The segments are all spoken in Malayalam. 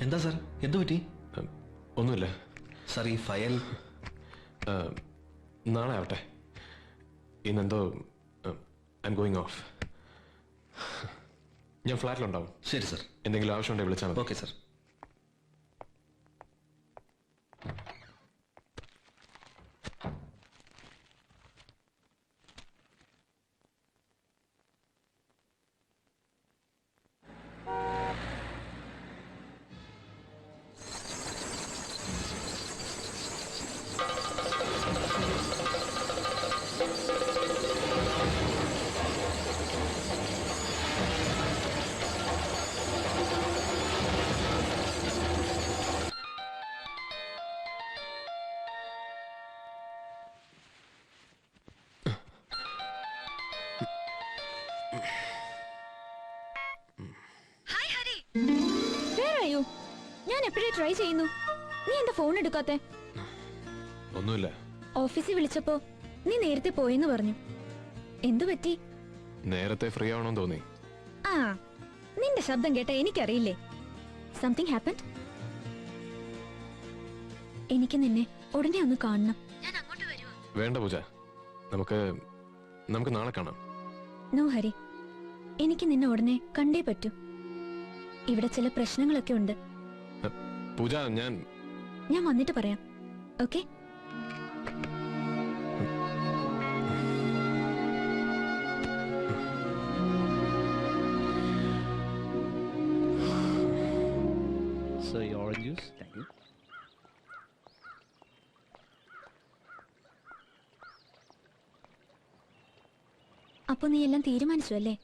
എന്താ സാർ, എന്തു പറ്റി? ഒന്നുമില്ല സാർ. ഈ ഫയൽ നാളെ ആവട്ടെ. ഇന്നെന്തോ ഐ എം ഗോയിങ് ഓഫ്. ഞാൻ ഫ്ലാറ്റിലുണ്ടാവും. ശരി സാർ. എന്തെങ്കിലും ആവശ്യമുണ്ടെങ്കിൽ വിളിച്ചാൽ മതി. Okay sir. ഞാൻ എപ്പോഴേ ട്രൈ ചെയ്യുന്നു. നീ എന്താ ഫോൺ എടുക്കാത്തെ? ഒന്നുമില്ല. ഓഫീസിൽ വിളിച്ചപ്പോ നീ നേരത്തെ പോയെന്ന് പറഞ്ഞു. എന്തു പറ്റി? നേരത്തെ ഫ്രീ ആവണമെന്ന് തോന്നി. ആ, നിന്റെ ശബ്ദം കേട്ട എനിക്കറിയില്ലേ. Something happened. എനിക്ക് നിന്നെ ഉടനെ ഒന്ന് കാണണം. ഞാൻ അങ്ങോട്ട് വരുവാ. വേണ്ട പൂജ, നമുക്ക് നാളെ കാണാം. നോ ഹരി, എനിക്ക് നിന്നെ ഉടനെ കണ്ടേ പറ്റൂ. ഇവിടെ ചില പ്രശ്നങ്ങളൊക്കെ ഉണ്ട്. പൂജ, ഞാൻ വന്നിട്ട് പറയാം. Okay? So your orange juice. Thank you. അപ്പൊ നീ എല്ലാം തീരുമാനിച്ചു അല്ലേ?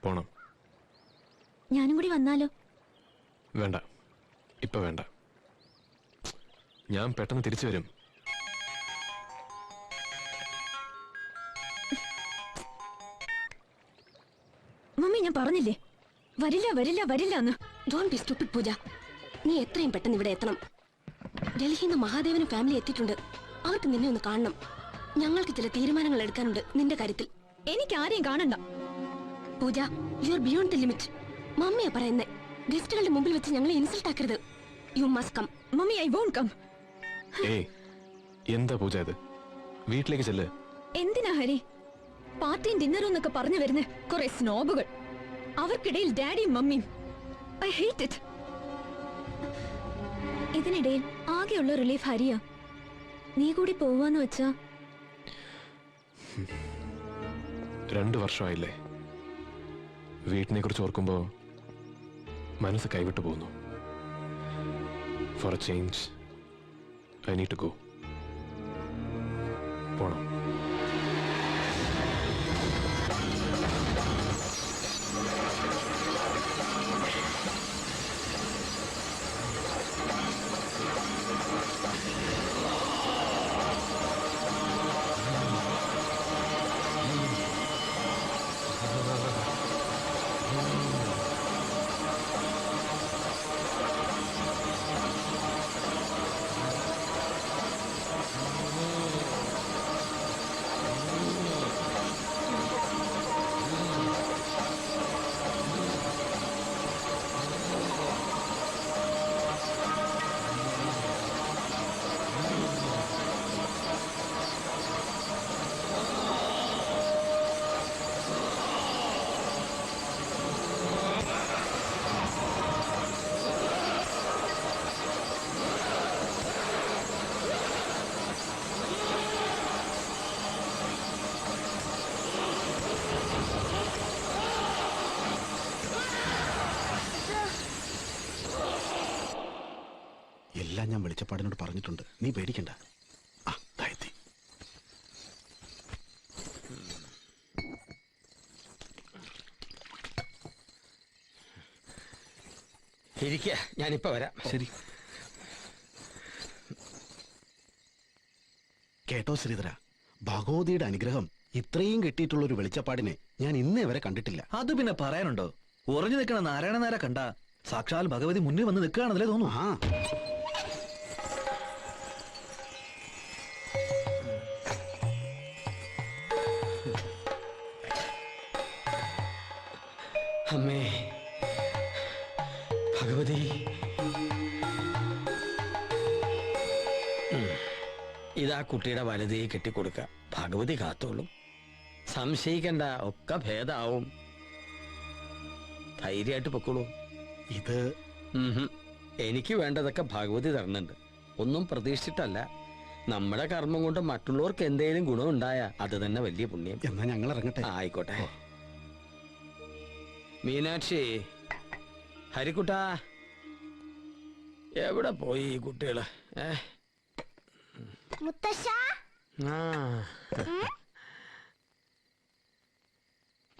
പോണം. ഞാനും കൂടി വന്നാലോ? വേണ്ട, ഇപ്പൊ വേണ്ട. ഞാൻ പെട്ടെന്ന് തിരിച്ചു വരും. മമ്മി, ഞാൻ പറഞ്ഞില്ലേ വരില്ല വരില്ല വരില്ല എന്ന്. ഡോണ്ട് ബി സ്റ്റുപ്പിഡ് പൂജ. നീ എത്രയും പെട്ടെന്ന് ഇവിടെ എത്തണം. ഡൽഹിയിൽ നിന്ന് മഹാദേവനും ഫാമിലി എത്തിയിട്ടുണ്ട്. അവർക്ക് നിന്നെ ഒന്ന് കാണണം. ഞങ്ങൾക്ക് ചില തീരുമാനങ്ങൾ എടുക്കാനുണ്ട് നിന്റെ കാര്യത്തിൽ. എനിക്ക് ആരെയും കാണണ്ട Pooja. You are beyond the limit. മമ്മിയാ പറയുന്നേ. ഗസ്റ്റുകളുടെ മുമ്പിൽ വെച്ച് ഞങ്ങളെ ഇൻസൾട്ട് ആക്കരുത്. You must come. Mummy, I won't come. ഏയ്, എന്താ പൂജ ഇത്? വീട്ടിലേക്ക് ചെല്ല്. എന്തിനാ ഹരി? പാർട്ടിയും ഡിന്നറും എന്നൊക്കെ പറഞ്ഞു വരുന്ന കുറെ സ്നോബുകൾ. അവർക്കിടയിൽ ഡാഡിയും മമ്മിയും. I hate it. ഇതിനിടയിൽ ആകെയുള്ള റിലീഫ് ഹരിയാ. നീ കൂടി പോവാന്ന് വെച്ചാ? 2 വർഷമായില്ലേ. വീട്ടിനെ കുറിച്ച് ഓർക്കുമ്പോ മനസ്സ് കൈവിട്ടു പോകുന്നു. For a change I need to go. പോണം. എല്ലാം ഞാൻ വെളിച്ചപ്പാടിനോട് പറഞ്ഞിട്ടുണ്ട്. നീ പേടിക്കണ്ട. ആ, താഴ്ത്തി. ഇരിക്കുക, ഞാനിപ്പോ വരാം. ശരി. കേട്ടോ ശ്രീധര, ഭഗവതിയുടെ അനുഗ്രഹം ഇത്രയും കിട്ടിയിട്ടുള്ള ഒരു വെളിച്ചപ്പാടിനെ ഞാൻ ഇന്നേ വരെ കണ്ടിട്ടില്ല. അത് പിന്നെ പറയാനുണ്ടോ? ഉറഞ്ഞു നിൽക്കണ നാരായണ നേരെ കണ്ട സാക്ഷാൽ ഭഗവതി മുന്നിൽ വന്ന് നിൽക്കുകയാണെന്നല്ലേ തോന്നുന്നു. ആ, അമ്മേ, ഭഗവതി, ഇതാ കുട്ടിയുടെ വലതേ കെട്ടിക്കൊടുക്ക. ഭഗവതി കാത്തോളും. സംശയിക്കണ്ട, ഒക്കെ ഭേദാവും. ധൈര്യമായിട്ട് പൊക്കോളൂ. ഇത് എനിക്ക് വേണ്ടതൊക്കെ ഭഗവതി തരണുണ്ട്. ഒന്നും പ്രതീക്ഷിച്ചിട്ടല്ല. നമ്മുടെ കർമ്മം കൊണ്ട് മറ്റുള്ളവർക്ക് എന്തെങ്കിലും ഗുണമുണ്ടായ അത് തന്നെ വലിയ പുണ്യം. എന്നാ ഞങ്ങൾ ഇറങ്ങട്ടെ. ആയിക്കോട്ടെ. മീനാക്ഷി, ഹരിക്കുട്ടാ, എവിടെ പോയി ഈ കുട്ടികള്? മുത്തശ്ശ, ആ,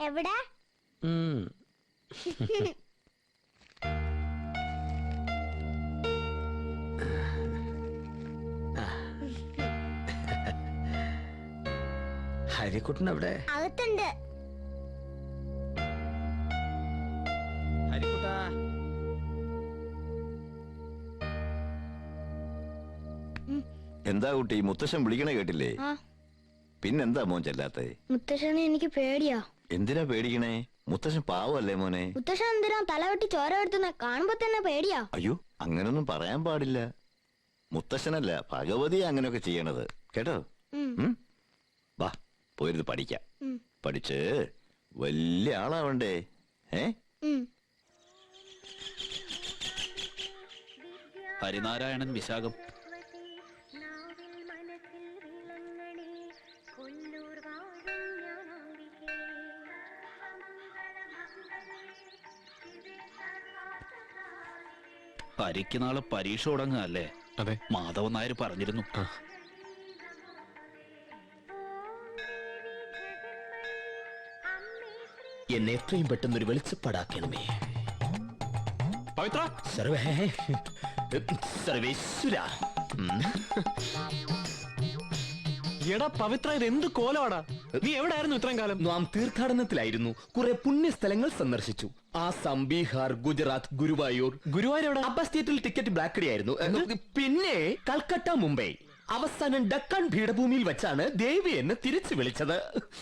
എവിടെ? ഉം. ഹരിക്കുട്ടൻ എവിടെ? അകത്തുണ്ട്. ഹരിക്കുട്ടാ, എന്താ കുട്ടി, മുത്തശ്ശൻ വിളിക്കണ കേട്ടില്ലേ? ആ, പിന്നെന്താ മോൻ ചെല്ലാത്തെ? മുത്തശ്ശനെ എനിക്ക് പേടിയാ. എന്തിനാ പേടിക്കണേ? മുത്തശ്ശൻ പാവല്ലേ മോനെ? മുത്തശ്ശൻ എന്തിനാ തലവെട്ടി ചോര എടുത്തുന്ന കാണുമ്പോ തന്നെ പേടിയാ. അയ്യോ, അങ്ങനൊന്നും പറയാൻ പാടില്ല. മുത്തശ്ശനല്ല, ഭഗവതി അങ്ങനെയൊക്കെ ചെയ്യണത് കേട്ടോ. ഉം? വാ, പോയിരുന്ന് പഠിക്കാം. പഠിച്ച് വലിയ ആളാവണ്ടേ? ഹരിനാരായണൻ വിശാഖം. ഹരിക്ക് നാളെ പരീക്ഷ തുടങ്ങുകയല്ലേ? അതെ. മാധവൻ നായർ പറഞ്ഞിരുന്നു. എന്നെ എത്രയും പെട്ടെന്ന് ഒരു വെളിച്ചപ്പാടാക്കണമേ. പവിത്ര, സർവേശ്വര. എടാ പവിത്ര, ഇത് എന്ത് കോലമാടാ? നീ എവിടെയായിരുന്നു ഇത്രയും കാലം? നാം തീർത്ഥാടനത്തിലായിരുന്നു. കുറെ പുണ്യസ്ഥലങ്ങൾ സന്ദർശിച്ചു. ആസാം, ബീഹാർ, ഗുജറാത്ത്, ഗുരുവായൂർ. ഗുരുവായൂർ എവിടെ? അബ്ബാസ് തിയേറ്ററിൽ ടിക്കറ്റ് ബ്ലാക്ക് ഡേ ആയിരുന്നു. പിന്നെ കൽക്കട്ട, മുംബൈ. അവസാനം ഡക്കാൻ പീഠഭൂമിയിൽ വെച്ചാണ് ദേവി എന്നെ തിരിച്ചു വിളിച്ചത്.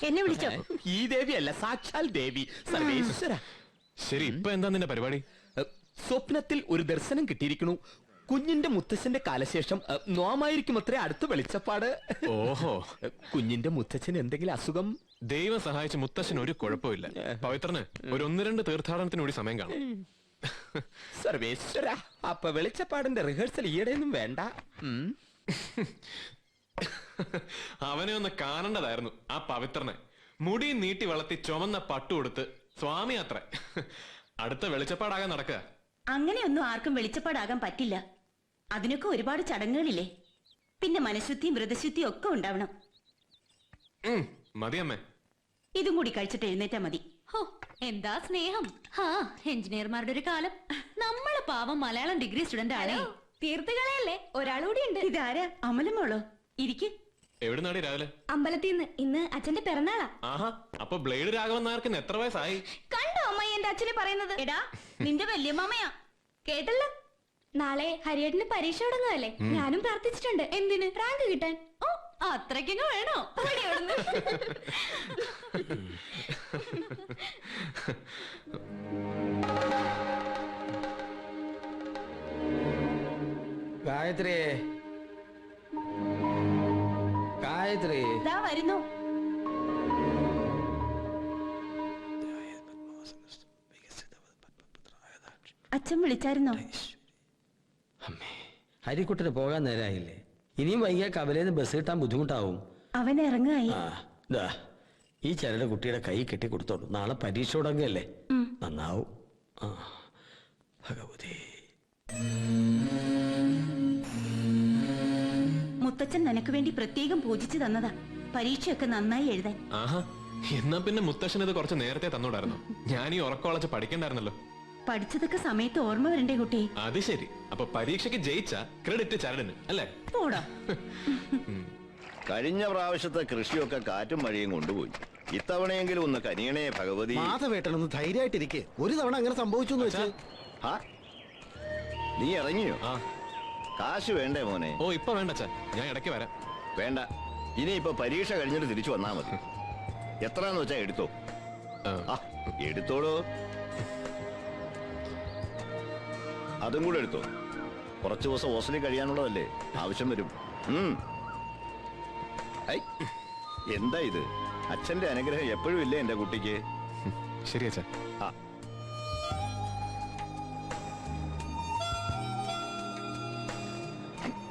എന്നെ വിളിച്ചോ? ഈ ദേവിയല്ല, സാക്ഷാൽ ദേവി. സർവേശ്വര. ശരി, ഇപ്പൊ എന്താ നിന്റെ പരിപാടി? സ്വപ്നത്തിൽ ഒരു ദർശനം കിട്ടിയിരിക്കണു. കുഞ്ഞിന്റെ മുത്തച്ഛന്റെ കാലശേഷം നോമായിരിക്കും അത്രേ അടുത്ത വെളിച്ചപ്പാട്. ഓഹോ, കുഞ്ഞിന്റെ മുത്തച്ഛന് എന്തെങ്കിലും അസുഖം? ദൈവം സഹായിച്ച് മുത്തശ്ശൻ ഒരു കുഴപ്പമില്ല. പവിത്രന് ഒരു 1-2 തീർത്ഥാടനത്തിന് കൂടി സമയം കാണും. സർവേശ്വര, അപ്പൊ വെളിച്ചപ്പാടിന്റെ റിഹേഴ്സൽ ഈയിടെയൊന്നും വേണ്ട. അവനെ ഒന്ന് കാണേണ്ടതായിരുന്നു, ആ പവിത്രനെ. മുടി നീട്ടി വളർത്തി ചുമന്ന പട്ടു കൊടുത്ത് സ്വാമി അത്ര. അടുത്ത വെളിച്ചപ്പാടാകാൻ നടക്കുക. അങ്ങനെയൊന്നും ആർക്കും വെളിച്ചപ്പാടാകാൻ പറ്റില്ല. അതിനൊക്കെ ഒരുപാട് ചടങ്ങുകളില്ലേ. പിന്നെ മനഃശുദ്ധിയും വ്രതശുദ്ധിയും ഒക്കെ ഉണ്ടാവണം. മതിയമ്മേ. ഇതും കൂടി കഴിച്ചിട്ട് എഴുന്നേറ്റാ മതി. ഹോ, എന്താ സ്നേഹം. ഹാ, എഞ്ചിനീയർമാരുടെ ഒരു കാലം. നമ്മളെ പാവം മലയാളം ഡിഗ്രി സ്റ്റുഡന്റ് ആണ്. തീർത്തുകളയല്ലേ, ഒരാളുകൂടി ഉണ്ട്. ഇതാരാ? അമലമോളോ? ഇരിക്ക്. എവിടുന്നാടി രാവിലെ? അമ്പലത്തിൽ നിന്ന്. ഇന്ന് അച്ഛന്റെ പിറന്നാളാ. ആഹാ, അപ്പൊ ബ്ലേഡ് രാഘവൻ നായർക്ക് എത്ര വയസ്സായി? കണ്ടോ അമ്മായി എന്റെ അച്ഛനെ പറയുന്നത്? എടാ, നിന്റെ വല്യമ്മയാ. കേട്ടല്ലോ. നാളെ ഹരിയേട്ടന് പരീക്ഷ തുടങ്ങുകയല്ലേ? ഞാനും പ്രാർത്ഥിച്ചിട്ടുണ്ട്. എന്തിന്? റാങ്ക് കിട്ടാൻ. ഓ, അത്രയ്ക്കങ്ങ് വേണോ? ഗായത്രി, ഗായത്രി. ദാ വരുന്നു. അച്ഛൻ വിളിച്ചായിരുന്നോ? ഹരിക്കുട്ടന് പോകാൻ നേരായില്ലേ? ഇനിയും വൈകിയ കവലേന്ന് ബസ് കിട്ടാൻ ബുദ്ധിമുട്ടാവും. അവൻ ഇറങ്ങായി. ദാ, ഈ ചരട് കുട്ടിയുടെ കൈ കെട്ടി കൊടുത്തോളൂ. നാളെ പരീക്ഷ തുടങ്ങല്ലേ, നന്നാവും. ആ, ഭഗവതി. മുത്തച്ഛൻ നിനക്ക് വേണ്ടി പ്രത്യേകം പൂജിച്ചു തന്നതാ പരീക്ഷയൊക്കെ നന്നായി എഴുതാൻ. ആഹാ, എന്നാ പിന്നെ മുത്തശ്ശൻ ഇത് കുറച്ച് നേരത്തെ തന്നോടായിരുന്നു. ഞാൻ ഈ ഉറക്കമുളച്ച് പഠിക്കണ്ടായിരുന്നല്ലോ. പഠിച്ചതൊക്കെ സമയത്ത് ഓർമ്മ വരണ്ടേ കുട്ടി? അത് ശരി. അപ്പൊ പരീക്ഷയ്ക്ക് ജയിച്ച ക്രെഡിറ്റ് ചരടിന് അല്ലേ? പോടാ. കഴിഞ്ഞ പ്രാവശ്യത്തെ കൃഷിയൊക്കെ കാറ്റും മഴയും കൊണ്ടുപോയി. ഇത്തവണയെങ്കിലും ഒന്ന് കനിയണേ ഭഗവതി. മാധവേട്ടനൊന്ന് ധൈര്യമായിട്ടിരിക്കെ. ഒരു തവണ അങ്ങനെ സംഭവിച്ചു എന്ന് വെച്ച്. നീ ഇറങ്ങിയോ? ആ, കാശ് വേണ്ടേ മോനെ? ഓ, ഇപ്പൊ വേണ്ട അച്ഛാ, ഞാൻ ഇടയ്ക്ക് വരാം. വേണ്ട, ഇനിയിപ്പോ പരീക്ഷ കഴിഞ്ഞിട്ട് തിരിച്ചു വന്നാ മതി. എത്രന്ന് വെച്ചാ എടുത്തോ. എടുത്തോളൂ. അതും കൂടെ എടുത്തോ. കുറച്ചു ദിവസം ഹോസ്റ്റലിൽ കഴിയാനുള്ളതല്ലേ, ആവശ്യം വരും. ഐ, എന്താ ഇത്? അച്ഛന്റെ അനുഗ്രഹം എപ്പോഴും ഇല്ലേ എന്റെ കുട്ടിക്ക്? ശരി അച്ഛാ. ആ,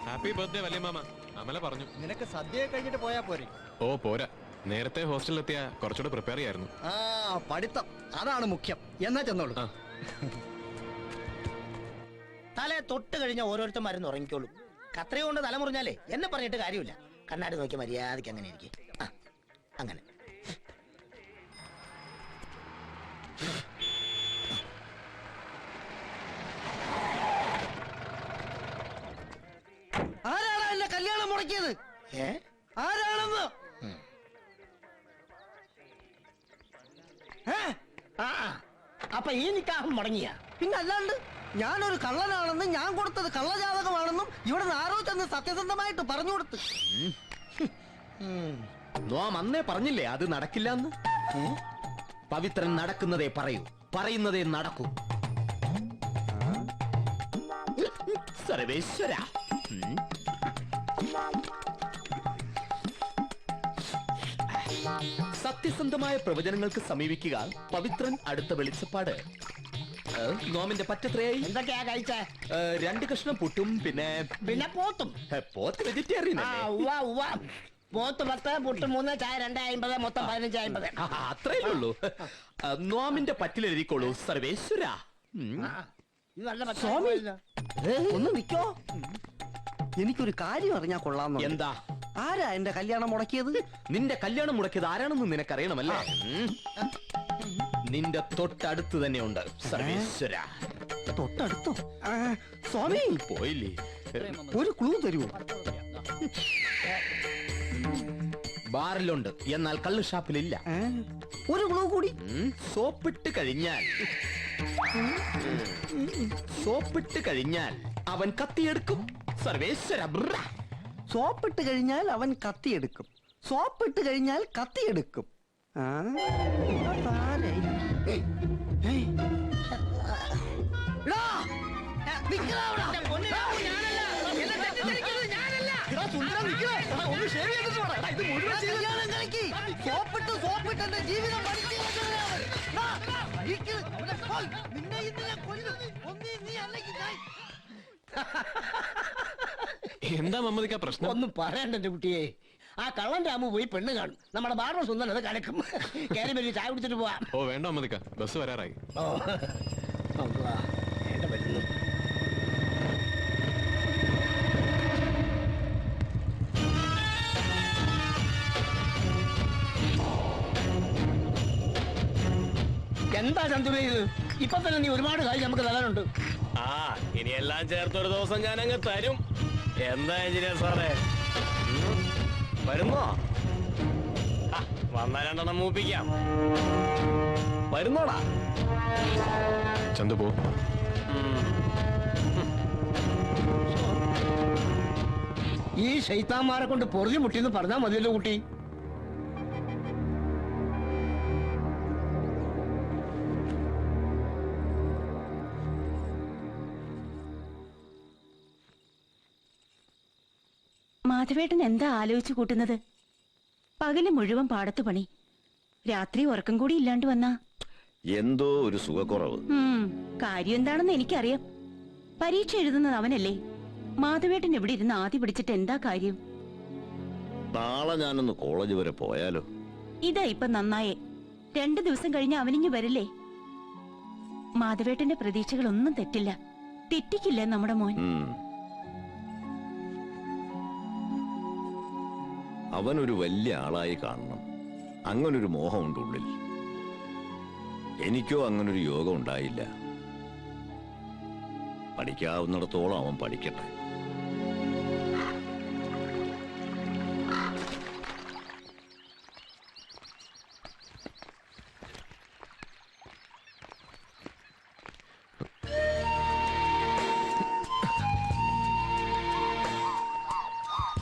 ഹാപ്പി ബർത്ത്ഡേ വല്യ മാമ. അമല പറഞ്ഞു. നിനക്ക് സദ്യ കഴിഞ്ഞിട്ട് പോയാ പോരെ? ഓ പോരാ, നേരത്തെ ഹോസ്റ്റലിലെത്തിയ കുറച്ചുകൂടെ പ്രിപ്പയർ ചെയ്യായിരുന്നു. ആ പഠിത്തം അതാണ് മുഖ്യം. എന്നാ ചെന്നോളൂ. ആ. തലേ തൊട്ട് കഴിഞ്ഞ ഓരോരുത്തർ മരുന്ന് ഉറങ്ങിക്കോളൂ. കത്രയ കൊണ്ട് തല മുറിഞ്ഞാലേ എന്നെ പറഞ്ഞിട്ട് കാര്യമില്ല. കണ്ണാടി നോക്കി മര്യാദയ്ക്ക് അങ്ങനെ ഇരിക്കും. അങ്ങനെ ആരാണ് എന്റെ കല്യാണം മുടക്കിയത്? ആരാണെന്ന്? അപ്പൊ ഈ നിക്കാഹം മുടങ്ങിയ? പിന്നെ അല്ലാണ്ട് ഞാനൊരു കള്ളനാണെന്നും ഞാൻ കൊടുത്തത് കള്ളജാതകമാണെന്നും ഇവിടെ ആരോ ചെന്ന് സത്യസന്ധമായിട്ട് പറഞ്ഞു കൊടുത്ത്. നോം അന്നേ പറഞ്ഞില്ലേ അത് നടക്കില്ലെന്ന്? പവിത്രൻ നടക്കുന്നതേ പറയൂ, പറയുന്നതേ നടക്കൂ. സർവേശ്വര, സത്യസന്ധമായ പ്രവചനങ്ങൾക്ക് സമീപിക്കുക. പവിത്രൻ അടുത്ത വെളിച്ചപ്പാട്. നോമിന്റെ പറ്റത്രയായി? എന്തൊക്കെയാ കഴിച്ചേ? 2 കഷ്ണം പുട്ടും പിന്നെ പോത്തും. പോത്ത് വെജിറ്റേറിയൻ പോത്ത് 10, പുട്ട് 3, ചായ 2.50, മൊത്തം 15.50. അത്രയല്ലേ ഉള്ളൂ. നോമിന്റെ പറ്റിലെഴുതിക്കോളൂ സർവേശ്വര. സ്വാമി ഒന്ന് നിക്കോ, എനിക്കൊരു കാര്യം അറിഞ്ഞാ കൊള്ളാം. എന്താ? ആരാ എന്റെ കല്യാണം മുടക്കിയത്? നിന്റെ കല്യാണം മുടക്കിയത് ആരാണെന്ന് നിനക്കറിയണമല്ലേ? നിന്റെ തൊട്ടടുത്ത് തന്നെ ഉണ്ട് സർവേശ്വര. തൊട്ടടുത്തോ? സ്വാമി പോയില്ലേ? ഒരു ക്ലൂ തരുമോ? ബാറിലുണ്ട്, എന്നാൽ കള്ള് ഷാപ്പിലില്ല. ഒരു ക്ലൂ കൂടി. സോപ്പിട്ട് കഴിഞ്ഞാൽ അവൻ കത്തിയെടുക്കും സർവേശ്വര. സോപ്പിട്ട് കഴിഞ്ഞാൽ അവൻ കത്തിയെടുക്കും. സോപ്പിട്ട് കഴിഞ്ഞാൽ കത്തിയെടുക്കും. സോപ്പിട്ട് ജീവിതം എന്താ മമ്മദിക്ക പ്രശ്നം? ഒന്നും പറയണ്ട എന്റെ കുട്ടിയെ. ആ കള്ളൻ രാമു പോയി പെണ്ണ് കാണും. നമ്മുടെ ബാർബർ സുന്ദരൻ അത് കലക്കും. കയറി വലിയ ചായ കുടിച്ചിട്ട് പോവാം. ഓ വേണ്ട മമ്മദിക്ക, ബസ് വരാറായി. എന്താ ചന്ദ്ര ഇത്? ഇപ്പൊ തന്നെ നീ ഒരുപാട് കാര്യം നമുക്ക് തരാനുണ്ട്. ആ ഇനി എല്ലാം ചേർത്തൊരു ദിവസം ഞാൻ അങ്ങ് തരും. എന്താ എഞ്ചിനീയർ സാറേ, വരുന്നോ? വന്നാ 2 എണ്ണം മൂപ്പിക്കാം. വരുന്നോടാ? ചന്തു പോ. ഈ ശൈത്താന്മാരെ കൊണ്ട് പൊറുതി മുട്ടിന്ന് പറഞ്ഞാൽ മതിയല്ലോ കുട്ടി. മാധവേട്ടൻ എന്താ ആലോചിച്ചു കൂട്ടുന്നത്? പകല് മുഴുവൻ പാടത്തു പണി, രാത്രി ഉറക്കം കൂടി ഇല്ലാണ്ട് വന്നാ എന്തോ ഒരു സുഖക്കുറവ്. കാര്യം എന്താണെന്ന് എനിക്കറിയാം. പരീക്ഷ എഴുതുന്നത് അവനല്ലേ. മാധവേട്ടൻ ഇവിടെ ഇരുന്ന് ആദ്യ പിടിച്ചിട്ട് എന്താ കാര്യം? നാളെ ഞാനൊന്ന് കോളേജ് വരെ പോയാലോ? ഇതാ ഇപ്പൊ നന്നായേ. 2 ദിവസം കഴിഞ്ഞ് അവനിഞ്ഞു വരില്ലേ? മാധവേട്ടന്റെ പ്രതീക്ഷകളൊന്നും തെറ്റില്ല. തെറ്റിക്കില്ല നമ്മുടെ മോൻ. അവനൊരു വലിയ ആളായി കാണണം, അങ്ങനൊരു മോഹമുണ്ട് ഉള്ളിൽ. എനിക്കോ അങ്ങനൊരു യോഗം ഉണ്ടായില്ല. പഠിക്കാവുന്നിടത്തോളം അവൻ പഠിക്കട്ടെ.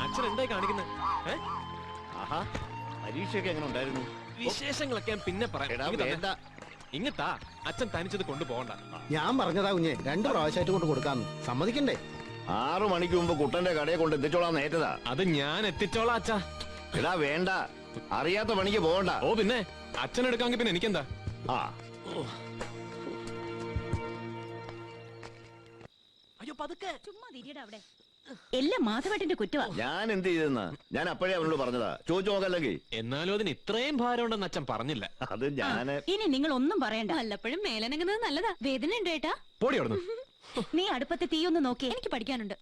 അച്ഛൻ എന്തായി കാണിക്കുന്നത്? ആഹാ, പരീക്ഷയൊക്കെ എങ്ങനെ ഉണ്ടായിരുന്നു? വിശേഷങ്ങളൊക്കെ ഞാൻ പിന്നെ പറയാം. വേണ്ട, ഇങ്ങത്താ അച്ഛൻ തനിച്ചത് കൊണ്ടുപോകണ്ട. ഞാൻ പറഞ്ഞതാ കുഞ്ഞെ 2 പ്രാവശ്യമായിട്ട് കൊണ്ട് കൊടുക്കാന്ന് സമ്മതിക്കണ്ടേ? 6 മണിക്ക് മുമ്പ് കുട്ടന്റെ കടയെ കൊണ്ട് എത്തിച്ചോളാൻ നേറ്റതാ. അത് ഞാൻ എത്തിച്ചോളാം അച്ഛാ. എടാ വേണ്ട, അറിയാത്ത പണിക്ക് പോകണ്ട. ഓ പിന്നെ അച്ഛൻ എടുക്കാമെങ്കിൽ പിന്നെ എനിക്കെന്താ. ആ ചുമ്മാ തിരിയടാ അവിടെ. എല്ലാം മാധവേട്ടന്റെ കുറ്റവാ. ഞാൻ എന്ത് ചെയ്തെന്നാ? ഞാൻ അപ്പോഴേ അവനോട് പറഞ്ഞതാ, ചോദിച്ചു നോക്കല്ലെങ്കിൽ. എന്നാലും അതിന് ഇത്രയും ഭാരം ഉണ്ടെന്ന് അച്ഛൻ പറഞ്ഞില്ല. അത് ഞാന് ഇനി നിങ്ങൾ ഒന്നും പറയണ്ട. വല്ലപ്പോഴും മേലനങ്ങുന്നത് നല്ലതാ. വേദന ഉണ്ട് ഏട്ടാ. പൊടി അവിടുന്ന്. നീ അടുപ്പത്തെ തീയൊന്ന് നോക്കിയേ. എനിക്ക് പഠിക്കാനുണ്ട്.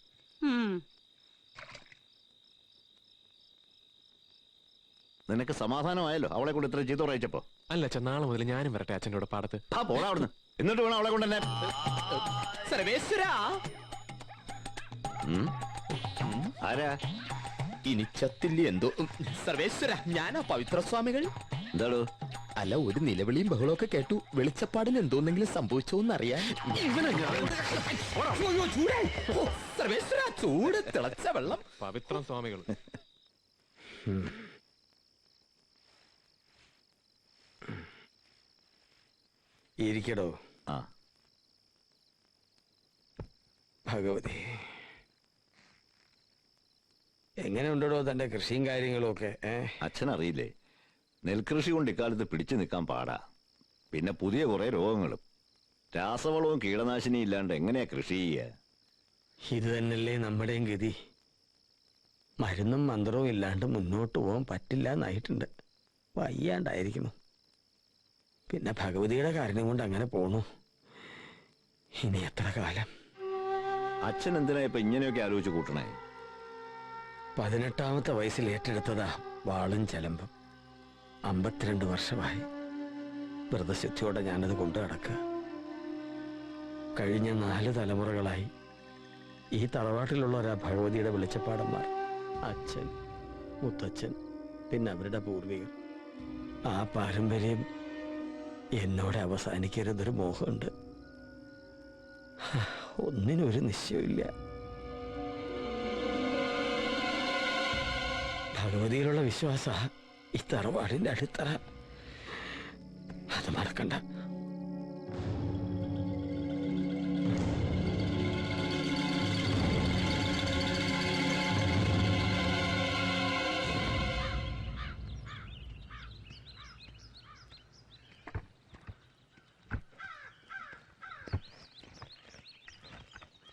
നിനക്ക് സമാധാനമായല്ലോ അവളെ കൊണ്ട് ഇത്ര ചീത്ത പറയിച്ചപ്പോ? അല്ല അച്ഛൻ, നാളെ മുതൽ ഞാനും വരട്ടെ അച്ഛൻ്റെ കൂടെ പാടത്ത്. ആ പോടാ അവിടുന്ന്. എന്നിട്ട് വേണം അവളെ കൊണ്ട് തന്നെ. ആരാ ഇനി ചത്തില്ലേ എന്തോ. സർവേശ്വര, ഞാനാ പവിത്രസ്വാമികൾ. എന്താടോ? അല്ല, ഒരു നിലവിളിയും ബഹളമൊക്കെ കേട്ടു. വെളിച്ചപ്പാടിന് എന്തോന്നെങ്കിലും സംഭവിച്ചോന്നറിയാൻ. സർവേശ്വര, ചൂട് തിളച്ച വെള്ളം. പവിത്രം സ്വാമികൾ. ഇരിക്കടോ. ആ ഭഗവതി, എങ്ങനെ ഉണ്ടോ തന്റെ കൃഷിയും കാര്യങ്ങളും ഒക്കെ? അച്ഛനറിയില്ലേ, നെൽകൃഷി കൊണ്ട് ഇക്കാലത്ത് പിടിച്ചു നിൽക്കാൻ പാടാ. പിന്നെ പുതിയ കുറെ രോഗങ്ങളും. രാസവളവും കീടനാശിനിയും ഇല്ലാണ്ട് എങ്ങനെയാ കൃഷി ചെയ്യുക? ഇത് തന്നെയല്ലേ നമ്മുടെയും ഗതി. മരുന്നും മന്ത്രവും ഇല്ലാണ്ട് മുന്നോട്ട് പോകാൻ പറ്റില്ല എന്നായിട്ടുണ്ട്. വയ്യാണ്ടായിരിക്കുന്നു. പിന്നെ ഭഗവതിയുടെ കാരണം കൊണ്ട് അങ്ങനെ പോണു. ഇനി എത്ര കാലം? അച്ഛൻ എന്തിനാ ഇപ്പൊ ഇങ്ങനെയൊക്കെ ആലോചിച്ച് കൂട്ടണേ? 18ാമത്തെ വയസ്സിൽ ഏറ്റെടുത്തതാ വാളും ചെലമ്പും. 52 വർഷമായി വ്രതശുദ്ധിയോടെ ഞാനത് കൊണ്ടു നടക്കുക. കഴിഞ്ഞ 4 തലമുറകളായി ഈ തറവാട്ടിലുള്ളവരാ ഭഗവതിയുടെ വെളിച്ചപ്പാടന്മാർ. അച്ഛൻ, മുത്തച്ഛൻ, പിന്നെ അവരുടെ പൂർവികർ. ആ പാരമ്പര്യം എന്നോട് അവസാനിക്കരുതൊരു മോഹമുണ്ട്. ഒന്നിനൊരു നിശ്ചയമില്ല. ഭഗവതിയിലുള്ള വിശ്വാസ ഈ തറവാടിന്റെ അടിത്തറ. അത് മറക്കണ്ട.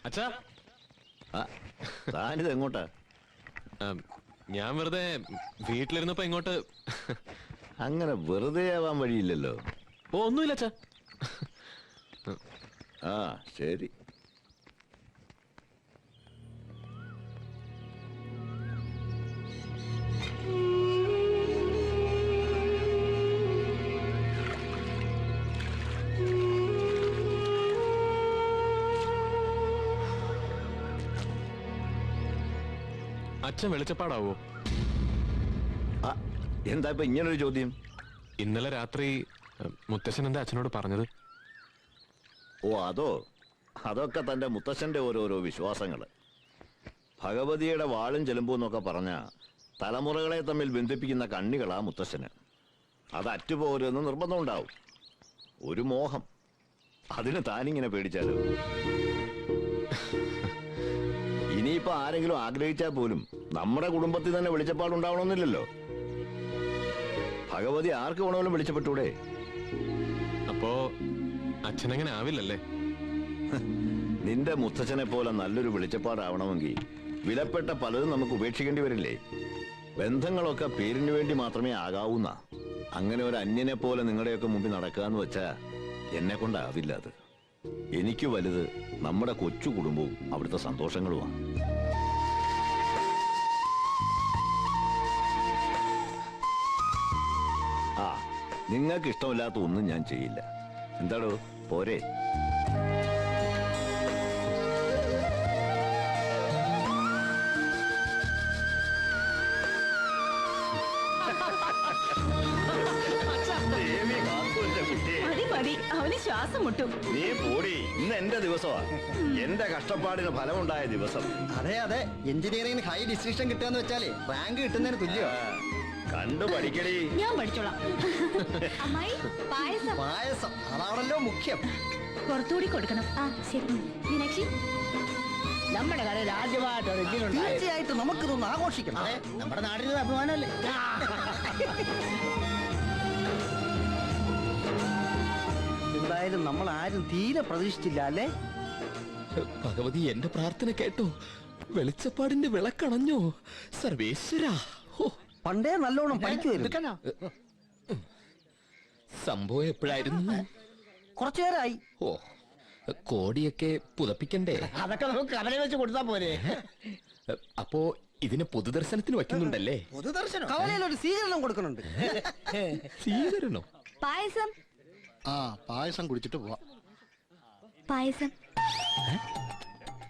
അച്ഛാ, താനിത് എങ്ങോട്ടാ? ഞാൻ വെറുതെ വീട്ടിലിരുന്നപ്പോ ഇങ്ങോട്ട്. അങ്ങനെ വെറുതെ ആവാൻ വഴിയില്ലല്ലോ. ഓ ഒന്നുമില്ല അച്ഛാ. ആ ശരി. അച്ഛൻ വെളിച്ചപ്പാടാവോ? എന്താ ഇപ്പൊ ഇങ്ങനൊരു ചോദ്യം? ഇന്നലെ രാത്രി മുത്തശ്ശൻ എന്താ അച്ഛനോട് പറഞ്ഞത്? ഓ അതൊക്കെ തന്റെ മുത്തശ്ശന്റെ ഓരോരോ വിശ്വാസങ്ങള്. ഭഗവതിയുടെ വാളും ചെലുമ്പും എന്നൊക്കെ പറഞ്ഞ തലമുറകളെ തമ്മിൽ ബന്ധിപ്പിക്കുന്ന കണ്ണികളാ മുത്തശ്ശന്. അത് അറ്റുപോരുമെന്ന് നിർബന്ധം ഉണ്ടാവും. ഒരു മോഹം. അതിന് താനിങ്ങനെ പേടിച്ചാലോ? ഇനിയിപ്പോ ആരെങ്കിലും ആഗ്രഹിച്ചാൽ പോലും നമ്മുടെ കുടുംബത്തിൽ തന്നെ വെളിച്ചപ്പാടുണ്ടാവണമെന്നില്ലല്ലോ. ഭഗവതി ആർക്ക് വേണമെങ്കിലും വെളിച്ചപ്പെട്ടൂടെ? അപ്പോ അച്ഛനങ്ങനെ ആവില്ലല്ലേ? നിന്റെ മുത്തച്ഛനെ പോലെ നല്ലൊരു വെളിച്ചപ്പാടാവണമെങ്കിൽ വിലപ്പെട്ട പലതും നമുക്ക് ഉപേക്ഷിക്കേണ്ടി വരില്ലേ? ബന്ധങ്ങളൊക്കെ പേരിന് വേണ്ടി മാത്രമേ ആകാവൂന്ന. അങ്ങനെ ഒരു അന്യനെ പോലെ നിങ്ങളുടെയൊക്കെ മുമ്പിൽ നടക്കാന്ന് വെച്ചാ എന്നെ കൊണ്ടാവില്ല. അത് എനിക്ക് വലുത് നമ്മുടെ കൊച്ചു കുടുംബവും അവിടുത്തെ സന്തോഷങ്ങളുമാണ്. ആ നിങ്ങൾക്ക് ഇഷ്ടമില്ലാത്ത ഒന്നും ഞാൻ ചെയ്യില്ല. എന്താടോ, പോരെ? മതി മതി, അവന് ശ്വാസം മുട്ടും. നീ പോടി. ഇന്ന് എന്റെ ദിവസമാ. എന്റെ കഷ്ടപ്പാടിന് ഫലമുണ്ടായ ദിവസം. അതെ അതെ, എഞ്ചിനീയറിംഗിന് ഹൈ ഡിസ്റ്റിങ്ഷൻ കിട്ടുകയെന്ന് വെച്ചാലേ റാങ്ക് കിട്ടുന്നതിന് തുല്യോ. കണ്ടു പഠിക്കടി. ഞാൻ പഠിച്ചോളാം. അമ്മായി പായസം പായസം അതാണല്ലോ മുഖ്യം. പുറത്തുകൂടി കൊടുക്കണം. ആ ശരി. മീനാക്ഷി നമ്മുടെ കടയിൽ ആദ്യമായിട്ടാണ് തീർച്ചയായിട്ടും നമുക്കിതൊന്ന് ആഘോഷിക്കണം. നമ്മുടെ നാടിന് അഭിമാനമല്ലേ. എന്തായാലും നമ്മൾ ആരും തീരെ പ്രതീക്ഷിച്ചില്ല അല്ലേ? ഭഗവതി എന്റെ പ്രാർത്ഥന കേട്ടോ. വെളിച്ചപ്പാടിന്റെ വിളക്കണഞ്ഞോ സർവേശ്വരാ. പണ്ടേ നല്ലോണം പഠിക്കുമായിരുന്നു. സംഭവം എപ്പോഴായിരുന്നു? കുറച്ചു നേരമായി. ഓ, കോടിയൊക്കെ പുതപ്പിക്കണ്ടേ? അതൊക്കെ നമുക്ക് കവലെ വെച്ച് കൊടുത്താ പോരെ. അപ്പോ ഇതിനെ പൊതുദർശനത്തിന് വയ്ക്കുന്നുണ്ടല്ലേ? പൊതുദർശനം കവലയിൽ ഒരു സ്വീകരണം കൊടുക്കുന്നുണ്ട്. സ്വീകരണോ? പായസം. പായസം കുടിച്ചിട്ട് പോവാം. പായസം.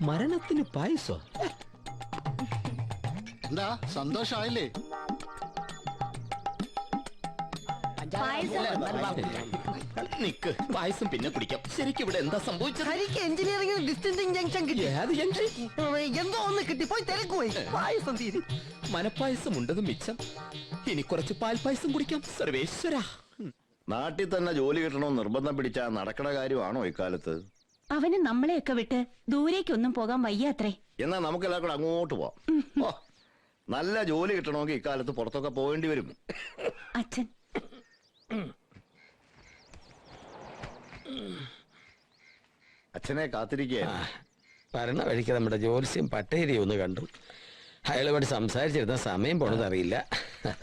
മരണത്തിന് പായസോ? എന്താ സന്തോഷായില്ലേ? നിക്ക്, പായസം പിന്നെ കുടിക്കാം. ശരിക്കും ഇവിടെ എന്താ സംഭവിച്ചത്? ഹരിക്ക് എഞ്ചിനീയറിംഗിൽ ഡിസ്റ്റൻസിങ് ജംഗ്ഷൻ കിട്ടി. ഏത് ജംഗ്ഷൻ? എന്തോ ഒന്ന് കിട്ടി, പോയി തിരക്കുപോയി. പായസം തീരി. മനപ്പായസം ഉണ്ടത് മിച്ചം. ഇനി കുറച്ച് പാൽപ്പായസം കുടിക്കാം. സർവേശ്വരാ. നാട്ടിൽ തന്നെ ജോലി കിട്ടണമെന്ന് നിർബന്ധം പിടിച്ചാ നടക്കണ കാര്യമാണോ ഇക്കാലത്ത്? അവന് നമ്മളെയൊക്കെ വിട്ട് ദൂരേക്കൊന്നും പോകാൻ വയ്യാത്രേ. എന്നാ നമുക്കെല്ലാം കൂടെ അങ്ങോട്ട് പോവാം. ഓ, നല്ല ജോലി കിട്ടണമെങ്കിൽ ഇക്കാലത്ത് പുറത്തൊക്കെ പോകേണ്ടി വരും. അച്ഛൻ അച്ഛനെ കാത്തിരിക്കുക. വരണ വഴിക്ക് നമ്മുടെ ജോത്സ്യം പട്ടേരി ഒന്ന് കണ്ടു. അയാളുമായിട്ട് സംസാരിച്ചിരുന്ന സമയം പോണത് അറിയില്ല.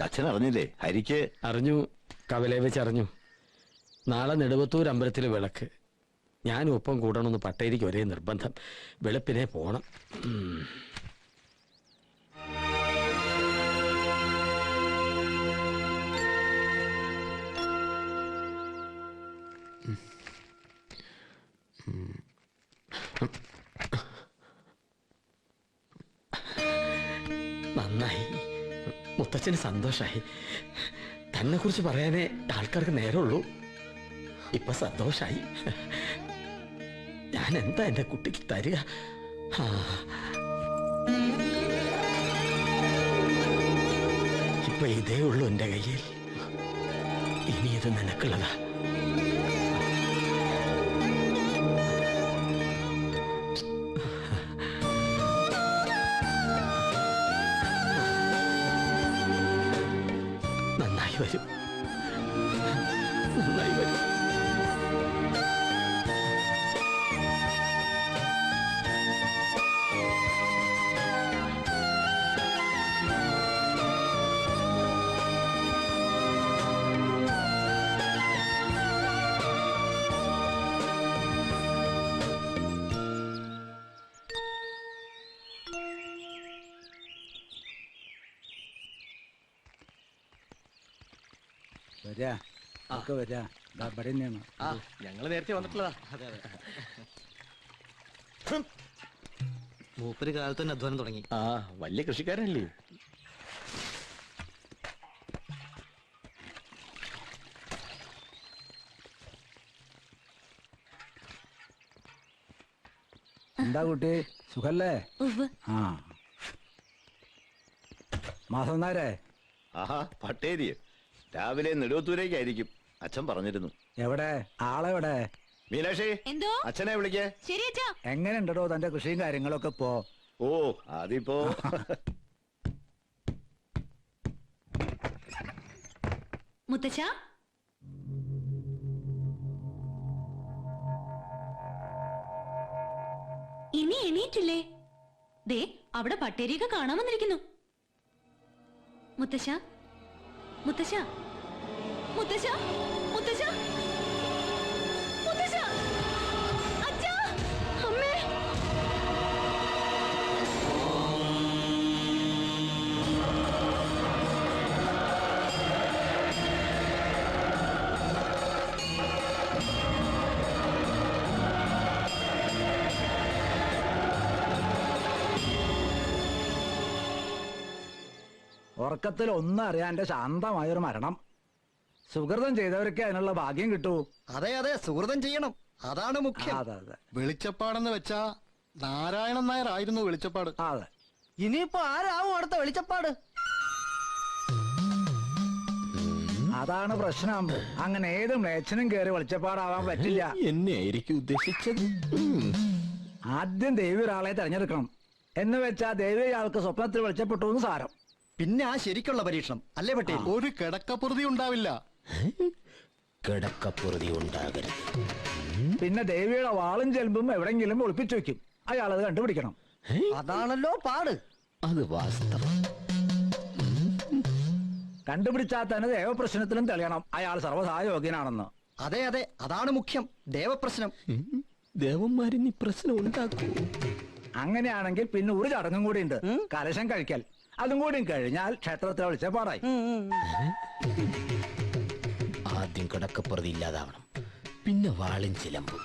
അച്ഛൻ അറിഞ്ഞില്ലേ? ഹരിക്ക് അറിഞ്ഞു, കവലയെ വെച്ച് അറിഞ്ഞു. നാളെ നെടുവത്തൂർ അമ്പലത്തിലെ വിളക്ക്. ഞാനും ഒപ്പം കൂടണമെന്ന് പട്ടേരിക്ക് ഒരേ നിർബന്ധം. വെളുപ്പിനെ പോണം. നന്നായി, മുത്തച്ഛന് സന്തോഷായി. തന്നെ കുറിച്ച് പറയാനേ ആൾക്കാർക്ക് നേരമുള്ളൂ. ഇപ്പൊ സന്തോഷായി. ഞാൻ എന്താ എന്റെ കുട്ടിക്ക് തരിക? ഇപ്പൊ ഇതേ ഉള്ളൂ എന്റെ കയ്യിൽ. ഇനി ഇത് നിനക്കുള്ളതാ. നന്നായി വരും, നന്നായി വരും. ഞങ്ങള് നേരത്തെ വന്നിട്ടുള്ളതാ. മൂപ്പര് കാലത്ത് തന്നെ അധ്വാനം തുടങ്ങി. ആ, വലിയ കൃഷിക്കാരനല്ലേ? എന്താ കുട്ടി, സുഖല്ലേ? ആ, മാസം നേരെ. ആഹാ, പട്ടേരി രാവിലെ നെടുവത്തൂരേക്കായിരിക്കും. അച്ഛൻ പറഞ്ഞിരുന്നു. എവിടെ ആളെവിടെ? മീനാക്ഷി, എന്തോ? അച്ഛനെ വിളിക്കേ. ശരി അച്ഛാ. എങ്ങനെയുണ്ടോ തന്റെ കൃഷിയും കാര്യങ്ങളൊക്കെ ഇപ്പോ? ഓ, അതിപ്പോ മുത്തച്ഛ, ഇനി എണീറ്റില്ലേ? ദേ അവിടെ പട്ടേരിയൊക്കെ കാണാൻ വന്നിരിക്കുന്നു. മുത്തശ്ശ, മുത്തശ്ശ, മുത്തശ്ശ, മുത്തശ്ശ, മുത്തശ്ശ, അച്ഛാ, അമ്മേ. ഉറക്കത്തിൽ ഒന്നും അറിയാന്റെ ശാന്തമായൊരു മരണം. സുഹൃതം ചെയ്തവർക്ക് അതിനുള്ള ഭാഗ്യം കിട്ടൂ. അതെ അതെ, സുഹൃതം ചെയ്യണം, അതാണ് മുഖ്യം. അതെ അതെ വെളിച്ചപ്പാടെന്ന് വെച്ചാ നാരായണൻ നായർ ആയിരുന്നു വെളിച്ചപ്പാട്. അതെ. ഇനിയിപ്പോ ആരാവും അടുത്ത വെളിച്ചപ്പാട്? അതാണ് പ്രശ്നം. അങ്ങനെ ഏത് മ്ലേച്ഛനും കയറി വെളിച്ചപ്പാടാവാൻ പറ്റില്ല. എന്നെ ആയിരിക്കും ഉദ്ദേശിച്ചത്. ആദ്യം ദൈവം ഒരാളെ തെരഞ്ഞെടുക്കണം. എന്ന് വെച്ചാ ദൈവം ഇയാൾക്ക് സ്വപ്നത്തിൽ വെളിച്ചപ്പെട്ടു എന്ന് സാരം. പിന്നെ ആ ശരിക്കുള്ള പരീക്ഷണം അല്ലേ പട്ടേൽ? ഒരു കിടക്കപ്പുറതി ഉണ്ടാവില്ല. കിടക്കപ്പുറതി ഉണ്ടാകരുത്. പിന്നെ ദേവിയുടെ വാളും ചെലമ്പും എവിടെങ്കിലും ഒളിപ്പിച്ചു വെക്കും. അയാൾ അത് കണ്ടുപിടിക്കണം. അതാണല്ലോ പാട്. അത് വാസ്തവം. കണ്ടുപിടിച്ചാൽ തന്നെ ദേവപ്രശ്നത്തിലും തെളിയണം അയാൾ സർവ്വസായോഗ്യനാണെന്ന്. അതെ അതെ, അതാണ് മുഖ്യം. ദേവപ്രശ്നം. ദേവന്മാരിനി പ്രശ്നം ഉണ്ടാക്കൂ. അങ്ങനെയാണെങ്കിൽ പിന്നെ ഒരു ചടങ്ങും കൂടി ഉണ്ട്, കലശം കഴിക്കൽ. അതും കൂടി കഴിഞ്ഞാൽ ക്ഷേത്രത്തിലെ വെളിച്ചപ്പാടായി. ആദ്യം കിടക്കപ്പുറതി ഇല്ലാതാവണം, പിന്നെ വാളും ചിലമ്പും.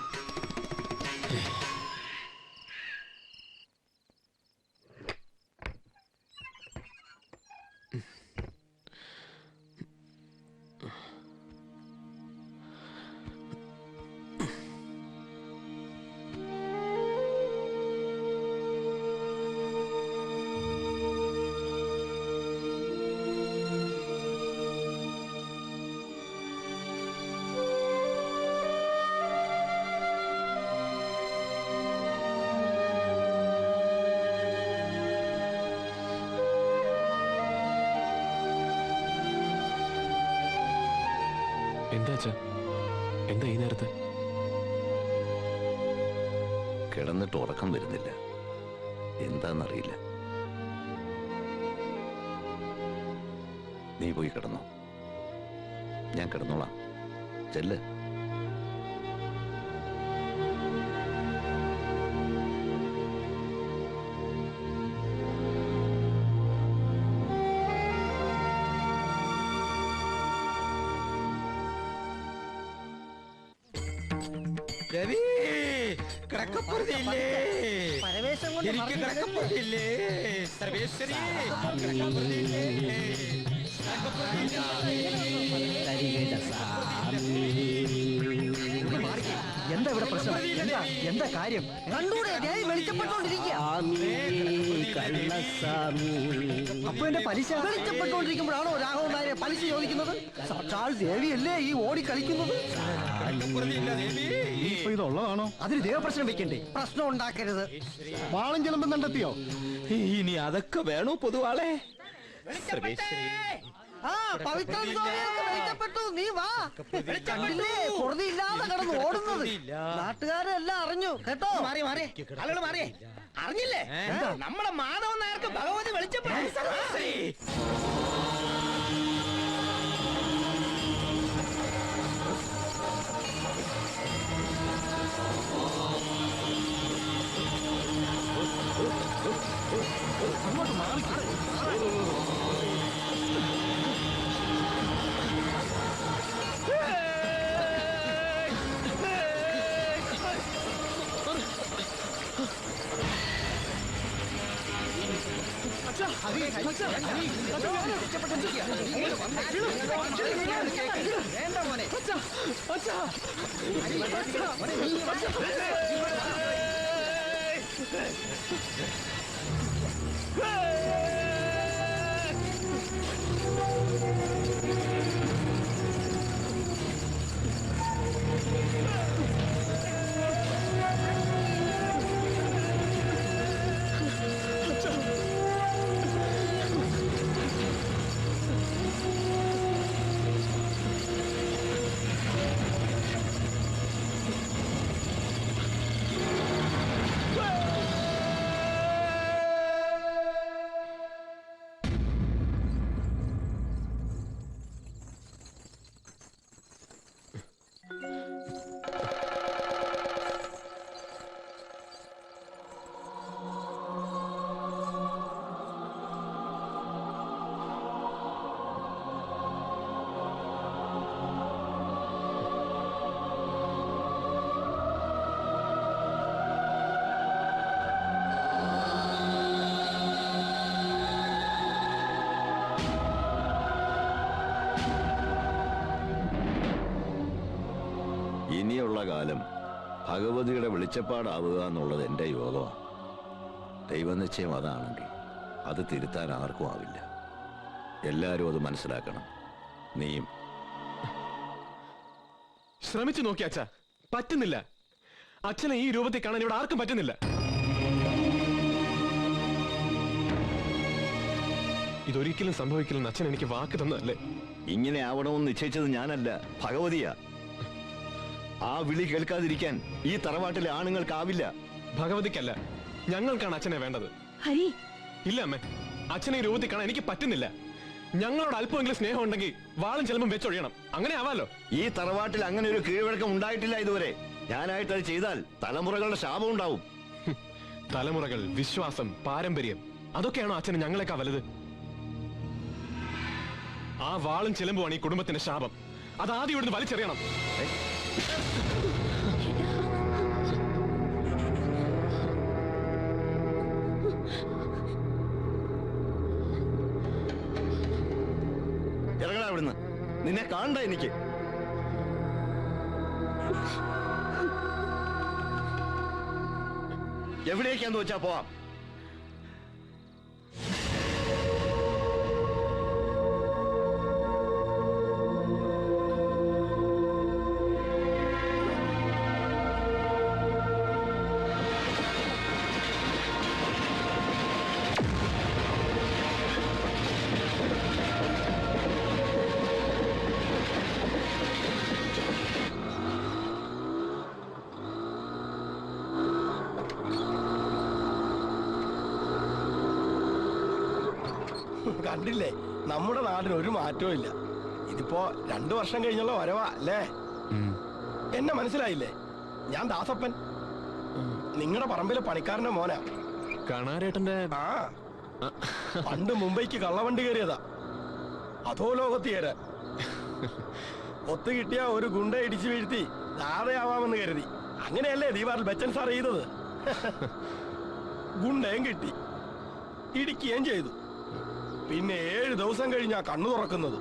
എന്താ അച്ഛാ, എന്താ ഈ നേരത്തെ? കിടന്നിട്ട് ഉറക്കം വരുന്നില്ല, എന്താന്നറിയില്ല. നീ പോയി കിടന്നോ, ഞാൻ കിടന്നോളാം. ചെല്ല്. പരവേശം കൊണ്ട് എന്താ ഇവിടെ പ്രശ്നം? എന്താ എന്താ കാര്യം? കണ്ടൂടെ ദേവി വെളിച്ചപ്പെട്ടോണ്ടിരിക്കുക. അപ്പൊ എന്റെ പലിശ വെളിച്ചപ്പെട്ടോണ്ടിരിക്കുമ്പോഴാണോ രാഘവൻ നായരെ പലിശ ചോദിക്കുന്നത്? സാക്ഷാൽ ദേവിയല്ലേ ഈ ഓടി കളിക്കുന്നത്? ഇപ്പൊ ഇതുള്ളതാണോ? അതിന് ദേവപ്രശ്നം വെക്കണ്ടേ? പ്രശ്നം ഉണ്ടാക്കരുത്. വാളും ചിലമ്പും കണ്ടെത്തിയോ? ഇനി അതൊക്കെ വേണോ പൊതുവാളെ? ആ പവിത്രൻ സ്വാമിയൊക്കെ വെളിച്ചപ്പെട്ടു. നീ വാ. കണ്ടില്ലേ പൊറുതി ഇല്ലാതെ കിടന്ന് ഓടുന്നത്? നാട്ടുകാരെല്ലാം അറിഞ്ഞു കേട്ടോ. മാറി മാറി ആളുകൾ മാറിയേ. അറിഞ്ഞില്ലേ നമ്മുടെ മാധവൻ നായർക്ക് ഭഗവതി വെളിച്ചപ്പെട്ടു. വേണ്ട മോനെ. ഇനിയുള്ള കാലം ഭഗവതിയുടെ വെളിച്ചപ്പാടാവുക എന്നുള്ളത് എൻ്റെ യോഗമാണ്. ദൈവനിശ്ചയം അതാണെങ്കിൽ അത് തിരുത്താൻ ആർക്കും ആവില്ല. എല്ലാവരും അത് മനസ്സിലാക്കണം. നീയും ശ്രമിച്ചു നോക്കി അച്ഛ, പറ്റുന്നില്ല. അച്ഛനെ ഈ രൂപത്തിൽ കാണാൻ ഇവിടെ ആർക്കും പറ്റുന്നില്ല. ഇതൊരിക്കലും സംഭവിക്കില്ലെന്ന് അച്ഛൻ എനിക്ക് വാക്ക് തന്നതല്ലേ? ഇങ്ങനെ ആവണമെന്ന് നിശ്ചയിച്ചത് ഞാനല്ല, ഭഗവതിയാ. ആ വിളി കേൾക്കാതിരിക്കാൻ ഈ തറവാട്ടിലെ ആണുങ്ങൾക്കാവില്ല. ഭഗവതിക്കല്ല, ഞങ്ങൾക്കാണ് അച്ഛനെ വേണ്ടത്. ഹരി, ഇല്ല അമ്മേ, അച്ഛനെ ഈ രൂപത്തിൽ കാണാൻ എനിക്ക് പറ്റുന്നില്ല. ഞങ്ങളോട് അല്പമെങ്കിലും സ്നേഹം ഉണ്ടെങ്കിൽ വാളും ചെലമ്പും വെച്ചൊഴിയണം. അങ്ങനെ ആവാലോ. ഈ തറവാട്ടിൽ അങ്ങനെ ഒരു കീഴ്വഴക്കം ഉണ്ടായിട്ടില്ല ഇതുവരെ. ഞാനായിട്ട് അത് ചെയ്താൽ തലമുറകളുടെ ശാപം ഉണ്ടാവും. തലമുറകൾ, വിശ്വാസം, പാരമ്പര്യം, അതൊക്കെയാണോ അച്ഛന് ഞങ്ങളെക്കാ വലുത്? ആ വാളും ചെലമ്പുമാണ് ഈ കുടുംബത്തിന്റെ ശാപം. അത് ആദ്യം ഇവിടുന്ന് വലിച്ചെറിയണം. ഇറങ്ങടാ ഇവിടുന്ന്. നിന്നെ കാണണ്ട എനിക്ക്. എവിടേക്കാന്ന് വെച്ചാ പോവാം. കണ്ടില്ലേ, നമ്മുടെ നാടിന് ഒരു മാറ്റവും ഇല്ല. ഇതിപ്പോ 2 വർഷം കഴിഞ്ഞുള്ള വരവാ അല്ലേ? എന്നെ മനസ്സിലായില്ലേ? ഞാൻ ദാസപ്പൻ, നിങ്ങളുടെ പറമ്പിലെ പണിക്കാരന്റെ മോനാ. കാണാരേട്ടന്റെ ആ, പണ്ട് മുംബൈക്ക് കള്ളവണ്ടി കയറിയതാ, അതോ ലോകത്ത് കയറാൻ. ഒത്തു കിട്ടിയ ഒരു ഗുണ്ട ഇടിച്ചു വീഴ്ത്തി ദാതയാവാമെന്ന് കരുതി. അങ്ങനെയല്ലേ ദീപാറിൽ ബച്ചൻ സാർ ചെയ്തത്? ഗുണ്ടയും കിട്ടി, ഇടിക്കുകയും ചെയ്തു. പിന്നെ 7 ദിവസം കഴിഞ്ഞാ കണ്ണു തുറക്കുന്നത്.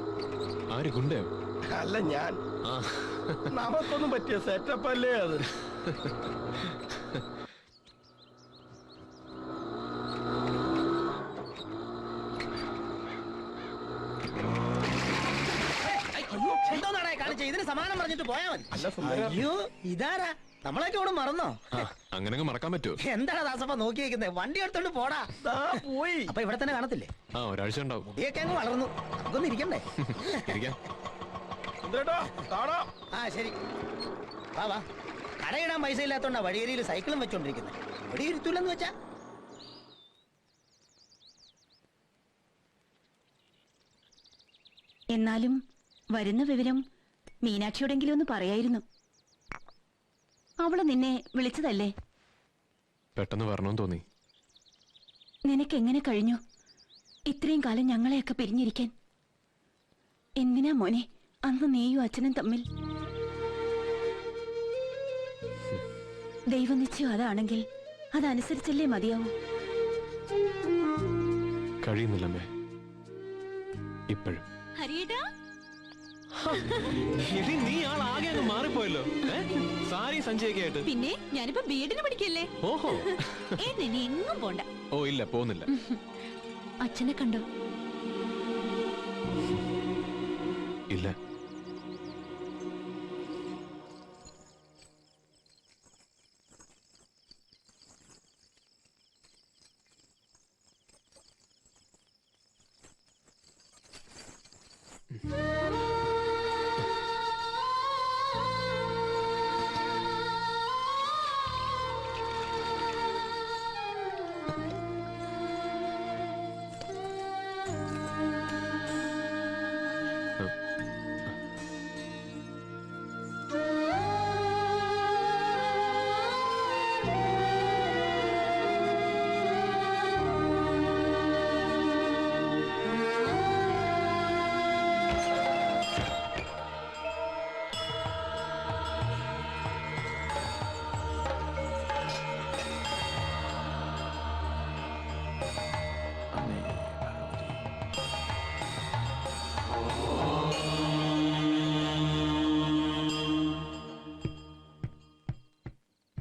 ആര് ഗുണ്ടയോ? അല്ല, ഞാൻ. നമുക്കൊന്നും പറ്റിയ സെറ്റപ്പ് അല്ലേ അത്? എന്തോന്നാടാ കാണിച്ച? ഇതിന് സമാനം പറഞ്ഞിട്ട് പോയാ മതി. അയ്യോ, ഇതാരാ? നമ്മളൊക്കെ ഇവിടെ മറന്നോ? അങ്ങനെ മറക്കാൻ പറ്റുമോ? എന്താണ് ദാസപ്പ നോക്കി വെക്കുന്നത്? വണ്ടി എടുത്തോണ്ട് പോടാ. പോയി. അപ്പൊ ഇവിടെ തന്നെ കാണത്തില്ലേ? ആ, ഒരാഴ്ച ഉണ്ടാവും. മുടിയൊക്കെ അങ്ങ് വളർന്നു, നമുക്കൊന്ന് ഇരിക്കണ്ടേ? ഇരിക്കാം. ആ ശരി, വാ വാ. കടയിടാൻ പൈസ ഇല്ലാത്തോണ്ടാ വഴിയേരിയിൽ സൈക്കിളും വെച്ചോണ്ടിരിക്കുന്നത്. ഇവിടെ ഇരുത്തൂലെന്ന് വെച്ചാ. എന്നാലും വരുന്ന വിവരം മീനാക്ഷിയോടെങ്കിലും ഒന്ന് പറയായിരുന്നു. അവള് നിന്നെ വിളിച്ചതല്ലേ? പെട്ടെന്ന് വരണമെന്ന് തോന്നി. നിനക്ക് എങ്ങനെ കഴിഞ്ഞു ഇത്രയും കാലം ഞങ്ങളെയൊക്കെ പിരിഞ്ഞിരിക്കാൻ? എന്തിനാ മോനെ അന്ന് നീയും അച്ഛനും തമ്മിൽ? ദൈവനിശ്ചയം അതാണെങ്കിൽ അതനുസരിച്ചല്ലേ മതിയാവൂ. കഴിയുന്നില്ലമ്മേ ഇപ്പോഴും. ഹരിയേട്ടാ, നീ ആളാകെ അങ്ങ് മാറിപ്പോയല്ലോ. സാരി സഞ്ചയൊക്കെ ആയിട്ട്. പിന്നെ ഞാനിപ്പോ ബിഎഡിന് പഠിക്കല്ലേ. ഓഹോ. ഇനി എങ്ങും പോണ്ട. ഓ ഇല്ല, പോകുന്നില്ല. അച്ഛനെ കണ്ടോ? ഇല്ല.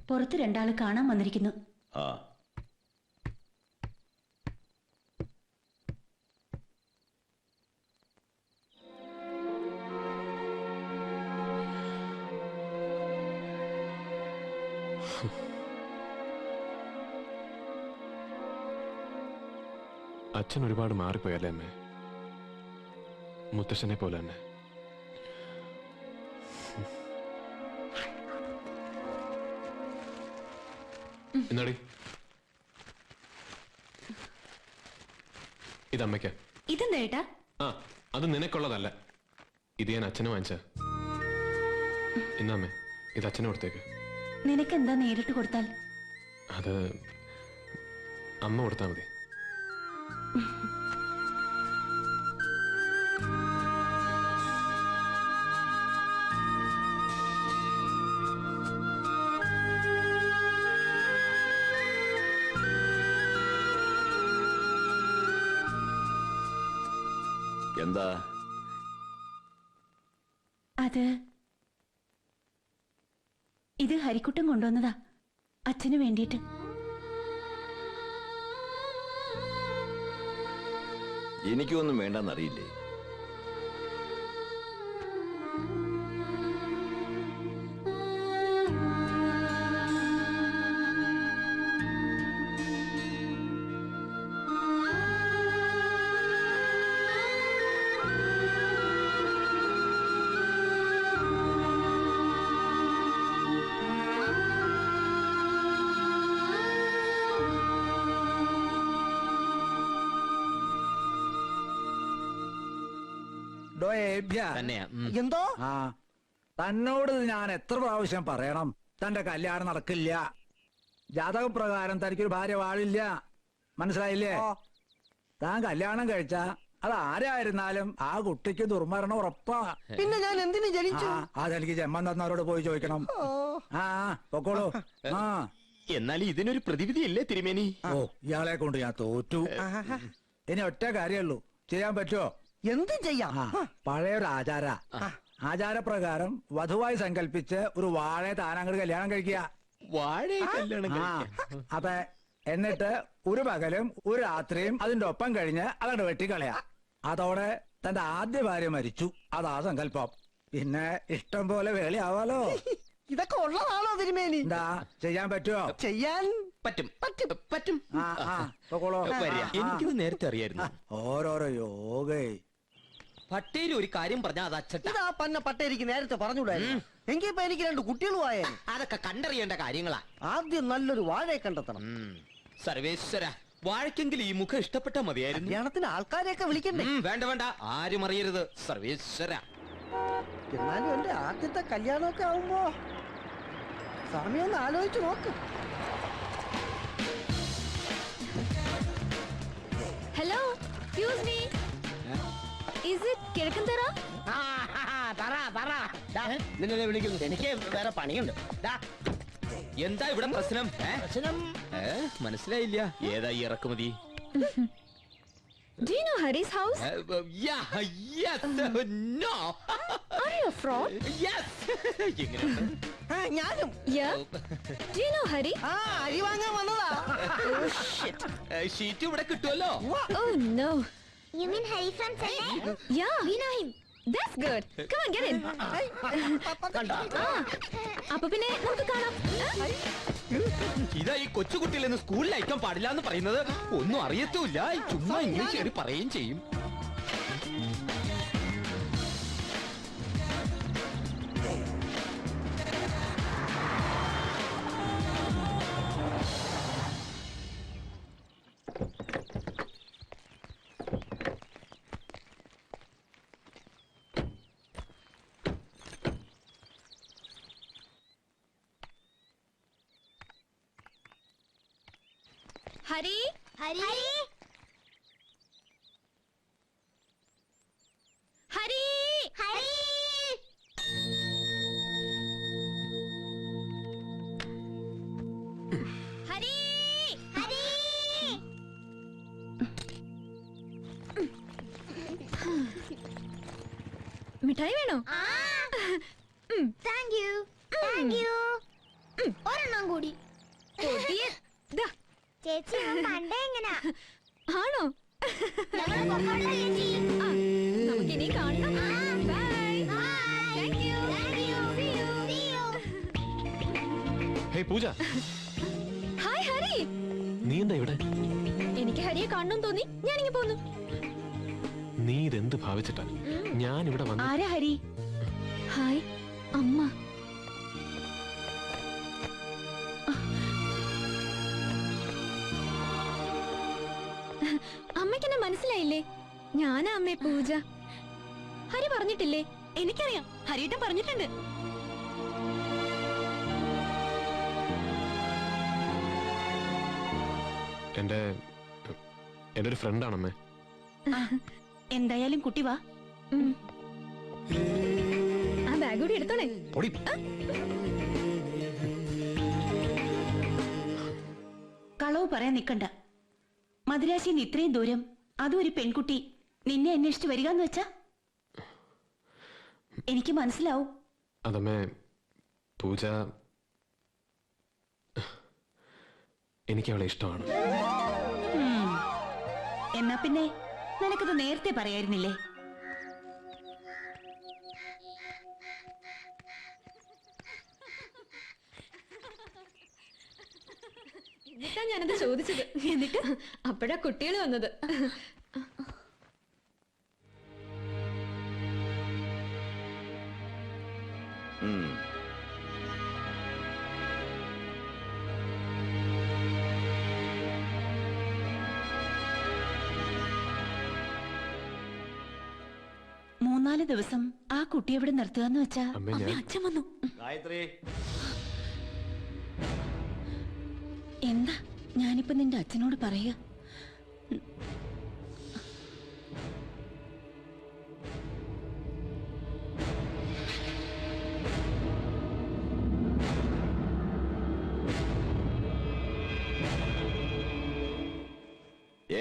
പുറത്ത് 2 ആള് കാണാൻ വന്നിരിക്കുന്നു. ആ, അച്ഛൻ ഒരുപാട് മാറിപ്പോയല്ലേ അമ്മേ? മുത്തശ്ശനെ പോലെ തന്നെ. എന്നാടി ഇതമ്മയ്ക്ക. ഇതെന്താ ഏട്ടാ? ആ, അത് നിനക്കുള്ളതല്ല. ഇത് ഞാൻ അച്ഛന് വാങ്ങിച്ച. എന്നാമ്മേ, ഇത് അച്ഛന് കൊടുത്തേക്ക്. നിനക്കെന്താ നേരിട്ട് കൊടുത്താൽ? അത് അമ്മ കൊടുത്താൽ മതി. എന്താ അത് ഇത് ഹരിക്കുട്ടൻ കൊണ്ടുവന്നതാ അച്ഛന് വേണ്ടിയിട്ട്. എനിക്കൊന്നും വേണ്ടെന്നറിയില്ലേ? തന്നെയാ. എന്തോ ആ തന്നോട് ഞാൻ എത്ര പ്രാവശ്യം പറയണം തന്റെ കല്യാണം നടക്കില്ല, ജാതകപ്രകാരം തനിക്കൊരു ഭാര്യ വാഴില്ല, മനസ്സിലായില്ലേ? താൻ കല്യാണം കഴിച്ച അത് ആരായിരുന്നാലും ആ കുട്ടിക്ക് ദുർമരണം ഉറപ്പാ. പിന്നെ ഞാൻ എന്തിനു ജനിച്ചു? അതെനിക്ക് ജന്മം തന്നവരോട് പോയി ചോദിക്കണം. ആ പൊക്കോളൂ. ആ എന്നാൽ ഇതിനൊരു പ്രതിവിധിയല്ലേ തിരുമേനി? ഓ ഇയാളെ കൊണ്ട് ഞാൻ തോറ്റു. ഇനി ഒറ്റ കാര്യമുള്ളൂ, ചെയ്യാൻ പറ്റുമോ? എന്ത് ചെയ്യാം? പഴയൊരു ആചാരപ്രകാരം വധുവായി സങ്കല്പിച്ച് ഒരു വാഴയെ താനങ്ങോട്ട് കല്യാണം കഴിക്കുക. വാഴയെ കല്യാണം അപ്പൊ എന്നിട്ട് ഒരു പകലും ഒരു രാത്രിയും അതിന്റെ ഒപ്പം കഴിഞ്ഞ് അതങ്ങോട്ട് വെട്ടിക്കളയാ. അതോടെ തന്റെ ആദ്യ ഭാര്യ മരിച്ചു. അതാ സങ്കല്പം. പിന്നെ ഇഷ്ടം പോലെ വേളയാവാലോ. ഇതൊക്കെ ഉള്ളതാണോ തിരുമേനി? എന്താ ചെയ്യാൻ പറ്റുമോ? ചെയ്യാൻ പറ്റും പറ്റും പറ്റും. പൊക്കോളൂ. എനിക്കിത് നേരത്തെ അറിയായിരുന്നു. ഓരോരോ യോഗേ. പട്ടേരി ഒരു കാര്യം പറഞ്ഞാൽ അത് അച്ചട്ട. ഇതാ പന്ന പട്ടേരിക്ക് നേരത്തെ പറഞ്ഞുകൂടായിരുന്നു. എങ്കിപ്പോ എനിക്ക് 2 കുട്ടികളും ആയേ. അതൊക്കെ കണ്ടറിയേണ്ട കാര്യങ്ങളാ. ആദ്യം നല്ലൊരു വാഴയെ കണ്ടെത്തണം. സർവേശ്വര, വാഴക്കെങ്കിൽ ഈ മുഖം ഇഷ്ടപ്പെട്ടാ മതിയായിരുന്നു. കല്യാണത്തിന് ആൾക്കാരെയൊക്കെ വിളിക്കണ്ടേ? വേണ്ട വേണ്ട, ആരും അറിയരുത്. സർവേശ്വര, എന്നാലും എന്റെ ആദ്യത്തെ കല്യാണമൊക്കെ ആവുമ്പോ സമയം ഒന്ന് ആലോചിച്ച് നോക്ക്. Hello, excuse me, is it Kizhakkanthara? നിന്നെ വിളിക്കുന്നു. എനിക്ക് വേറെ പണിയുണ്ട്. എന്താ ഇവിടെ പ്രശ്നം? മനസ്സിലായില്ല. ഏതാ ഈ ഇറക്കുമതി? Do you know Hari's house? Yes. No. Are you a fraud? Yes. ഞാനും. Yeah. Do you know Hari? അരി വാങ്ങാൻ വന്നതാ. Oh shit. ഷീറ്റ് ഇവിടെ കിട്ടുമല്ലോ. Oh no. You mean Hari from Chennai? Yeah. We know him. That's good. Come on, get in. അപ്പൊ പിന്നെ നമുക്ക് കാണാം. ഇതാ ഈ കൊച്ചുകുട്ടിയിലെന്ന് സ്കൂളിൽ അയക്കാൻ പാടില്ല എന്ന് പറയുന്നത്. ഒന്നും അറിയത്തുമില്ല, ചുമ്മാ ഇംഗ്ലീഷ് കയറി പറയുകയും ചെയ്യും. ഹരി, ഹരി, ഹരി, ഹരി. ഹരി, ഹരി. മിഠായി വേണോ? Thank you, thank you. ഒരെണ്ണം കൂടി. ചേച്ചി പണ്ടേ എങ്ങനാ? ആണോ? നമുക്കിനി കാണണം. Bye. Thank you. Hey Pooja, hi Hari. നീ എന്താ ഇവിടെ? എനിക്ക് എനിക്ക് ഹരിയെ കാണണം തോന്നി ഞാനിങ്ങ് പോന്നു. നീ ഇതെന്ത് ഭാവിച്ചിട്ടാ ഞാൻ ഇവിടെ വന്നു? ആരാ ഹരി? ഹായ് അമ്മ. അമ്മയ്ക്കെന്നെ മനസ്സിലായില്ലേ? ഞാനാ അമ്മേ പൂജ. ഹരി പറഞ്ഞിട്ടില്ലേ? എനിക്കറിയാം, ഹരിയേട്ടൻ പറഞ്ഞിട്ടുണ്ട്. എന്റെ ഒരു ഫ്രണ്ടാണമ്മേ. എന്തായാലും കുട്ടി വാ. ആ ബാഗ് കൂടി എടുത്തോളേ. കളവ് പറയാൻ നിക്കണ്ട. മദിരാശിന്ന് ഇത്രയും ദൂരം, അതും ഒരു പെൺകുട്ടി നിന്നെ അന്വേഷിച്ച് വരികന്ന് വെച്ചാ എനിക്ക് മനസ്സിലാവും. അതമ്മേ, പൂജ എനിക്ക് അവളെ ഇഷ്ടമാണ്. എന്നാ പിന്നെ നിനക്കത് നേരത്തെ പറയായിരുന്നില്ലേ? എന്നിട്ടാ ഞാനത് ചോദിച്ചത്. എന്നിട്ട് അപ്പോഴാ കുട്ടികൾ വന്നത്. മൂന്നാല് ദിവസം ആ കുട്ടി എവിടെ നിർത്തുകയെന്ന് വെച്ചാ അമ്മേ, ഞാൻ അച്ഛൻ വന്നു. ഗായത്രി, എന്താ ഞാനിപ്പോ നിന്റെ അച്ഛനോട് പറയുക?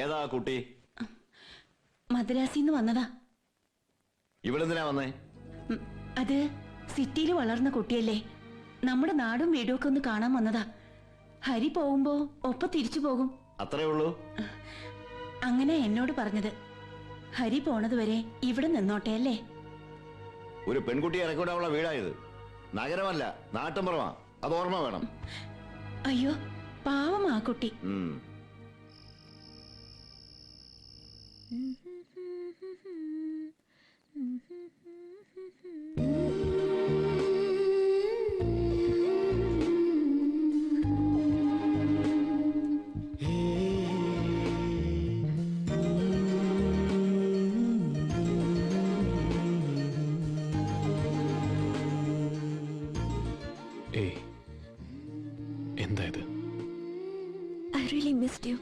ഏതാ കുട്ടി? മദ്രാസിന്ന് വന്നതാ. ഇവിടെന്തിനാ വന്നേ? അത് സിറ്റിയിൽ വളർന്ന കുട്ടിയല്ലേ, നമ്മുടെ നാടും വീടും ഒക്കെ ഒന്ന് കാണാൻ വന്നതാ. ഹരി പോകുമ്പോ ഒപ്പം തിരിച്ചു പോകും. അത്രേ ഉള്ളൂ? അങ്ങനെ എന്നോട് പറഞ്ഞത്. ഹരി പോണത് വരെ ഇവിടെ നിന്നോട്ടെ അല്ലേ? ഒരു പെൺകുട്ടിയെ ഇറക്കിവിടാനുള്ള വീടായത്. നഗരമല്ല, നാട്ടിൻപുറമാ. അത് ഓർമ്മ വേണം. അയ്യോ പാവം ആ കുട്ടി. എന്താ ഇത്? I really missed you.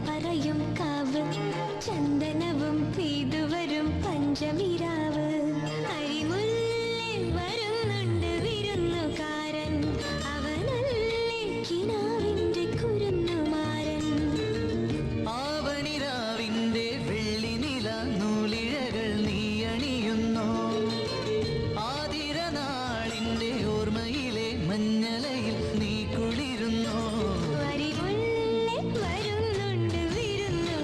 പറയും കാവ് ചന്ദനവും പെയ്തുവരും പഞ്ചമിരാവ് അരിമുല്ലിൽ വരുന്നുണ്ട് വിരുന്നുകാരൻ അവനല്ലേ കിനാവിന്റെ കുരുന്നുമാരൻ ആവണിരാവിന്റെ വെള്ളിനില നൂലിഴകൾ നീയണിയുന്നോ ആതിരനാളിന്റെ ഓർമ്മയിലെ മഞ്ഞലയിൽ നീ കുളിരുന്നോ അരിമുല്ലിൽ വരുന്നുണ്ട് വിരുന്നു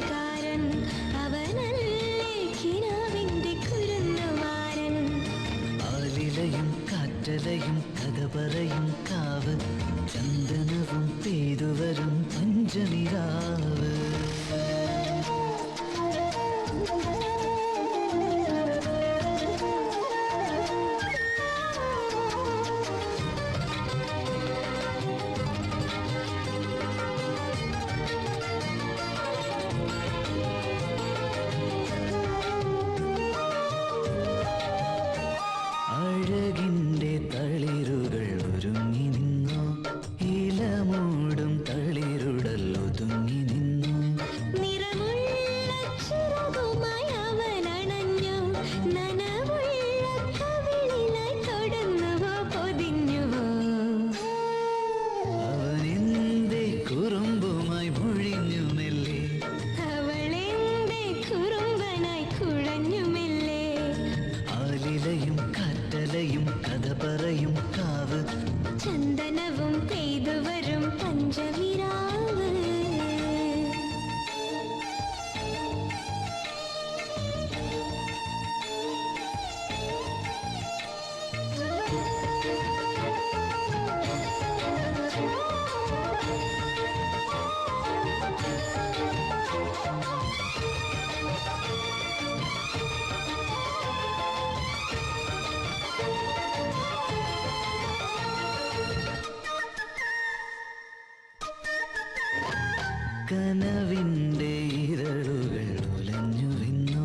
കനവിൻ്റെ ഇരളുകൾ ഉലഞ്ഞുവെന്നു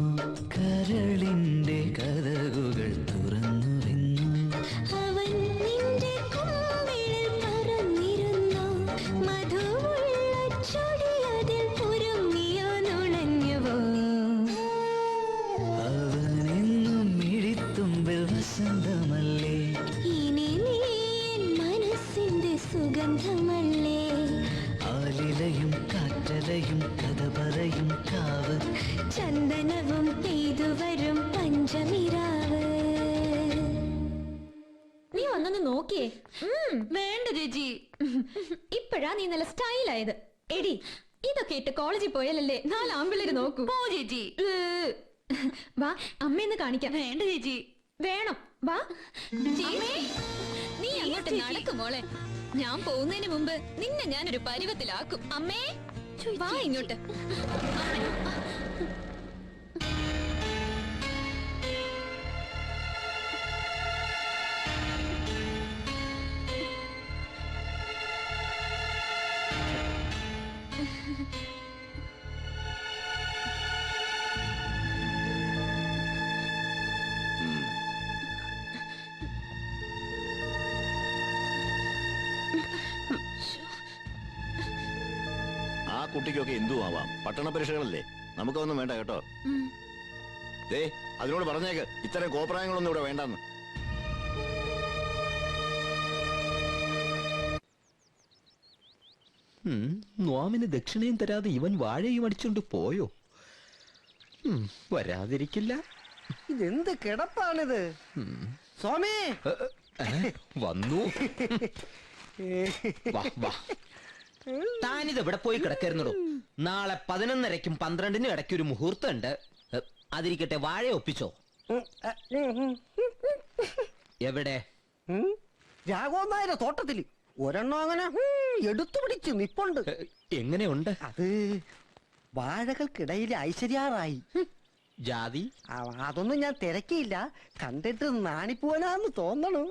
കരളിൻ്റെ കഥകുകൾ തുറന്നുവെന്നു അവൻ നിന്റെ കുമ്പിളിൽ പറന്നിരുന്നു മധുവുള്ള ചൊടിയതിൽ പുരുങ്ങിയോ നുണഞ്ഞുവോ അവനെന്നും മിഴിത്തുമ്പിൽ വസന്തമല്ലേ ഇനി നീ എൻ മനസ്സിന്റെ സുഗന്ധമല്ലേ ആലിലയും കാറ്റലയും കഥ പറയും കാവ് ചന്ദനവും പെയ്തു വരും പഞ്ചമിരാവ് നീ വന്നൊന്ന് നോക്കിയേ വേണ്ട ചേച്ചി. ഇപ്പഴാ നീ നല്ല സ്റ്റൈലായത്. എടി ഇതൊക്കെ ഇട്ട് കോളേജിൽ പോയാലല്ലേ 4 ആമ്പിള്ളേര് നോക്കൂ. പോ ചേച്ചി. വാ അമ്മയെന്ന് കാണിക്കാം. വേണ്ട ചേച്ചി. വേണം വാ. നീ അങ്ങോട്ട് നടക്കും മോളെ. ഞാൻ പോകുന്നതിന് മുമ്പ് നിന്നെ ഞാനൊരു പരുവത്തിലാക്കും. അമ്മേ വാ ഇങ്ങോട്ട്. ആ കുട്ടിക്കൊക്കെ എന്തും ആവാം. പട്ടണ പരീക്ഷകളല്ലേ, നമുക്കൊന്നും വേണ്ട കേട്ടോ. ദേ അതിനോട് പറഞ്ഞേക്ക് ഇത്തരം കോപ്രായങ്ങളൊന്നും ഇവിടെ വേണ്ടെന്ന്. നോമിന് ദക്ഷിണയും തരാതെ ഇവൻ വാഴയും അടിച്ചോണ്ട് പോയോ? വരാതിരിക്കില്ല. ഇതെന്ത് കിടപ്പാണിത് സ്വാമി? വന്നു. വാ വാ. താനിത് എവിടെ പോയി കിടക്കരുന്നടോ? നാളെ 11:30ക്കും 12നും ഇടയ്ക്ക് ഒരു മുഹൂർത്തം ഉണ്ട്. അതിരിക്കട്ടെ, വാഴ ഒപ്പിച്ചോ? എവിടെ? രാഘവനായരുടെ തോട്ടത്തില് ഒരെണ്ണം അങ്ങനെ എടുത്തു പിടിച്ച് നിപ്പുണ്ട്. എങ്ങനെയുണ്ട്? അത് വാഴകൾക്കിടയിൽ ഐശ്വര്യാറായി. ജാതി അതൊന്നും ഞാൻ തിരക്കിയില്ല. കണ്ടിട്ട് നാണിപ്പോനാന്ന് തോന്നണു.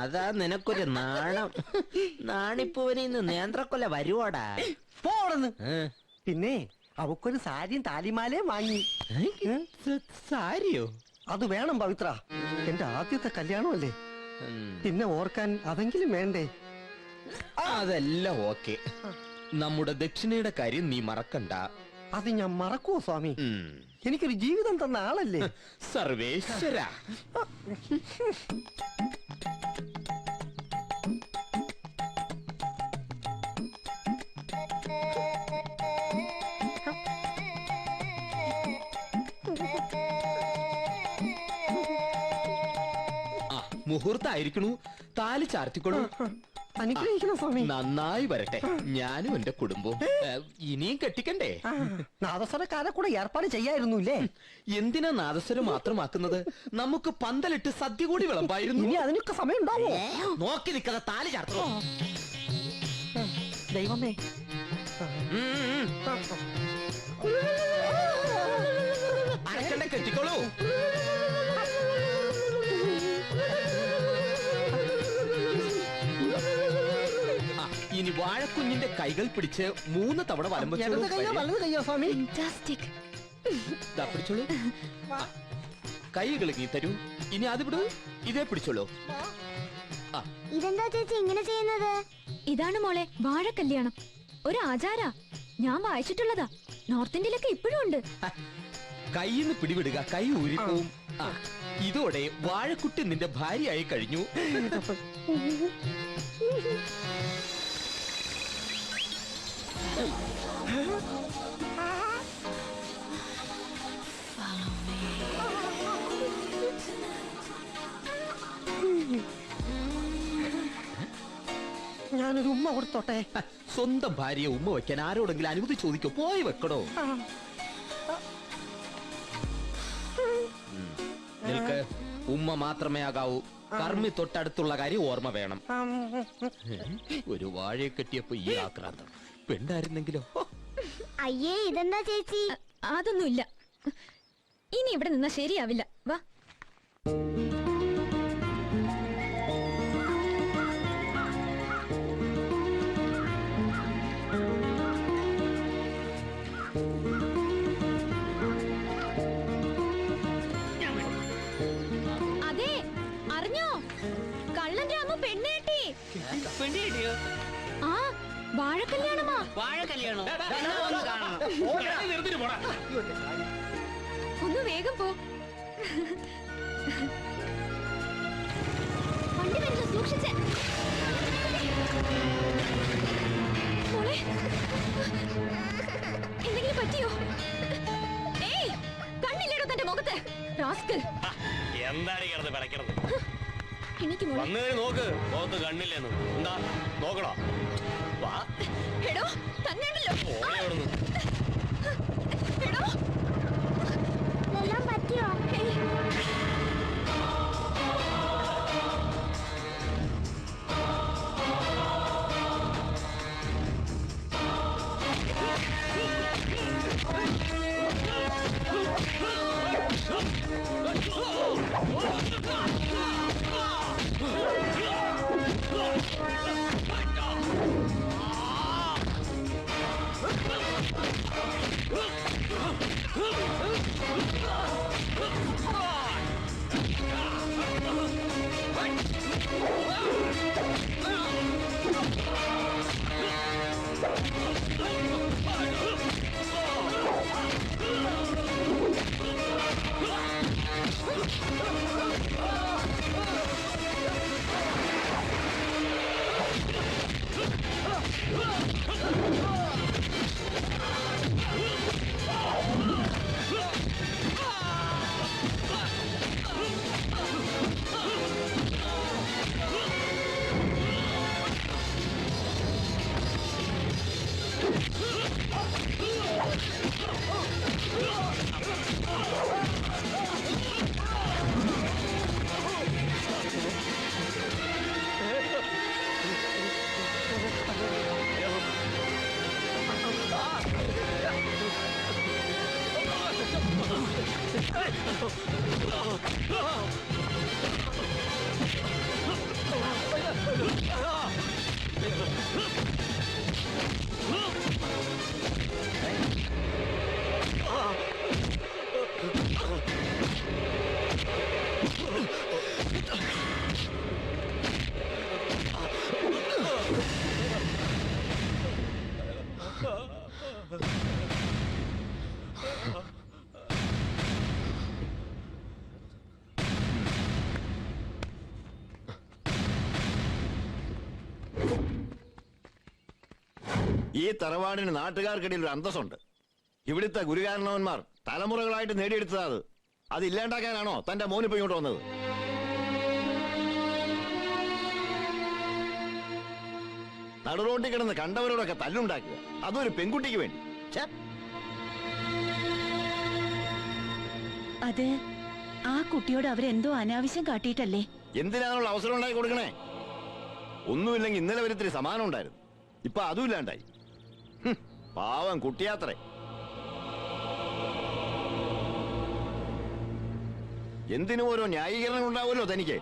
അതാ നിനക്കൊരു നാണം. നാണിപ്പൂവനിന്ന് നേന്ത്രക്കൊല വരുവാടാ. പോടന്ന്. പിന്നെ അവക്കൊരു സാരിയും താലിമാലയും വാങ്ങി. സാരിയോ? അത് വേണം പവിത്ര, എന്റെ ആദ്യത്തെ കല്യാണമല്ലേ. പിന്നെ ഓർക്കാൻ അതെങ്കിലും വേണ്ടേ? അതെല്ലാം ഓക്കെ. നമ്മുടെ ദക്ഷിണയുടെ കാര്യം നീ മറക്കണ്ട. അത് ഞാൻ മറക്കുവോ സ്വാമി? എനിക്കൊരു ജീവിതം തന്ന ആളല്ലേ. സർവേശ്വര. മുഹൂർത്തായിരിക്കണു. താലി ചാർത്തിക്കൊള്ളു. അനുഗ്രഹിക്കണം സ്വാമി. നന്നായി വരട്ടെ. ഞാനും എന്റെ കുടുംബവും. ഇനിയും കെട്ടിക്കണ്ടേ? നാദസ്വരക്കാരെ കൂടെ ഏർപ്പാട് ചെയ്യായിരുന്നുല്ലേ? എന്തിനാ നാദസ്വരം മാത്രമാക്കുന്നത്? നമുക്ക് പന്തലിട്ട് സദ്യ കൂടി വിളമ്പായിരുന്നു. ഇനി അതിനൊക്കെ സമയം ഉണ്ടാവോ? നോക്കി നിൽക്കാതെ താലി ചാർത്തോ. ദൈവമേ. അരക്കണ്ട, കെട്ടിക്കോളൂ. ഇനി വാഴക്കുഞ്ഞിന്റെ കൈകൾ പിടിച്ച് 3 തവണ വലം വെച്ചോളൂ. പിടിച്ചോളൂ. കൈകൾ നീ തരൂ. ഇനി അത് വിടൂ. ഇതേ പിടിച്ചോളൂ. ഇതെന്താ ചേച്ചി ഇങ്ങനെ ചെയ്യുന്നത്? ഇതാണ് മോളെ വാഴ കല്യാണം. ഒരു ആചാരാ. ഞാൻ വായിച്ചിട്ടുള്ളതാ. നോർത്ത് ഇന്ത്യയിലൊക്കെ ഇപ്പോഴും ഉണ്ട്. കൈന്ന് പിടിവിടുക, കൈ ഊരിപ്പോവും. ഇതോടെ വാഴക്കുട്ടി നിന്റെ ഭാര്യയായി കഴിഞ്ഞു. ഞാനൊരു ഉമ്മ കൊടുത്തോട്ടെ? സ്വന്തം ഭാര്യയെ ഉമ്മ വെക്കാൻ ആരോടെങ്കിലും അനുമതി ചോദിക്കോ? പോയി വെക്കടോ. നിനക്ക് ഉമ്മ മാത്രമേ ആകാവൂ. കർമ്മി തൊട്ടടുത്തുള്ള കാര്യം ഓർമ്മ വേണം. ഒരു വാഴയെ കെട്ടിയപ്പോ ഈ ആക്രാന്തം. പെണ്ണായിരുന്നെങ്കിലോ? അയ്യേ ഇതെന്താ ചേച്ചി? അതൊന്നുമില്ല. ഇനി ഇവിടെ നിന്നാ ശരിയാവില്ല. വാ. വാഴക്കല്യാണമാ? ഒന്ന് വേഗം പോ. വണ്ടി വരുന്നു, സൂക്ഷിച്ച്. മോളെ, എന്തെങ്കിലും പറ്റിയോ? ഏയ്, കണ്ണില്ലേടോ തന്റെ മുഖത്ത്? റാസ്കൽ. എന്താണ് കിടന്ന് പിടയ്ക്കണത്? എനിക്ക് മോളെ. വന്നു നോക്ക്, മുഖത്ത് കണ്ണില്ലെന്ന്. എന്താ നോക്കണോ? വാ. എടോ, തന്നെയാണല്ലോ. എടോ, എല്ലാം പറ്റിയോ? ഈ തറവാടിന് നാട്ടുകാർക്കിടയിൽ ഒരു അന്തസ്സുണ്ട്. ഇവിടുത്തെ ഗുരുകാരണവന്മാർ തലമുറകളായിട്ട് നേടിയെടുത്തത് അത് ഇല്ലാണ്ടാക്കാനാണോ തന്റെ മോനിപ്പോ ഇങ്ങോട്ട് വന്നത്? നടുറോട്ടി കിടന്ന് കണ്ടവരോടൊക്കെ തല്ലുണ്ടാക്കുക, അതൊരു പെൺകുട്ടിക്ക് വേണ്ടി. അത് ആ കുട്ടിയോട് അവരെന്തോ അനാവശ്യം കാട്ടിയിട്ടല്ലേ? എന്തിനാണുള്ള അവസരം ഉണ്ടാക്കി കൊടുക്കണേ? ഒന്നുമില്ലെങ്കിൽ ഇന്നലെ വരെ ഇത്തിരി സമാനം ഉണ്ടായിരുന്നു, ഇപ്പൊ അതും ഇല്ലാണ്ടായി. പാവം കുട്ടിയാത്രേ. എന്തിനും ഓരോ ന്യായീകരണം ഉണ്ടാവുമല്ലോ തനിക്ക്.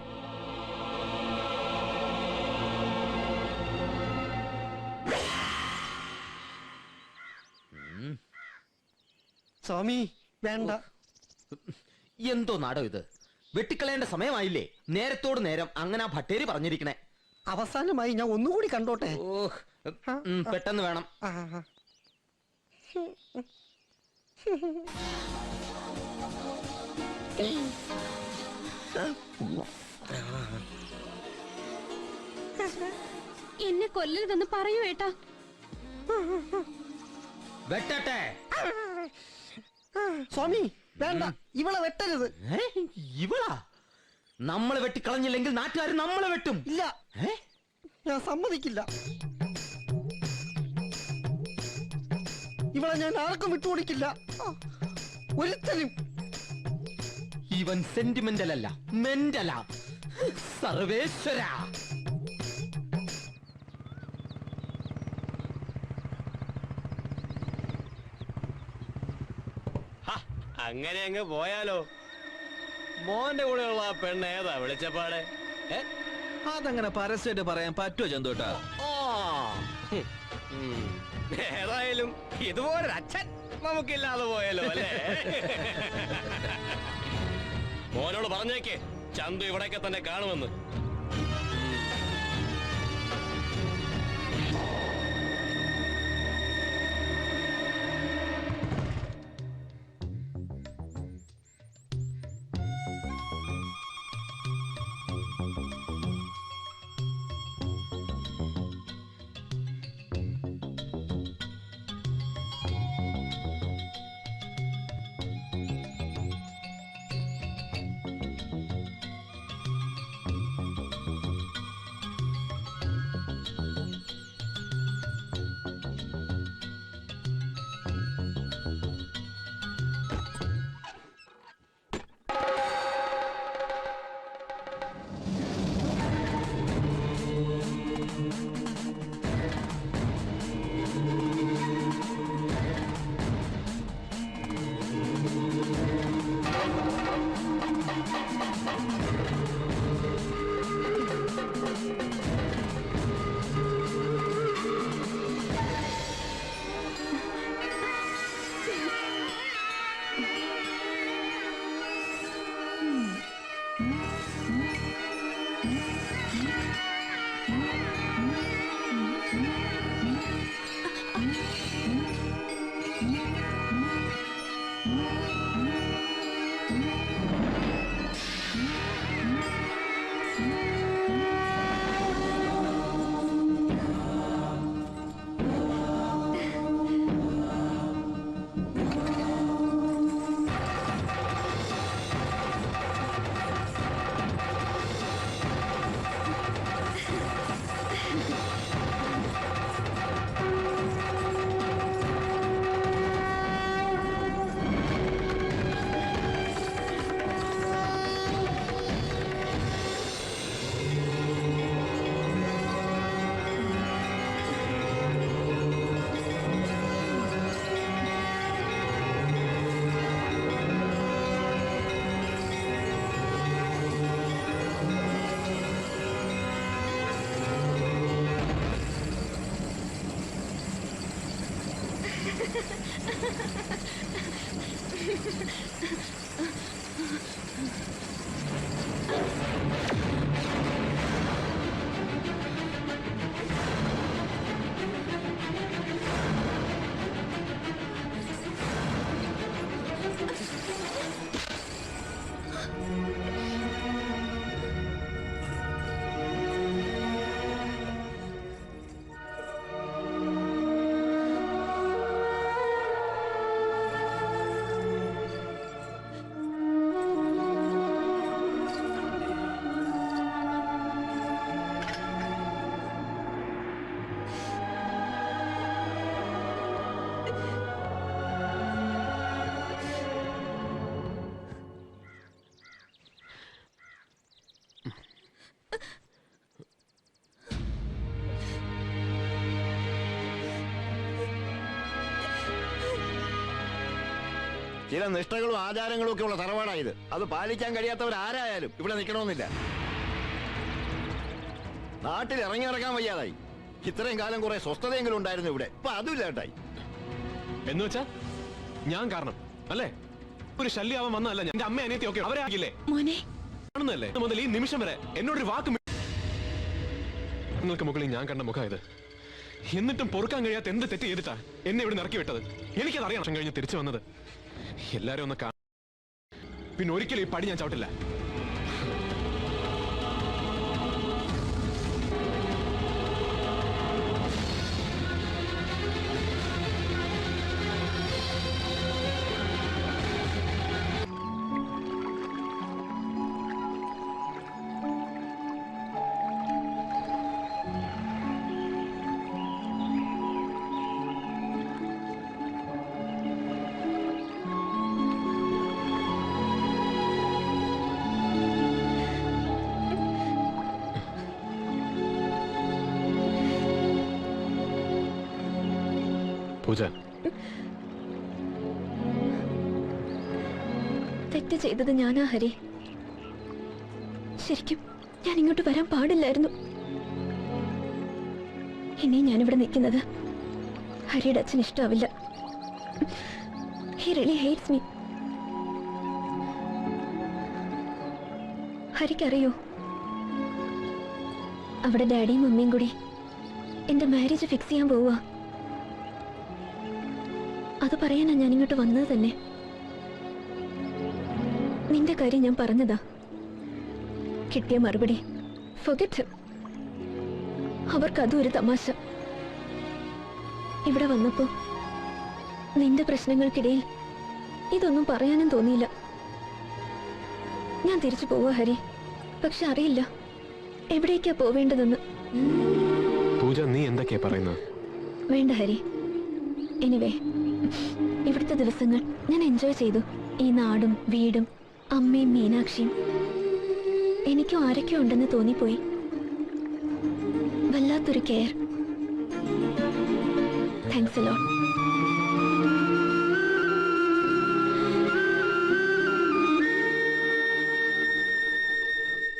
സ്വാമി വേണ്ട. എന്തോ നാടോ ഇത്? വെട്ടിക്കളയേണ്ട സമയമായില്ലേ? നേരത്തോട് നേരം അങ്ങനെ ആ ഭട്ടേരി പറഞ്ഞിരിക്കണേ. അവസാനമായി ഞാൻ ഒന്നുകൂടി കണ്ടോട്ടെ. പെട്ടെന്ന് വേണം. എന്നെ കൊല്ലരുതെന്ന് പറയൂ ഏട്ടാ. വെട്ടട്ടെ? സ്വാമി വേണ്ട, ഇവളെ വെട്ടരുത്. ഇവളാ? നമ്മളെ വെട്ടിക്കളഞ്ഞില്ലെങ്കിൽ നാട്ടുകാർ നമ്മളെ വെട്ടും. ഇല്ല, ഞാൻ സമ്മതിക്കില്ല. ഇവളെ ഞാൻ ആർക്കും വിട്ടുകൊടുക്കില്ല, ഒരുത്തനും. ഇവൻ സെന്റിമെന്റൽ അല്ല, മെന്റല. സർവേശ്വര, അങ്ങനെ അങ്ങ് പോയാലോ? മോന്റെ കൂടെയുള്ള ആ പെണ്ണ് ഏതാ വിളിച്ചപ്പാടെ? അതങ്ങനെ പരസ്യമായിട്ട് പറയാൻ പറ്റുമോ ചന്തോട്ടാ? ഏതായാലും ഇതുപോലൊരു അച്ഛൻ നമുക്കില്ലാതെ പോയല്ലോ അല്ലേ? മോനോട് പറഞ്ഞേക്കേ ചന്തു ഇവിടെയൊക്കെ തന്നെ കാണുമെന്ന്. ചില നിഷ്ഠകളും ആചാരങ്ങളും ഒക്കെ ഉള്ള തറവാടായത്. അത് പാലിക്കാൻ കഴിയാത്തവരാരായാലും ഇവിടെ നിൽക്കണമെന്നില്ല. നാട്ടിൽ ഇറങ്ങി നടക്കാൻ വയ്യാതായി. ഇത്രയും കാലം കുറെ സ്വസ്ഥതയെങ്കിലും ഉണ്ടായിരുന്നു ഇവിടെ. ഇപ്പൊ അതുമില്ല കേട്ടായി. എന്ന് വെച്ചാ ഞാൻ കാരണം അല്ലേ? ഒരു ശല്യാവൻ വന്നല്ല. എന്റെ അമ്മ അനിയത്തി ഒക്കെ അവരെ ആകില്ലേ കാണുന്നല്ലേ മുതൽ ഈ നിമിഷം വരെ എന്നോടൊരു വാക്ക് നിങ്ങൾക്ക് മുകളിൽ ഞാൻ കണ്ട മുഖം ഇത്. എന്നിട്ടും പൊറുക്കാൻ കഴിയാത്ത എന്ത് തെറ്റ് ചെയ്തിട്ടാ എന്നെ ഇവിടെ ഇറക്കി വിട്ടത്? എനിക്കത് അറിയാം. വർഷം കഴിഞ്ഞ് തിരിച്ചു വന്നത് എല്ലാരും ഒന്ന് പിന്നെ ഒരിക്കലും ഈ പടി ഞാൻ ചവിട്ടില്ല. പൂജ, തെറ്റ് ചെയ്തത് ഞാനാ ഹരി. ശരിക്കും ഞാൻ ഇങ്ങോട്ട് വരാൻ പാടില്ലായിരുന്നു. ഇനി ഞാനിവിടെ നിൽക്കുന്നത് ഹരിയുടെ അച്ഛൻ ഇഷ്ടാവില്ല. He really hates me. ഹരിക്കറിയോ, അവിടെ ഡാഡിയും മമ്മിയും കൂടി എന്റെ മാരേജ് ഫിക്സ് ചെയ്യാൻ പോവുക. അത് പറയാനാ ഞാൻ ഇങ്ങോട്ട് വന്നത് തന്നെ. നിന്റെ കാര്യം ഞാൻ പറഞ്ഞതാ. കിട്ടിയ മറുപടി forget him. അവർക്കതും ഒരു തമാശ. ഇവിടെ വന്നപ്പോ നിന്റെ പ്രശ്നങ്ങൾക്കിടയിൽ ഇതൊന്നും പറയാനും തോന്നിയില്ല. ഞാൻ തിരിച്ചു പോവാ ഹരി. പക്ഷെ അറിയില്ല എവിടേക്കാ പോവേണ്ടതെന്ന്. പൂജ, നീ എന്തൊക്കെയാ പറയുന്നത്? വേണ്ട ഹരി. എനിവേ, ഇവിടുത്തെ ദിവസങ്ങൾ ഞാൻ എൻജോയ് ചെയ്തു. ഈ നാടും വീടും അമ്മയും മീനാക്ഷിയും. എനിക്കും ആരൊക്കെയോ ഉണ്ടെന്ന് തോന്നിപ്പോയി. വല്ലാത്തൊരു കെയർ. Thanks a lot.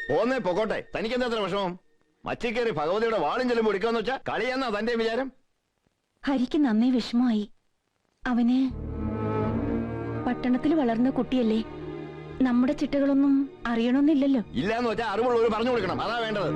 പോന്നേ പൊക്കോട്ടെ. തനിക്കെന്താ അത്ര വിഷമം? മച്ചിക്കേറി ഭഗവതിയുടെ വാളും ചെല്ലുമ്പോൾ എടുക്കാന്ന് വെച്ചാ കളിയെന്നാ തന്റെ വിചാരം? ഹരിക്ക് നന്നേ വിഷമമായി. അവന് പട്ടണത്തിൽ വളർന്ന കുട്ടിയല്ലേ, നമ്മുടെ ചിട്ടകളൊന്നും അറിയണമെന്നില്ലല്ലോ. ഇല്ലാന്ന് വെച്ചാൽ അറിവുള്ളവർ പറഞ്ഞു കൊടുക്കണം. അതാ വേണ്ടത്.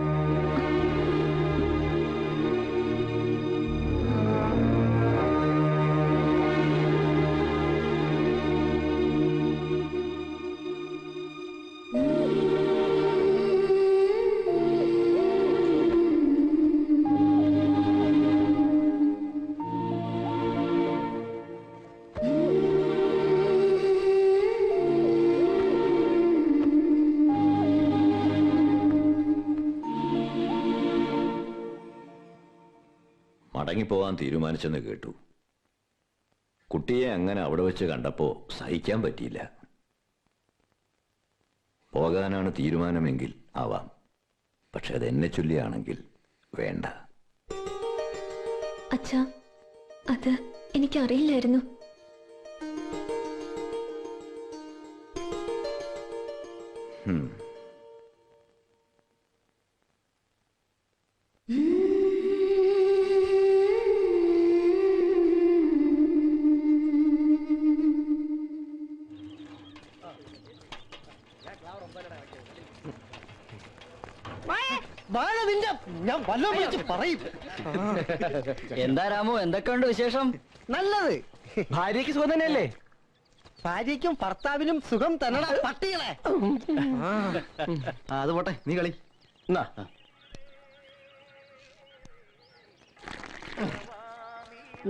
മടങ്ങിപ്പോവാൻ തീരുമാനിച്ചെന്ന് കേട്ടു. കുട്ടിയെ അങ്ങനെ അവിടെ വെച്ച് കണ്ടപ്പോ സഹിക്കാൻ പറ്റിയില്ല. പോകാനാണ് തീരുമാനമെങ്കിൽ ആവാം. പക്ഷെ അതെന്നെ ചൊല്ലിയാണെങ്കിൽ വേണ്ട. അച്ഛാ, അത് എനിക്കറിയില്ലായിരുന്നു. നിന്റെ ഞാൻ വല്ലതും വിളിച്ച് പറയും. എന്താ രാമു, എന്തൊക്കെയുണ്ട് വിശേഷം? നല്ലത്. ഭാര്യയ്ക്ക് സുഖം തന്നെയല്ലേ? ഭാര്യയ്ക്കും ഭർത്താവിനും സുഖം തന്നട പട്ടികളെ. അത് പോട്ടെ, നീ കളി.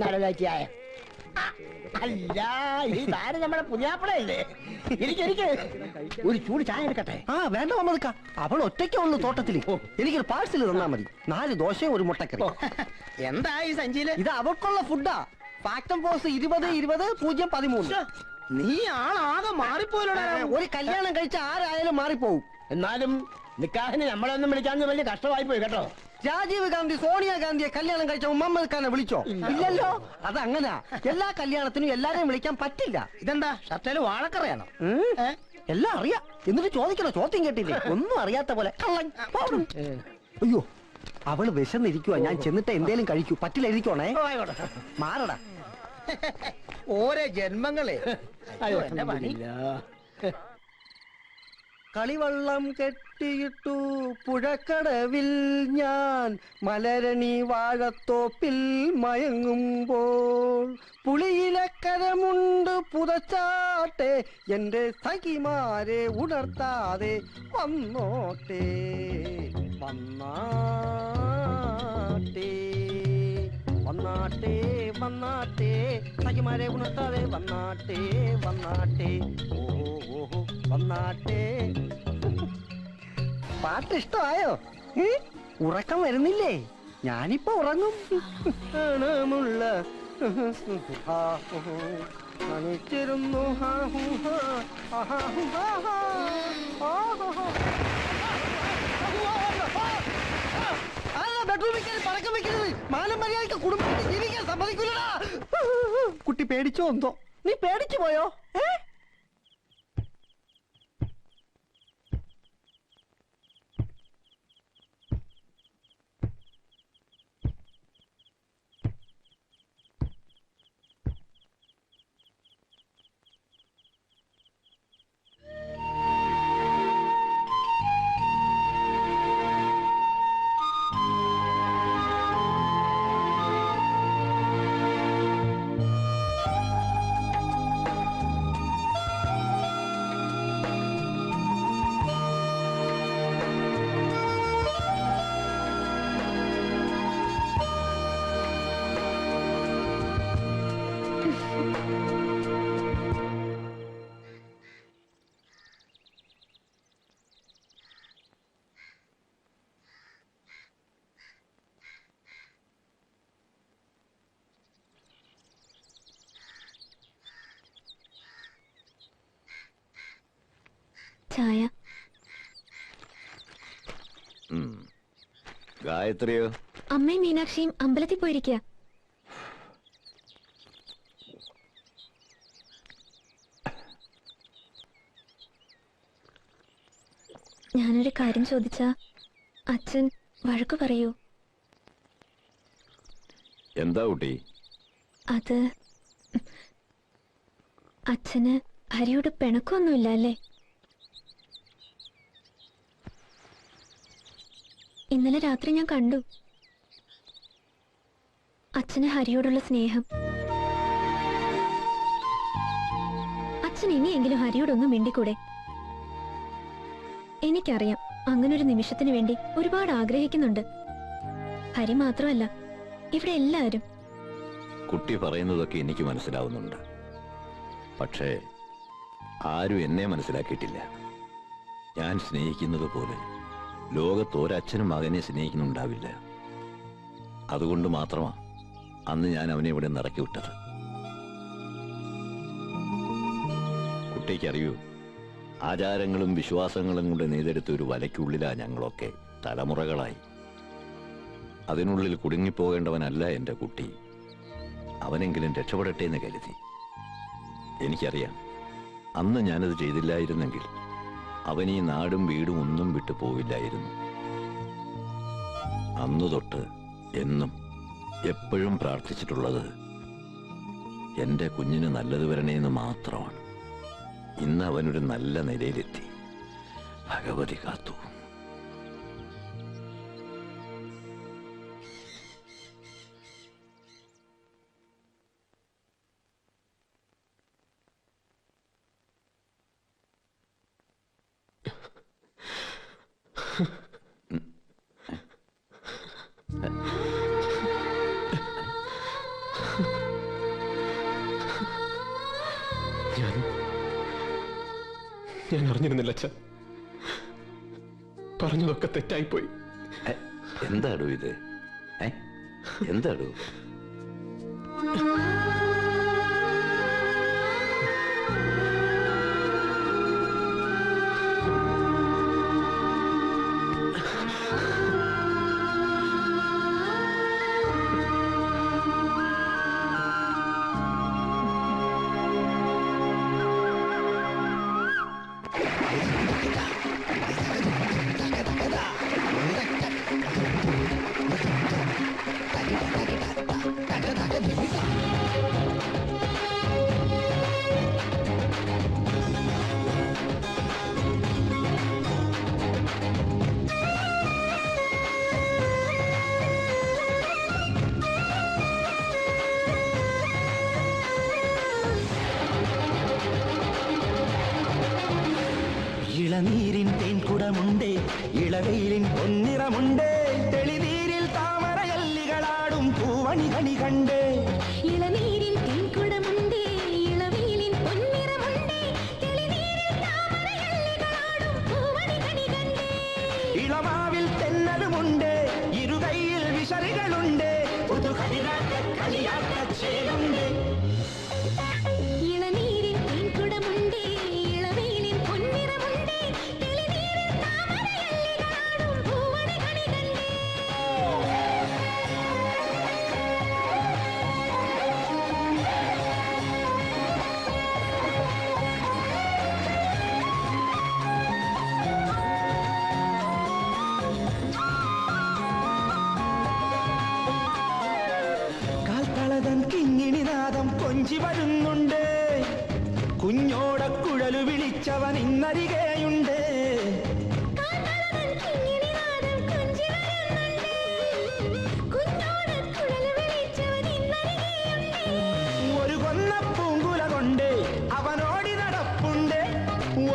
നടലാക്കിയായ അല്ല, ഈ താരം നമ്മുടെ പുതിയാപ്പിളയല്ലേ? എനിക്ക് ഒരു ചൂട് ചായ എടുക്കട്ടെ. വേണ്ട മമ്മദ്ക്ക, അവൾ ഒറ്റയ്ക്കേ ഉള്ളു തോട്ടത്തില്. എനിക്കൊരു പാഴ്സൽ തന്നാ മതി. 4 ദോശയും ഒരു മുട്ടക്കറി. എന്താ ഈ സഞ്ചിയില്? ഇത് അവൾക്കുള്ള ഫുഡാ. ഫാക്ടം പോസ് 20-20-0-13. നീ ആളാകെ മാറിപ്പോയില്ലോടാ. ഒരു കല്യാണം കഴിച്ച ആരായാലും മാറിപ്പോവും. എന്നാലും നിക്കാഹിന് നമ്മളൊന്നും വിളിക്കാന്ന് വലിയ കഷ്ടമായി പോയി കേട്ടോ. രാജീവ് ഗാന്ധി സോണിയാഗാന്ധിയെ കല്യാണം കഴിച്ച മുഹമ്മദ് ഖാനെ വിളിച്ചോ? ഇല്ലല്ലോ. അതങ്ങനാ. എല്ലാ കല്യാണത്തിനും എല്ലാരെയും വിളിക്കാൻ പറ്റില്ല. ഇതെന്താ ഷർട്ടേല് വാഴക്കറയാണോ? എല്ലാം അറിയാം. എന്നിട്ട് ചോദിക്കണോ? ചോദ്യം കേട്ടില്ലേ? ഒന്നും അറിയാത്ത പോലെ കള്ളൻ. അയ്യോ, അവള് വിശന്നിരിക്കുവാ. ഞാൻ ചെന്നിട്ട് എന്തേലും കഴിക്കൂ. പറ്റില്ല, ഇരിക്കണേ. മാറടാ. ഓരോ ജന്മങ്ങളെ. അയ്യോ, എന്റെ പണി. കളിവള്ളം കെട്ടിയിട്ടു പുഴക്കടവിൽ ഞാൻ മലരണി വാഴത്തോപ്പിൽ മയങ്ങുമ്പോൾ പുളിയിലക്കരമുണ്ട് പുതച്ചാട്ടെ എന്റെ സഖിമാരെ ഉണർത്താതെ വന്നോട്ടെ വന്നാട്ടെ വന്നാട്ടെ വന്നാട്ടെ സഖിമാരെ ഉണർത്താതെ വന്നാട്ടെ വന്നാട്ടെ ഓഹോ വന്നാട്ടെ. പാട്ട് ഇഷ്ടമായോ? ഉറക്കം വരുന്നില്ലേ? ഞാനിപ്പോ ഉറങ്ങും. ണിച്ചിരുന്നു ബെഡ്റൂമിൽ കയറി പടക്കം വെക്കരുത്. മാനം മര്യാദയ്ക്ക് കുടുംബത്തിൽ ജീവിക്കാൻ സമ്മതിക്കില്ലടാ. കുട്ടി പേടിച്ചോ എന്തോ? നീ പേടിച്ചു പോയോ? ചായ. ഗായത്രിയോ? അമ്മയും മീനാക്ഷിയും അമ്പലത്തിൽ പോയിരിക്കുക. ഞാനൊരു കാര്യം ചോദിച്ചാ അച്ഛൻ വഴക്കു പറയൂ? എന്താ കുട്ടി? അത് അച്ഛന് ഹരിയോട് പിണക്കൊന്നുമില്ല അല്ലേ? ഇന്നലെ രാത്രി ഞാൻ കണ്ടു അച്ഛന് ഹരിയോടുള്ള സ്നേഹം. അച്ഛൻ ഇനിയെങ്കിലും ഹരിയോടൊന്നും മിണ്ടിക്കൂടെ? എനിക്കറിയാം അങ്ങനൊരു നിമിഷത്തിന് വേണ്ടി ഒരുപാട് ആഗ്രഹിക്കുന്നുണ്ട്. ഹരി മാത്രമല്ല, ഇവിടെ എല്ലാവരും. കുട്ടി പറയുന്നതൊക്കെ എനിക്ക് മനസ്സിലാവുന്നുണ്ട്. പക്ഷേ ആരും എന്നെ മനസ്സിലാക്കിയിട്ടില്ല. ഞാൻ സ്നേഹിക്കുന്നത് പോലെ ലോകത്ത് ഒരച്ഛനും മകനെ സ്നേഹിക്കുന്നുണ്ടാവില്ല. അതുകൊണ്ട് മാത്രമാ അന്ന് ഞാൻ അവനെ ഇവിടെ നിറക്കി വിട്ടത്. കുട്ടിക്കറിയൂ, ആചാരങ്ങളും വിശ്വാസങ്ങളും കൊണ്ട് നെയ്തെടുത്ത ഒരു വലയ്ക്കുള്ളിലാ ഞങ്ങളൊക്കെ തലമുറകളായി. അതിനുള്ളിൽ കുടുങ്ങിപ്പോകേണ്ടവനല്ല എൻ്റെ കുട്ടി. അവനെങ്കിലും രക്ഷപ്പെടട്ടെ എന്ന് കരുതി. എനിക്കറിയാം, അന്ന് ഞാനത് ചെയ്തില്ലായിരുന്നെങ്കിൽ അവൻ ഈ നാടും വീടും ഒന്നും വിട്ടു പോവില്ലായിരുന്നു. അന്നു തൊട്ട് എന്നും എപ്പോഴും പ്രാർത്ഥിച്ചിട്ടുള്ളത് എൻ്റെ കുഞ്ഞിന് നല്ലത് വരണേന്ന് മാത്രമാണ്. ഇന്ന് അവനൊരു നല്ല നിലയിലെത്തി. ഭഗവതി കാത്തു. ഞാൻ അറിഞ്ഞിരുന്നില്ല അച്ഛ. പറഞ്ഞതൊക്കെ തെറ്റായിപ്പോയി. എന്താടോ ഇത്? എന്താടോ? ഇളനീരിൻ തേൻകുടമുണ്ടേ, ഇളവെയിലിൻ പൊന്നിറമുണ്ടേ, തെളിനീരിൽ താമരയല്ലികളാടും പൂവണികണി കണ്ടേ. ഇളനീരിൻ തേൻകുടമുണ്ടേ, ഇളവെയിലിൻ പൊന്നിറമുണ്ടേ, തെളിനീരിൽ താമരയല്ലികളാടും പൂവണികണി കണ്ടേ. ഇളമാവിൽ തെന്നലുമുണ്ട്, ഇരുകൈയിൽ വിശറികളുണ്ട്, പുതുകളിയാട്ട കളിയാട്ട ചേലുണ്ട്. ഇളനീരിൻ തേൻകുടമുണ്ടേ, ഇളവെയിലിൻ പൊന്നിറമുണ്ടേ, തെളിനീരിൽ താമരയല്ലികളാടും പൂവണികണി കണ്ടേ. കാൽത്തളതൻ കിങ്ങിണിനാദം കൊഞ്ചി വരുന്നുണ്ട്, കുഞ്ഞോടക്കുഴലു വിളിച്ചവൻ ഇന്നരികെയുണ്ട്. കാൽത്തളതൻ കിങ്ങിണിനാദം കൊഞ്ചി വരുന്നുണ്ട്, കുഞ്ഞോടക്കുഴലു വിളിച്ചവൻ ഇന്നരികെയുണ്ട്. ഒരു കൊന്ന പൂങ്കുല കൊണ്ട് അവനോടി നടപ്പുണ്ട്,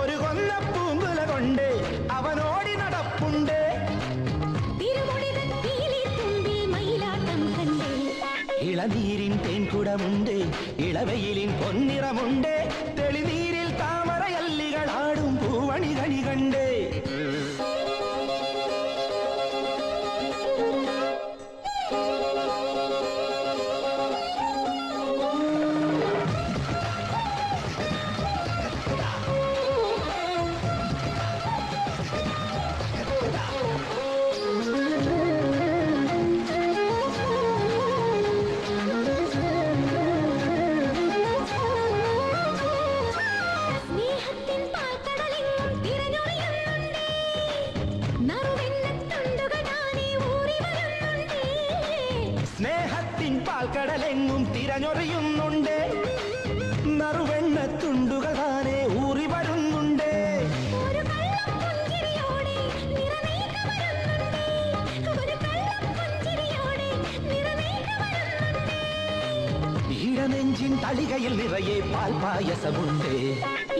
ഒരു കൊന്ന പൂങ്കുല കൊണ്ട് അവനോടി നടപ്പുണ്ട്. തിരുമുടിതൻ പീലിത്തുമ്പിൽ മയിലാട്ടം കണ്ടേ. ഇളനീരിൻ തേൻകുടമുണ്ട്, ഇളവെയിലിൻ പൊന്നിറമുണ്ട്, തെളിനീരിൽ താമരയല്ലികളാടും പൂവണികണി കണ്ടേ. സ്നേഹത്തിൻ പാൽക്കടലെങ്ങും തിരഞ്ഞൊറിയുന്നുണ്ടേ, നറുവെണ്ണത്തുണ്ടുകൾ താനേ ഊറി വരുന്നുണ്ടേ. സ്നേഹത്തിൻ പാൽക്കടലെങ്ങും തിരഞ്ഞൊറിയുന്നുണ്ട്, നറുവെണ്ണത്തുണ്ടുകൾ താനെ ഊറി വരുന്നുണ്ട്. ഒരു കള്ളപ്പുഞ്ചിരിയോടെ നിറവേക വരുന്നുണ്ടേ, ഒരു കള്ളപ്പുഞ്ചിരിയോടെ നിറവേക വരുന്നുണ്ടേ. ഈഴനെഞ്ചിൻ തളികയിൽ നിറയെ പാൽപായസമുണ്ട്,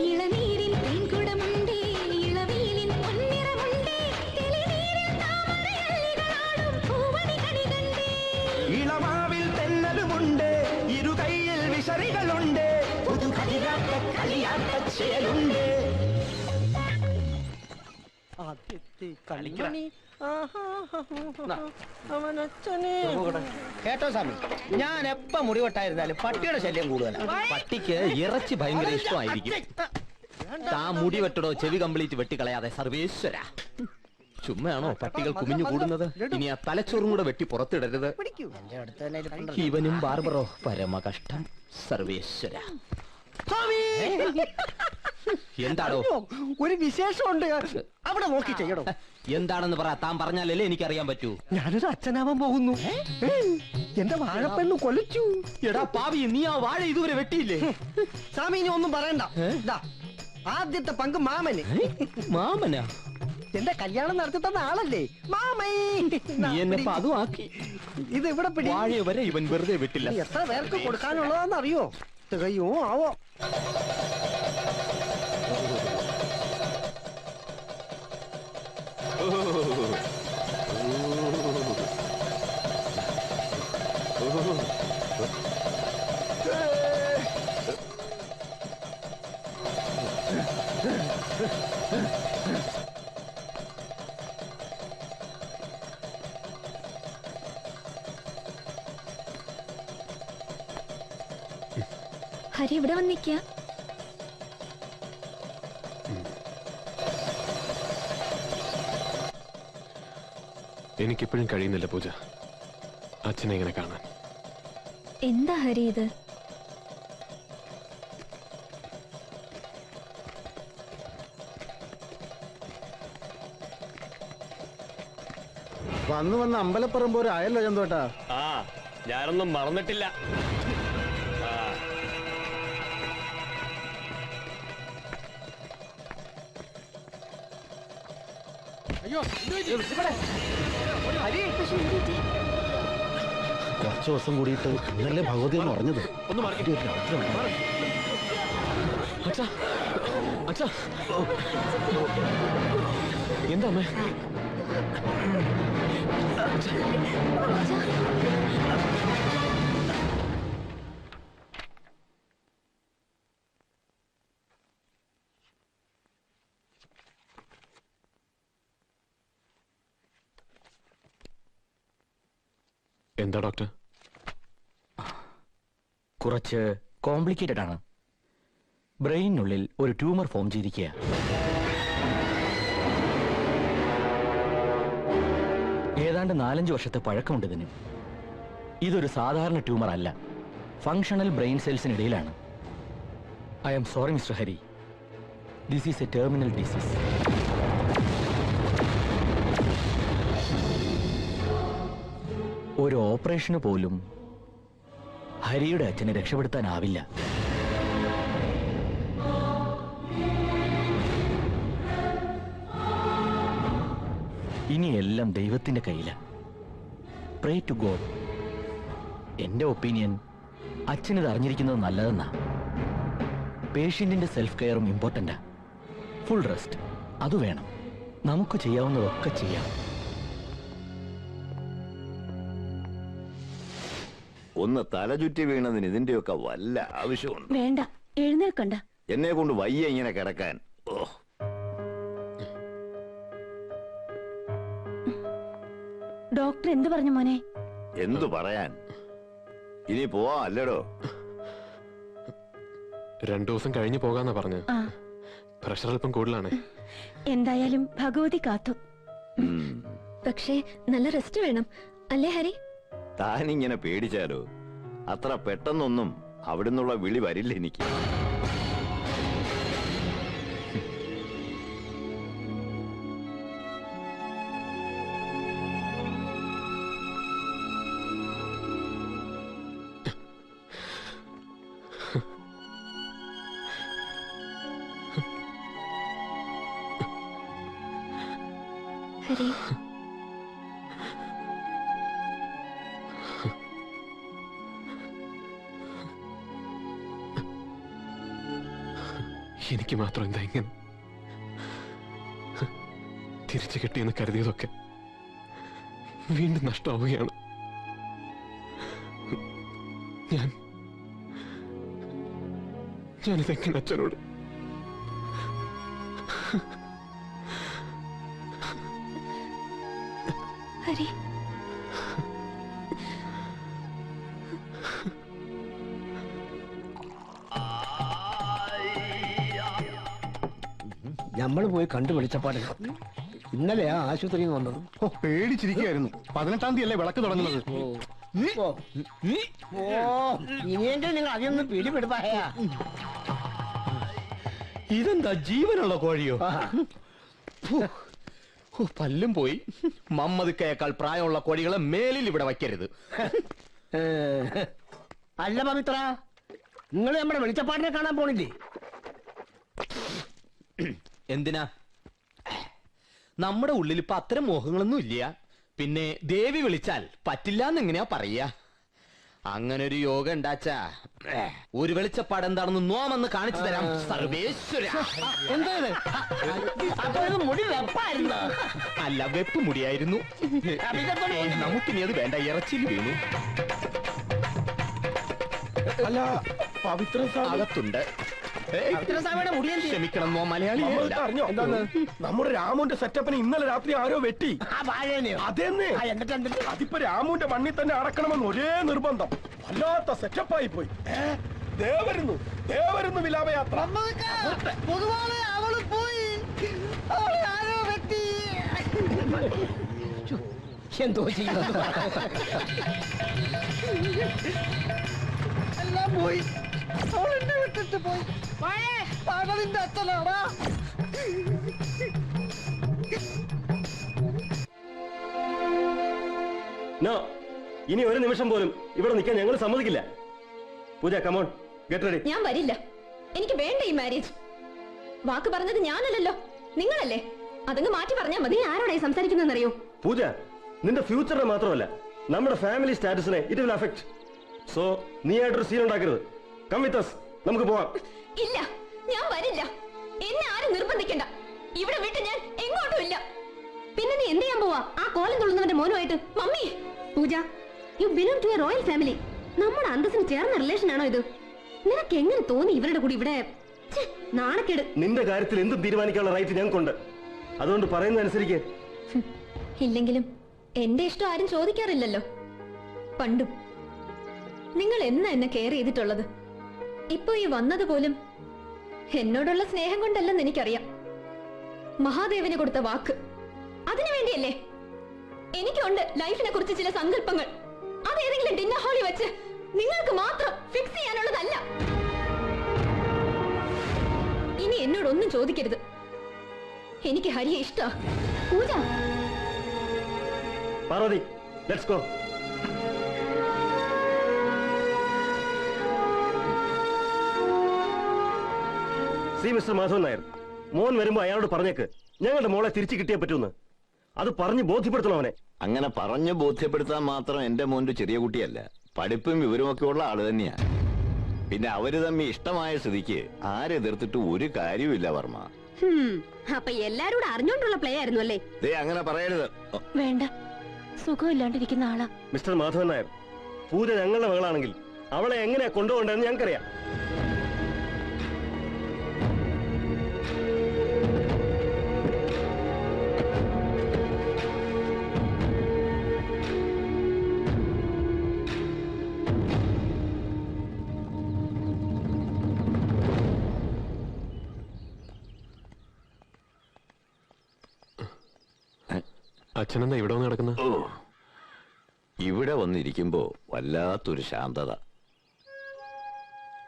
ഇളനീരിൻ തേൻകുടമുണ്ടേ, ഇളവെയിലിൻ പൊന്നിറമുണ്ടേ, തെളിനീരിൽ താമരയല്ലികളാടും പൂവണികണി കണ്ടേ. ഇളമാവിൽ തെന്നലുമുണ്ട്, ഇരുകൈയിൽ വിശറികളുണ്ട്, പുതുകളിയാട്ട കളിയാട്ട ചേലുണ്ട്. കേട്ടോ സ്വാമി, ഞാൻ എപ്പ മുടിവെട്ടായിരുന്നാലും പട്ടിയുടെ ശല്യം കൂടുതലാണ്. പട്ടിക്ക് ഇറച്ചി ഭയങ്കര ഇഷ്ടമായിരിക്കും. താ മുടി വെട്ടടോ, ചെവി കംപ്ലീറ്റ് വെട്ടിക്കളയാതെ സർവേശ്വര. ചുമ്മയാണോ പട്ടികൾ കുമിഞ്ഞു കൂടുന്നത്? ഇനി ആ തലച്ചോറും കൂടെ വെട്ടി പുറത്തിടരുത്. എന്റെ അടുത്ത് തന്നെ ഇരിപ്പുണ്ടല്ലോ. ഇവനും ബാർബറോ പരമ കഷ്ടം. സർവേശ്വര. എന്താടോ? ഒരു വിശേഷമുണ്ട്, അവിടെ നോക്കി ചെയ്യണോ? എന്താണെന്ന് പറ. താൻ പറഞ്ഞാലല്ലേ എനിക്കറിയാൻ പറ്റൂ. ഞാനൊരു അച്ഛനാവാൻ പോകുന്നു. എന്റെ വാഴപ്പെണ്ണ് കൊലച്ചു. എടാ പാവി, നീ ആ വാഴ ഇതുവരെ വെട്ടിയില്ലേ? സ്വാമി ഇനി ഒന്നും പറയണ്ട. ദാ, ആദ്യത്തെ പങ്ക് മാമന്. മാമനാ? എന്റെ കല്യാണം നടത്തി തന്ന ആളല്ലേ മാമൈ. നീ എന്നെ അതും ആക്കി. ഇത് ഇവിടെ പിടി. വാഴ വരെ ഇവൻ വെറുതെ വിട്ടില്ല. എത്ര പേർക്ക് കൊടുക്കാനുള്ളതാന്ന് അറിയോ? തികയോ ആവോ? ഹരി ഇവിടെ വന്നിക്ക. എനിക്കിപ്പോഴും കഴിയുന്നില്ല പൂജ അച്ഛനെ ഇങ്ങനെ കാണാൻ. എന്താ ഹരി ഇത്? വന്ന് അമ്പലപ്പറമ്പ് ആയല്ലോ ചന്തോട്ടാ. ആ ഞാനൊന്നും മറന്നിട്ടില്ല. കുറച്ചു ദിവസം കൂടിയിട്ട് ഇന്നലെ ഭഗവതി എന്ന് പറഞ്ഞത്. ഒന്ന് മാറി. അച്ഛാ അച്ഛാ എന്താ അമ്മേ? എന്താ ഡോക്ടർ? കുറച്ച് കോംപ്ലിക്കേറ്റഡ് ആണ്. ബ്രെയിനിനുള്ളിൽ ഒരു ട്യൂമർ ഫോം ചെയ്തിരിക്കുക. ഏതാണ്ട് 4-5 വർഷത്തെ പഴക്കമുണ്ട് ഇതിന്. ഇതൊരു സാധാരണ ട്യൂമർ അല്ല, ഫങ്ഷണൽ ബ്രെയിൻ സെൽസിനിടയിലാണ്. I am sorry mister Hari, this is a terminal disease. ഒരു ഓപ്പറേഷന് പോലും ഹരിയുടെ അച്ഛനെ രക്ഷപ്പെടുത്താനാവില്ല. ഇനിയെല്ലാം ദൈവത്തിന്റെ കയ്യിലാണ്. Pray to God. എന്റെ ഒപ്പീനിയൻ അച്ഛനിത് അറിഞ്ഞിരിക്കുന്നത് നല്ലതെന്നാ. പേഷ്യന്റിന്റെ സെൽഫ് കെയറും ഇമ്പോർട്ടന്റാ. ഫുൾ റെസ്റ്റ് അത് വേണം. നമുക്ക് ചെയ്യാവുന്നതൊക്കെ ചെയ്യാം. ഒന്ന് തലചുറ്റി വീണതിന് ഇതിന്റെയൊക്കെ വല്ല ആവശ്യമുണ്ട്? വേണ്ട, എഴുന്നേൽക്കണ്ട. എന്നെ കൊണ്ട് വയ്യ ഇങ്ങനെ കിടക്കാൻ. ഓ, ഡോക്ടർ എന്ത് പറഞ്ഞു മോനെ? എന്തു പറയാൻ, ഇനി പോവാ അല്ലേടോ? 2 ദിവസം കഴിഞ്ഞ് പോകാന്നാ പറഞ്ഞു. പ്രഷർ അല്പം കൂടുതലാണ്. എന്തായാലും ഭഗവതി കാത്തു. പക്ഷേ നല്ല റെസ്റ്റ് വേണം അല്ലേ ഹരി? താനിങ്ങനെ പേടിച്ചാലോ? അത്ര പെട്ടെന്നൊന്നും അവിടുന്നുള്ള വിളി വരില്ല എനിക്ക്. ഹരി, എനിക്ക് മാത്രം എന്താ ഇങ്ങനെ? തിരിച്ചു കിട്ടിയെന്ന് കരുതിയതൊക്കെ വീണ്ടും നഷ്ടമാവുകയാണ്. ഞാനിതെങ്ങനെ അച്ഛനോട്? ഹരി, നമ്മൾ പോയി കണ്ടു വിളിച്ചപ്പാട് ഇന്നലെയാ ആശുപത്രിയിൽ നിന്ന് വന്നത്. പേടിച്ചിരിക്കുകയായിരുന്നു. 18-ാം തീയതി അല്ലേ വിളക്ക് തുടങ്ങുന്നത്. ഇനിയെങ്കിലും നിങ്ങൾ അതിനൊന്ന് പിടിപെടുത്തായ. ഇതെന്താ ജീവനുള്ള കോഴിയോ? പല്ലും പോയി. മമ്മദിക്കയേക്കാൾ പ്രായമുള്ള കോഴികളെ മേലിൽ ഇവിടെ വയ്ക്കരുത്. അല്ല പവിത്ര, നിങ്ങൾ നമ്മുടെ വെളിച്ചപ്പാടിനെ കാണാൻ പോണില്ലേ? എന്തിനാ? നമ്മുടെ ഉള്ളിൽ ഇപ്പൊ അത്തരം മോഹങ്ങളൊന്നും ഇല്ല. പിന്നെ ദേവി വിളിച്ചാൽ പറ്റില്ല എന്നെങ്ങനെയാ പറയാ? അങ്ങനെ ഒരു യോഗ ഉണ്ടാച്ചാ ഒരു വെളിച്ചപ്പാട് എന്താണെന്ന് നോമെന്ന് കാണിച്ചു തരാം. സർവേശ്വര, അല്ല വെപ്പ് മുടിയായിരുന്നു. നമുക്കിനി അത് വേണ്ട, ഇറച്ചിൽ വീണു. അല്ല പവിത്ര അകത്തുണ്ട്. ക്ഷമിക്കണം മോ മലയാളി നമ്മൾക്ക് അറിഞ്ഞോ നമ്മുടെ രാമുന്റെ സെറ്റപ്പിന് ഇന്നലെ രാത്രി ആരോ വെട്ടി അതെന്നെ അതിപ്പോ രാമുന്റെ മണ്ണിൽ തന്നെ അടക്കണമെന്ന് ഒരേ നിർബന്ധം. വല്ലാത്ത സെറ്റപ്പായി പോയി. ദേവരുന്നു വിലാപയാത്ര. അവള് പോയി, അവളെ ആരോ വെട്ടി. എന്തോ ചെയ്യുന്നു, എല്ലാം പോയി. അവൾ എന്നെ വിട്ടിട്ട് പോയി. നിന്റെ അച്ഛനാടാ. ഇനി ഒരു നിമിഷം പോലും ഇവിടെ നിൽക്കാൻ ഞങ്ങൾ സമ്മതിക്കില്ല. പൂജ, കമോൺ, ഗെറ്റ് റെഡി. ഞാൻ വരില്ല. എനിക്ക് വേണ്ട ഈ മാരേജ്. വാക്ക് പറഞ്ഞത് ഞാനല്ലല്ലോ, നിങ്ങളല്ലേ. അതങ്ങ് മാറ്റി പറഞ്ഞാൽ മതി. ആരോടായി സംസാരിക്കുന്നറിയോ? പൂജ, നിന്റെ ഫ്യൂച്ചറിനെ മാത്രമല്ല നമ്മുടെ ഫാമിലി സ്റ്റാറ്റസിനെ ഇറ്റ് വിൽ അഫക്ട്. സോ നീ ആയിട്ടൊരു സീൻ ഉണ്ടാക്കരുത്. കം വിത്ത് us, നമുക്ക് പോവാം. ഇല്ല, ഞാൻ വരില്ല. എന്നെ ആരും നിർബന്ധിക്കണ്ട. ഇവിടെ വിട്ട് ഞാൻ എങ്ങോട്ടും ഇല്ല. പിന്നെ നീ എന്ത് ചെയ്യാൻ പോവാ ആ കോലം തുള്ളുന്നവന്റെ മോനുമായിട്ട്? Mummy, Pooja, you belong to a royal family. നമ്മുടെ അന്തസ്സിന് ചേർന്ന റിലേഷൻ ആണോ ഇത്? നിനക്ക് എങ്ങനെ തോന്നി ഇവരുടെ കൂടി ഇവിടെ? നാണക്കേട്. നിന്റെ കാര്യത്തിൽ എന്തും തീരുമാനിക്കാനുള്ള റൈറ്റ് ഞങ്ങൾക്കുണ്ട്. അതുകൊണ്ട് പറയുന്നതനുസരിക്ക്. ഇല്ലെങ്കിലും എന്റെ ഇഷ്ടം ആരും ചോദിക്കാറില്ലല്ലോ. പണ്ടും നിങ്ങൾ എന്നാ എന്നെ കെയർ ചെയ്തിട്ടുള്ളത്? ഇപ്പൊ ഈ വന്നത് പോലും എന്നോടുള്ള സ്നേഹം കൊണ്ടല്ലെന്ന് എനിക്കറിയാം. മഹാദേവന് കൊടുത്ത വാക്ക്, അതിനു വേണ്ടിയല്ലേ? എനിക്കുണ്ട് ലൈഫിനെ കുറിച്ച് ചില സങ്കല്പങ്ങൾ. അതേതെങ്കിലും ഡിന്നർ ഹാളിൽ വെച്ച് നിങ്ങൾക്ക് മാത്രം ഫിക്സ് ചെയ്യാനുള്ളതല്ല. ഇനി എന്നോടൊന്നും ചോദിക്കരുത്. എനിക്ക് ഹരിയെ ഇഷ്ടാ. Pooja, Parvathy, let's go. See mister Madhavan Nair, മോൻ വരുമ്പോ അയാളോട് പറഞ്ഞേക്ക് ഞങ്ങളുടെ മോളെ തിരിച്ചു കിട്ടിയേ പറ്റൂന്ന്. അത് പറഞ്ഞ് ബോധ്യപ്പെടുത്തണം അവനെ. അങ്ങനെ പറഞ്ഞു ബോധ്യപ്പെടുത്താൻ മാത്രം എന്റെ മോന്റെ ചെറിയ കുട്ടിയല്ല, പഠിപ്പും വിവരമൊക്കെ ഉള്ള ആള് തന്നെയാ. പിന്നെ അവര് തമ്മിൽ ഇഷ്ടമായ സ്ഥിതിക്ക് ആരെതിർത്തിട്ട് ഒരു കാര്യവുമില്ല വർമ്മ. അപ്പൊ എല്ലാരോടും അറിഞ്ഞോണ്ടുള്ള പ്ലേ ആയിരുന്നു അല്ലേ? അങ്ങനെ പറയരുത്. വേണ്ട, സുഖമില്ലാണ്ടിരിക്കുന്ന ആളാ. മിസ്റ്റർ മാധവൻ നായർ, പൂജ ഞങ്ങളുടെ മകളാണെങ്കിൽ അവളെ എങ്ങനെയാ കൊണ്ടുപോകേണ്ടതെന്ന് ഞങ്ങൾക്കറിയാം. അച്ഛനെന്താ ഇവിടെ വന്ന് കിടക്കുന്നത്? ഇവിടെ വന്നിരിക്കുമ്പോ വല്ലാത്തൊരു ശാന്തത.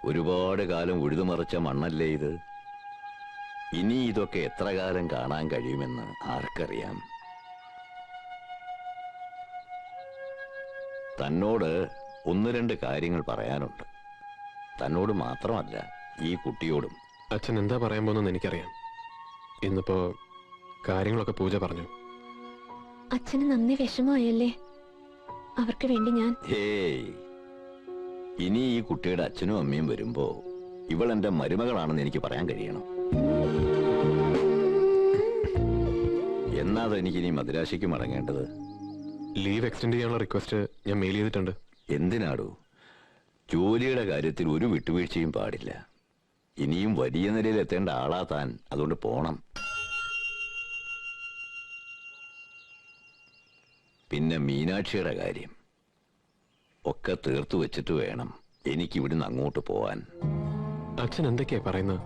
ഒരുപാട് കാലം ഉഴുതുമറിച്ച മണ്ണല്ലേ ഇത്. ഇനി ഇതൊക്കെ എത്ര കാലം കാണാൻ കഴിയുമെന്ന് ആർക്കറിയാം. തന്നോട് ഒന്ന് രണ്ട് കാര്യങ്ങൾ പറയാനുണ്ട്. തന്നോട് മാത്രമല്ല, ഈ കുട്ടിയോടും. അച്ഛൻ എന്താ പറയാൻ പോകുന്നെന്ന് എനിക്കറിയാം. ഇന്നിപ്പോ കാര്യങ്ങളൊക്കെ പൂജ പറഞ്ഞു. അച്ഛന് നന്ദി വിഷമമായല്ലേ? അവർക്ക് വേണ്ടി ഞാൻ ഇനി ഈ കുട്ടിയുടെ അച്ഛനും അമ്മയും വരുമ്പോ ഇവൾ എന്റെ മരുമകളാണെന്ന് എനിക്ക് പറയാൻ കഴിയണം. എന്നാ എനിക്കിനി മദ്രാശിക്ക് മടങ്ങേണ്ടത്. ലീവ് എക്സ്റ്റെൻഡ് ചെയ്യാനുള്ള റിക്വസ്റ്റ് ഞാൻ മെയിൽ ചെയ്തിട്ടുണ്ട്. എന്തിനാടോ? ജോലിയുടെ കാര്യത്തിൽ ഒരു വിട്ടുവീഴ്ചയും പാടില്ല. ഇനിയും വലിയ നിലയിൽ എത്തേണ്ട ആളാ താൻ. അതുകൊണ്ട് പോണം. പിന്നെ മീനാക്ഷിയുടെ കാര്യം ഒക്കെ തീർത്തു വെച്ചിട്ട് വേണം എനിക്കിവിടുന്ന് അങ്ങോട്ട് പോവാൻ. അച്ഛൻ എന്തൊക്കെയാ പറയുന്നത്?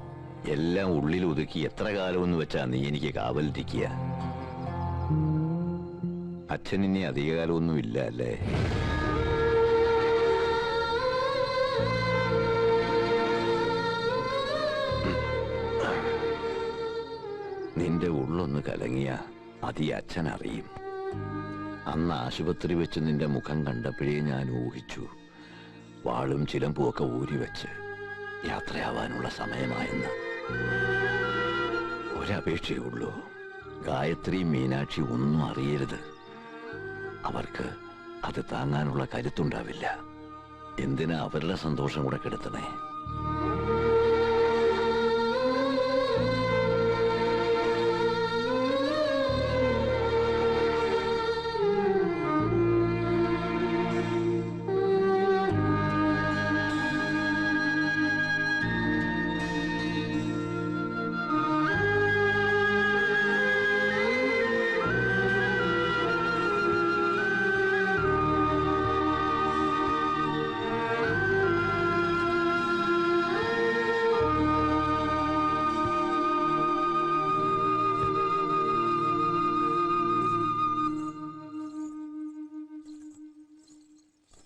എല്ലാം ഉള്ളിൽ ഒതുക്കി എത്ര കാലമെന്ന് വെച്ചാ നീ എനിക്ക് കാവലിരിക്കുക. അച്ഛൻ ഇനി അധികകാലമൊന്നും ഇല്ല അല്ലേ? നിന്റെ ഉള്ളൊന്ന് കലങ്ങിയ അത് ഈ അച്ഛൻ അറിയും. അന്ന് ആശുപത്രി വെച്ച് നിന്റെ മുഖം കണ്ടപ്പോഴേ ഞാൻ ഊഹിച്ചു വാളും ചിലമ്പും ഒക്കെ ഊരിവെച്ച് യാത്രയാവാനുള്ള സമയമായെന്ന്. ഒരപേക്ഷയുള്ളൂ, ഗായത്രി മീനാക്ഷി ഒന്നും അറിയരുത്. അവർക്ക് അത് താങ്ങാനുള്ള കരുത്തുണ്ടാവില്ല. എന്തിനാ അവരുടെ സന്തോഷം കൂടെ കെടുത്തണേ?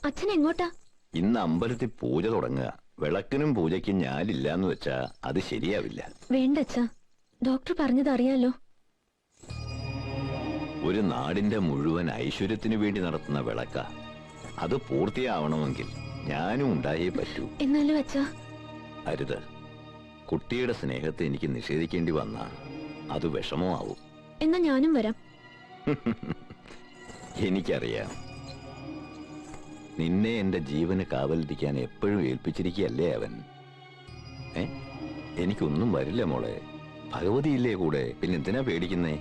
അച്ഛൻ എങ്ങോട്ടാ? ഇന്ന് അമ്പലത്തിൽ പൂജ തുടങ്ങുക. വിളക്കിനും പൂജയ്ക്കും ഞാനില്ല എന്ന് വെച്ചാ അത് ശരിയാവില്ല. വേണ്ട അച്ഛാ, ഡോക്ടർ പറഞ്ഞത് അറിയാലോ. ഒരു നാടിന്റെ മുഴുവൻ ഐശ്വര്യത്തിനു വേണ്ടി നടത്തുന്ന വിളക്ക. അത് പൂർത്തിയാവണമെങ്കിൽ ഞാനും ഉണ്ടായേ പറ്റൂ. എന്നാലും അച്ഛാ. അരുത്. കുട്ടിയുടെ സ്നേഹത്തെ എനിക്ക് നിഷേധിക്കേണ്ടി വന്നാ അത് വിഷമമാവും. എന്നാ ഞാനും വരാം. എനിക്കറിയാം. നിന്നെ എന്റെ ജീവന് കാവലിരിക്കാൻ എപ്പോഴും ഏൽപ്പിച്ചിരിക്കുകയല്ലേ അവൻ. എനിക്കൊന്നും വരില്ല മോളെ. ഭഗവതിയില്ലേ കൂടെ, പിന്നെ എന്തിനാ പേടിക്കുന്നേ?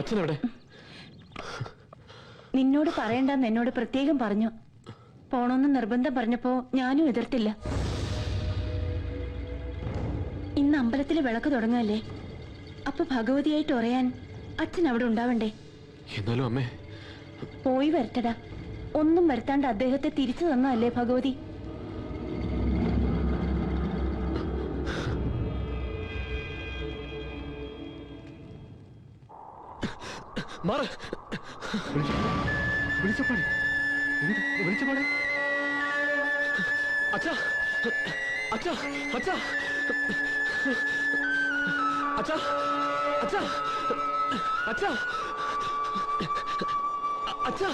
അച്ഛനെവിടെ? നിന്നോട് പറയണ്ടെന്ന് എന്നോട് പ്രത്യേകം പറഞ്ഞു. പോണോന്ന് നിർബന്ധം പറഞ്ഞപ്പോ ഞാനും എതിർത്തില്ല. ഇന്ന് അമ്പലത്തില് വിളക്ക് തുടങ്ങല്ലേ, അപ്പൊ ഭഗവതിയായിട്ട് ഉറയാൻ അച്ഛൻ അവിടെ ഉണ്ടാവണ്ടേ? എന്നാലും അമ്മേ. പോയി വരട്ടടാ. ഒന്നും വരുത്താണ്ട് അദ്ദേഹത്തെ തിരിച്ചു തന്നല്ലേ ഭഗവതി. വിളിച്ചപ്പാടെ അച്ഛാ, അച്ഛാ, അച്ഛാ, അച്ഛാ, അച്ഛാ, അച്ഛാ, അച്ഛാ.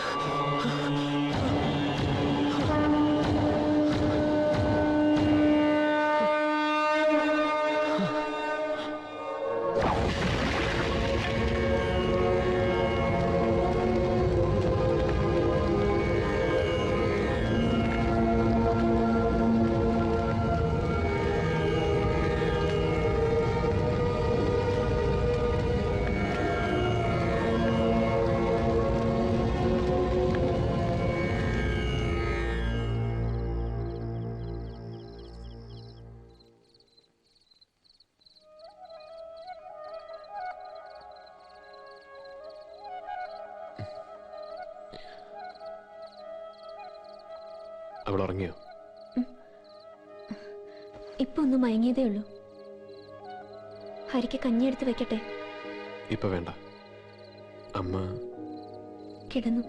അവൾ ഉറങ്ങിയോ? ഇപ്പൊ ഒന്ന് മയങ്ങിയതേ ഉള്ളൂ. ഹരിക്ക് കഞ്ഞിയെടുത്ത് വെക്കട്ടെ? ഇപ്പൊ വേണ്ട. അമ്മ കിടന്നു.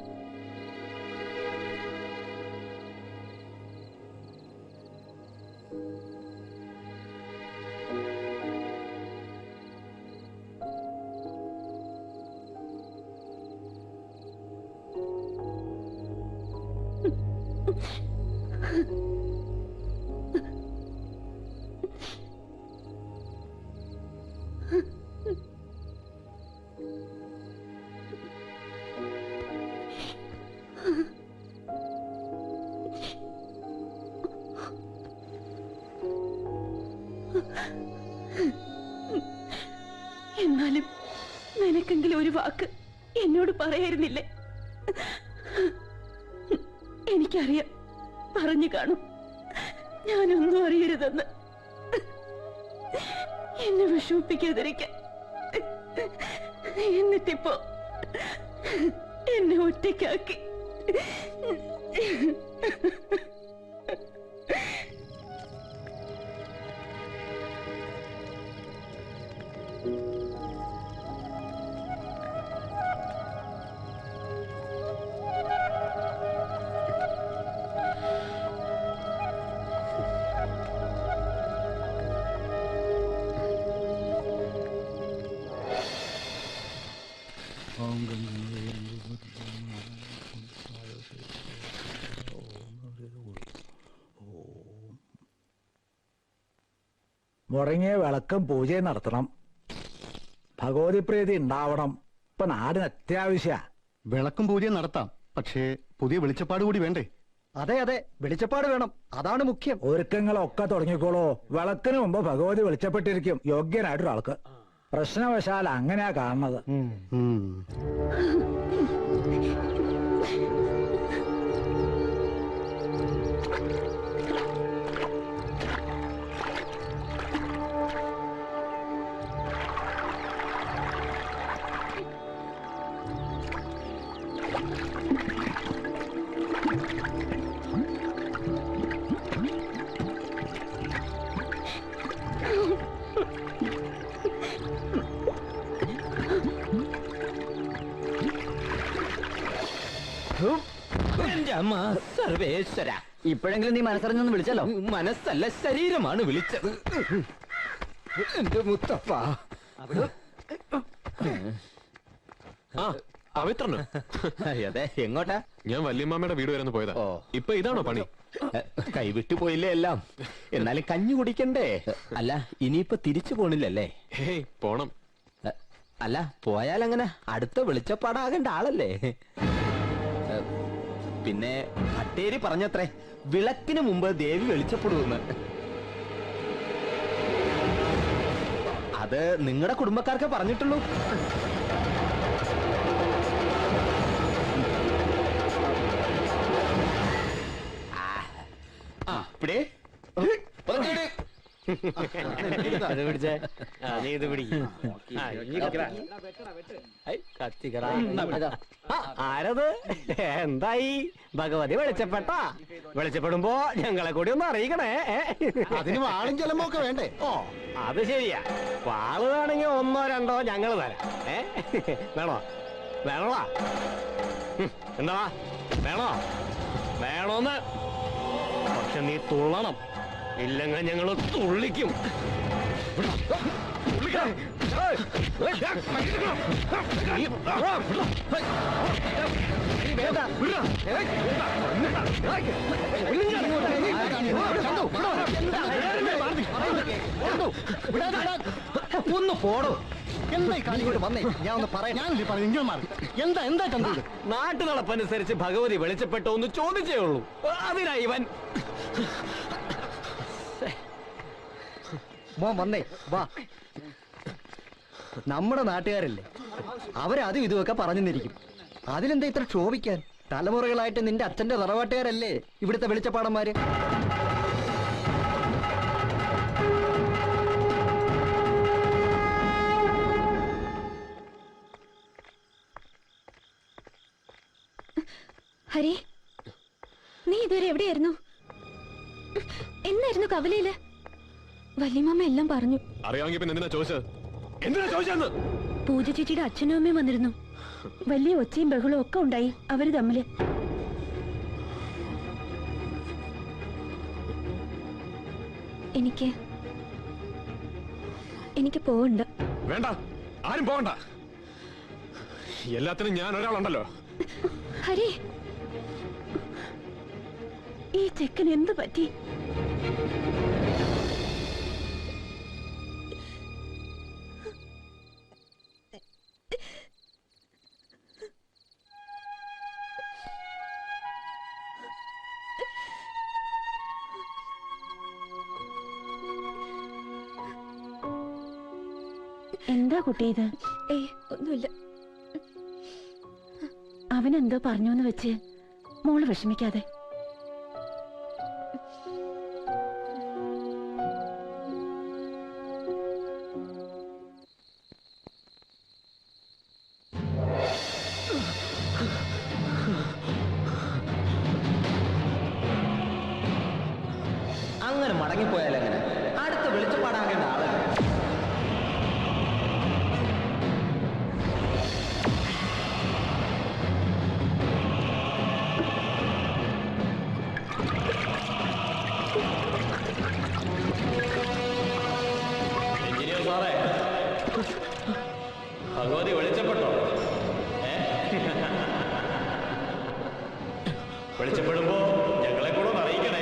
എന്നാലും നിനക്കെങ്കിലും ഒരു വാക്ക് എന്നോട് പറയായിരുന്നില്ലേ? എനിക്കറിയാം, പറഞ്ഞു കാണും ഞാനൊന്നും അറിയരുതെന്ന്. എന്നെ വിഷമിപ്പിക്കാതിരിക്കാൻ. എന്നിട്ടിപ്പോ എന്നെ ഒറ്റയ്ക്കാക്കി. 「മുടങ്ങിയ വിളക്കും പൂജയും നടത്തണം. ഭഗവതി പ്രീതി ഉണ്ടാവണം. ഇപ്പൊ നാടിന് അത്യാവശ്യ. വിളക്കും പൂജയും നടത്താം, പക്ഷേ പുതിയ വെളിച്ചപ്പാട് കൂടി വേണ്ടേ? അതെ അതെ, വെളിച്ചപ്പാട് വേണം, അതാണ് മുഖ്യം. ഒരുക്കങ്ങളൊക്കെ തുടങ്ങിക്കോളൂ. വിളക്കിന് മുമ്പ് ഭഗവതി വെളിച്ചപ്പെട്ടിരിക്കും, യോഗ്യനായിട്ടൊരാൾക്ക്. പ്രശ്നവശാൽ അങ്ങനെയാ കാണുന്നത്. സർവേശ്വര, ഇപ്പോഴെങ്കിലും നീ മനസ്സറിഞ്ഞൊന്ന് വിളിച്ചല്ലോ. മനസ്സല്ല, ശരീരമാണ് വിളിച്ചത്. എന്റെ മുത്തപ്പ. പവിത്രനോ? അതെ, എങ്ങോട്ടാ? ഞാൻ വല്യമ്മാമ്മയുടെ വീട് വരെ ഒന്ന് പോയതാ. ഇപ്പൊ ഇതാണോ പണി? കൈവിട്ടു പോയില്ലേ എല്ലാം. എന്നാലും കഞ്ഞി കുടിക്കണ്ടേ? അല്ല, ഇനിയിപ്പൊ തിരിച്ചു പോണില്ലല്ലേ? ഹേയ്, പോണം. അല്ല, പോയാലങ്ങനെ അടുത്ത വെളിച്ചപ്പാടാകേണ്ട ആളല്ലേ? പിന്നെ ഭട്ടേരി പറഞ്ഞത്രേ, വിളക്കിന് മുമ്പ് ദേവി വെളിച്ചപ്പെടുമെന്ന്. അത് നിങ്ങളുടെ കുടുംബക്കാർക്ക് പറഞ്ഞിട്ടുള്ളൂ. ഇപ്പഴേ ആരത്? എന്തായി? ഭഗവതി വെളിച്ചപ്പെട്ട? വെളിച്ചപ്പെടുമ്പോ ഞങ്ങളെ കൂടി ഒന്ന് അറിയിക്കണേ. അതിന് വാളും ജലമൊക്കെ വേണ്ടേ? ഓ, അത് ശരിയാ. വാള് വേണമെങ്കിൽ 1 2 ഞങ്ങൾ തരാം. വേണോ? വേണോടാ? എന്താ വേണോ? വേണോന്ന്? പക്ഷെ നീ തുള്ളണം, ഇല്ലെങ്കിൽ ഞങ്ങൾ തുള്ളിക്കും. ഒന്ന് പോടോ. എന്തായി കാണിക്കൊണ്ട് വന്നേ? ഞാൻ ഒന്ന് പറയാം. എന്താ ചന്തു? നാട്ടു നടപ്പനുസരിച്ച് ഭഗവതി വെളിച്ചപ്പെട്ടോ ഒന്ന് ചോദിച്ചേ ഉള്ളൂ. അതിനാ ഇവൻ. മോൻ വന്നേ, വാ. നമ്മുടെ നാട്ടുകാരല്ലേ, അവരതും ഇതുമൊക്കെ പറഞ്ഞിരിക്കും. അതിലെന്താ ഇത്ര ക്ഷോഭിക്കാൻ? തലമുറകളായിട്ട് നിന്റെ അച്ഛന്റെ തറവാട്ടുകാരല്ലേ ഇവിടുത്തെ വെളിച്ചപ്പാടന്മാര്. ഹരി, നീ ഇതുവരെ എവിടെയായിരുന്നു? എന്നായിരുന്നു കവലയില്? വല്യമ്മ എല്ലാം പറഞ്ഞു. അറിയാമെങ്കിൽ പിന്നെ എന്തിനാ ചോദിച്ചത്? എന്തിനാ ചോദിച്ചെന്ന്? പൂജ ചേച്ചിയുടെ അച്ഛനും അമ്മയും വന്നിരുന്നു. വലിയ ഒച്ചയും ബഹളവും ഒക്കെ ഉണ്ടായി അവര് തമ്മില്. എനിക്ക് പോവണ്ട. വേണ്ട, ആരും പോകണ്ട. എല്ലാത്തിനും ഞാൻ ഒരാളുണ്ടല്ലോ. ഹരി, ഈ ചെക്കൻ എന്ത് പറ്റി? എന്താ കുട്ടി ഇത്? ഒന്നുമില്ല. അവനെന്തോ പറഞ്ഞോന്ന് വെച്ച് മോള് വിഷമിക്കാതെ. അങ്ങനെ മടങ്ങിപ്പോയാലെങ്ങനെ? അടുത്ത വെളിച്ചപ്പാടാകേണ്ട ആളല്ലേ? ഭഗവതി വെളിച്ചപ്പെട്ടോ? വെളിച്ചപ്പെടുമ്പോ ഞങ്ങളെ കൂടെ ഒന്ന് അറിയിക്കണേ.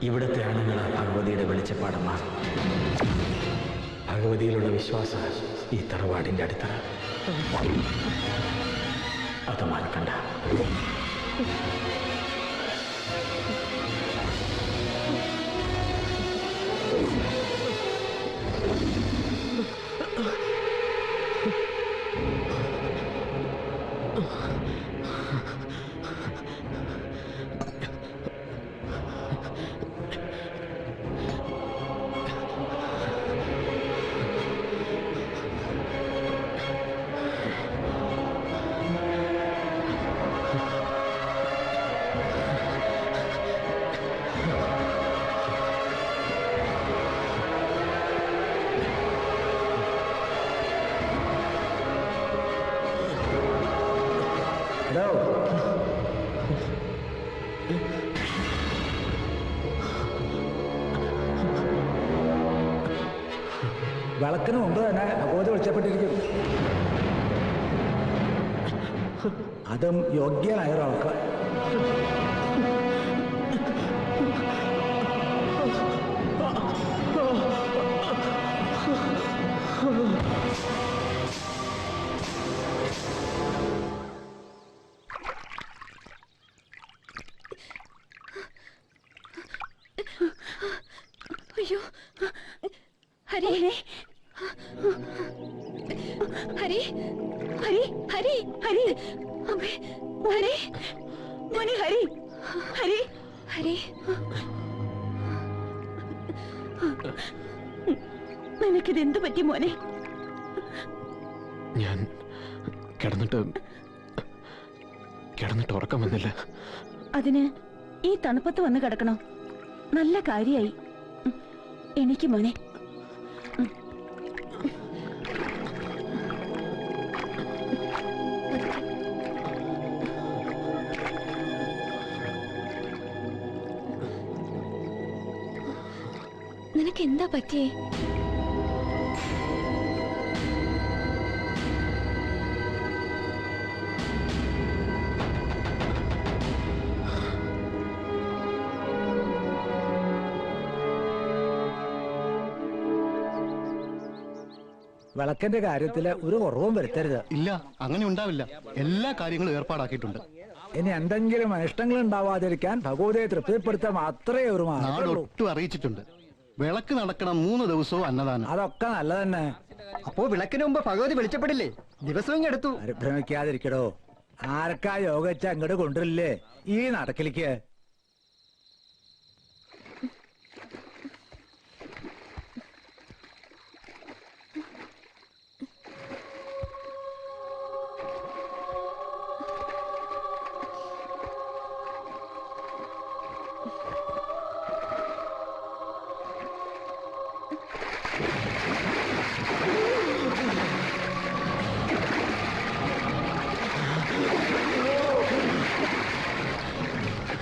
ഇവിടുത്തെ ആണുങ്ങൾ ഭഗവതിയുടെ വെളിച്ചപ്പാടമ്മ. ഭഗവതിയിലുള്ള വിശ്വാസം ഈ തറവാടിന്റെ അടിത്തറ. അത് മറക്കണ്ട. വിളക്കിന് മുമ്പ് തന്നെ ഭഗവതി വിളിച്ചപ്പെട്ടിരിക്കും. അതും യോഗ്യനായ ഒരാൾക്ക്. അയ്യോ, ഹരി ഹരി ഹരി ഹരി ഹരി അമ്മേ, ഹരി മോനെ, ഹരി ഹരി ഹരി. നിനക്കിത് എന്തു പറ്റി മോനെ? ഞാൻ കിടന്നിട്ട് ഉറക്കം വന്നില്ല. അതിന് ഈ തണുപ്പത്ത് വന്ന് കിടക്കണോ? നല്ല കാര്യായി. എനിക്ക് മോനെ. നിനക്ക് എന്താ പറ്റിയേ? വിളക്കിന്റെ കാര്യത്തില് ഒരു കുറവും വരുത്തരുത്. ഇല്ല, അങ്ങനെ ഉണ്ടാവില്ല. എല്ലാ കാര്യങ്ങളും ഏർപ്പാടാക്കിയിട്ടുണ്ട്. ഇനി എന്തെങ്കിലും അനിഷ്ടങ്ങൾ ഉണ്ടാവാതിരിക്കാൻ ഭഗവതിയെ തൃപ്തിപ്പെടുത്താൻ മാത്രമേ ഒരു നാട് ഒട്ടും അറിയിച്ചിട്ടുണ്ട്. വിളക്ക് നടക്കണം 3 ദിവസവും അന്നദാനം. അതൊക്കെ നല്ല തന്നെ. അപ്പോ വിളക്കിന് മുമ്പ് ഭഗവതി വെളിച്ചപ്പെടില്ലേ? ദിവസവും എടുത്തു. പരിഭ്രമിക്കാതിരിക്കടോ. ആർക്കാ യോഗ വെച്ച അങ്ങോട്ട് കൊണ്ടുവരില്ലേ ഈ നടക്കിലേക്ക്?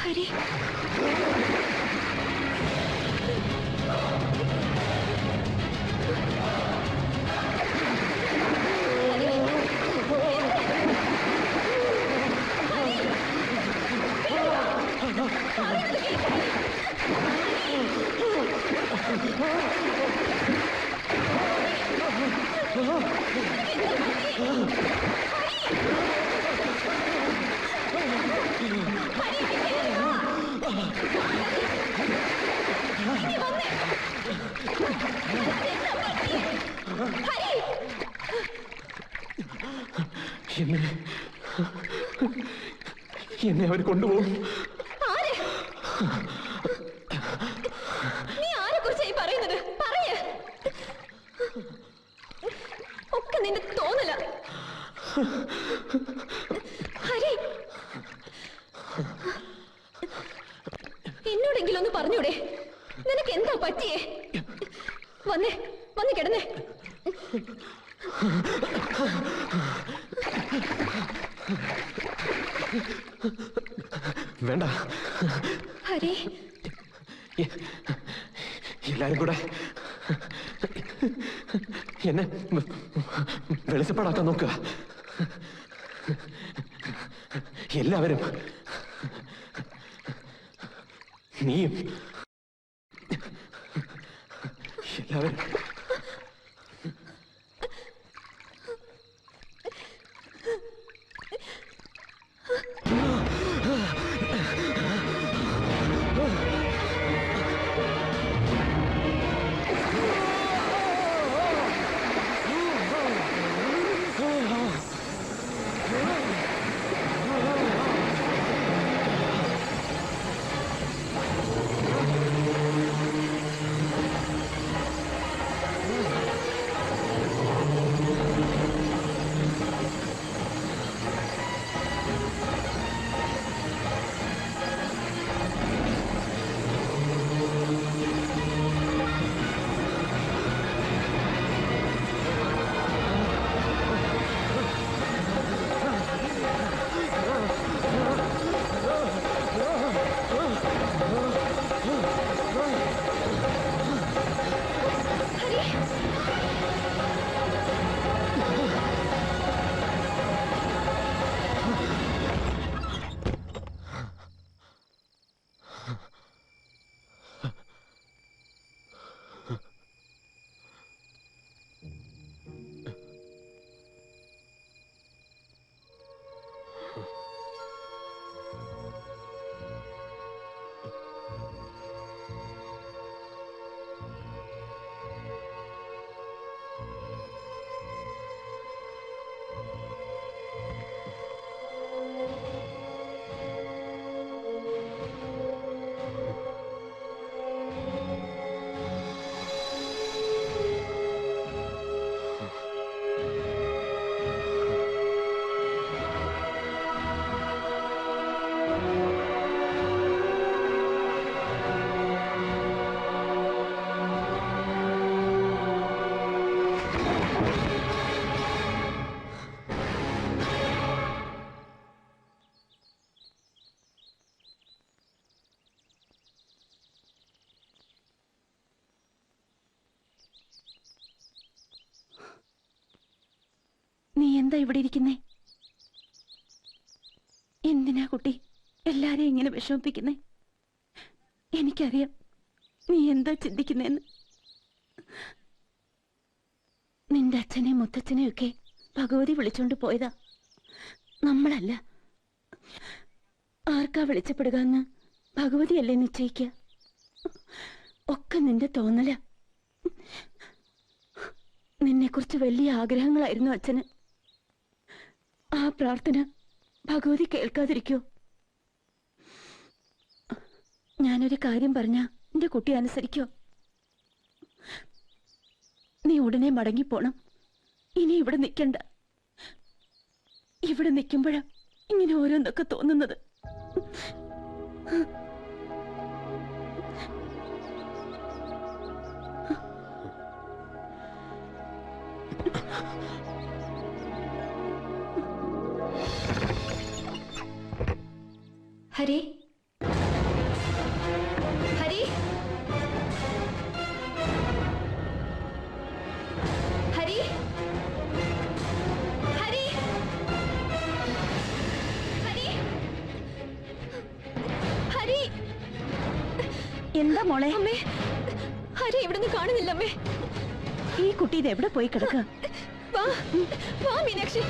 ഹരി, എന്നെ അവർ കൊണ്ടുപോകും. നീ ആരെ കുറിച്ചായി പറയുന്നത്? പറയേ. ഒക്കെ നിന്റെ തോന്നല. ഹരി, എന്നോടെങ്കിലും ഒന്ന് പറഞ്ഞൂടെ? നിനക്ക് എന്താ പറ്റിയേ? വന്നേ, വന്ന് കിടന്നേ. വേണ്ട ഹരി, എല്ലാരും കൂടെ എന്നെ വെളിച്ചപ്പാടാക്കാൻ നോക്കുക. എല്ലാവരും, നീയും എല്ലാവരും നീ എന്താ ഇവിടെ ഇരിക്കുന്നേ? എന്തിനാ കുട്ടി എല്ലാരെയും ഇങ്ങനെ വിഷമിപ്പിക്കുന്നേ? എനിക്കറിയാം നീ എന്താ ചിന്തിക്കുന്നേന്ന്. നിന്റെ അച്ഛനെയും മുത്തച്ഛനെയും ഒക്കെ ഭഗവതി വിളിച്ചോണ്ട് പോയതാ, നമ്മളല്ല. ആർക്കാ വിളിച്ചപ്പെടുക എന്ന് ഭഗവതിയല്ലേ നിശ്ചയിക്കുക. ഒക്കെ നിന്റെ തോന്നല. നിന്നെക്കുറിച്ച് വലിയ ആഗ്രഹങ്ങളായിരുന്നു അച്ഛന്. ആ പ്രാർത്ഥന ഭഗവതി കേൾക്കാതിരിക്കോ? ഞാനൊരു കാര്യം പറഞ്ഞ എന്റെ കുട്ടി അനുസരിക്കോ? നീ ഉടനെ മടങ്ങിപ്പോണം. ഇനി ഇവിടെ നിൽക്കണ്ട. ഇവിടെ നിൽക്കുമ്പോഴാ ഇങ്ങനെ ഓരോന്നൊക്കെ തോന്നുന്നത്. ഹരി, ഹരി, ഹരി, ഹരി, ഹരി, ഹരി. എന്താ മോളെ? അമ്മേ, ഹരി ഇവിടുന്ന് കാണുന്നില്ല അമ്മേ. ഈ കുട്ടി ഇത് എവിടെ പോയി കിടക്കുക? വാ വാ മീനാക്ഷി.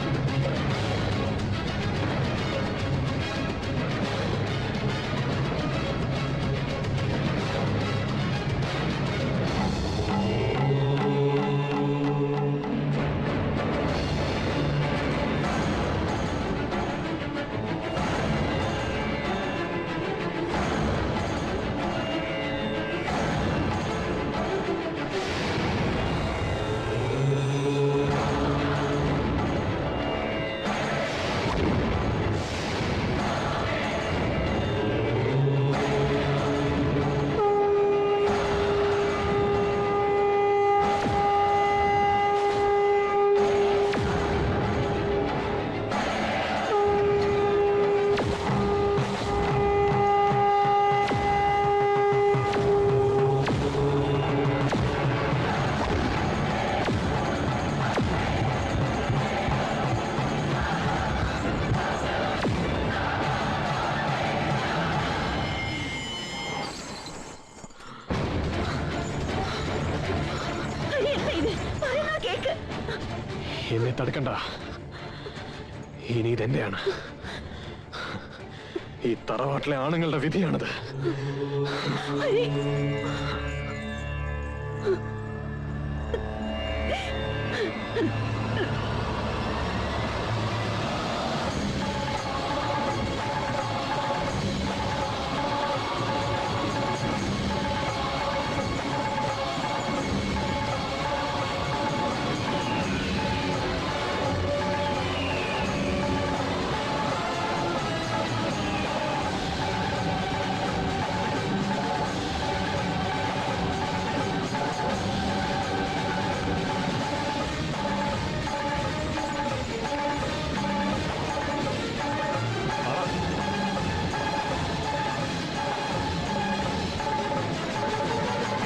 എന്നെ തടുക്കണ്ട. ഇനി ഇതെന്റെയാണ്. ഈ തറവാട്ടിലെ ആണുങ്ങളുടെ വിധിയാണത്.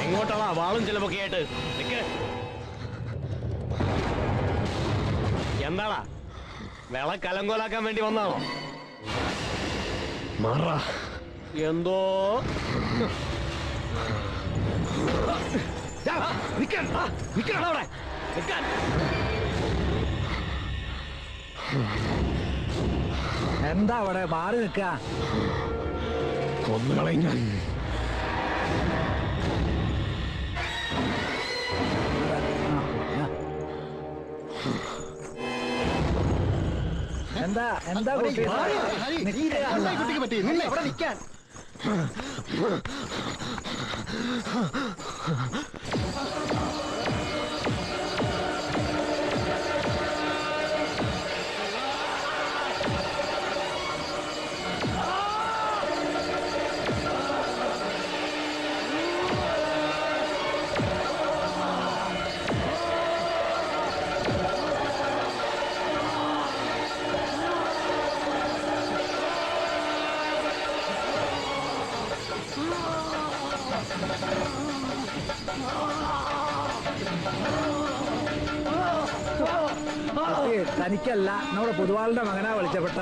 എങ്ങോട്ടാണ് വാളും ചിലപ്പൊക്കെ ആയിട്ട് എന്താടാ വിള കലങ്കോലാക്കാൻ വേണ്ടി വന്നാണോ? മാറാ. എന്തോ അവിടെ നിൽക്കാൻ. എന്താ അവിടെ മാറി നിൽക്ക? കൊന്നുകളയും ഞാൻ. എന്താ എന്താ കുട്ടി? കുട്ടിക്ക് പറ്റി അവിടെ നിൽക്കാൻ. തനിക്കല്ല, നമ്മുടെ പൊതുവാളുടെ മകനാ വിളിച്ചപ്പെട്ട.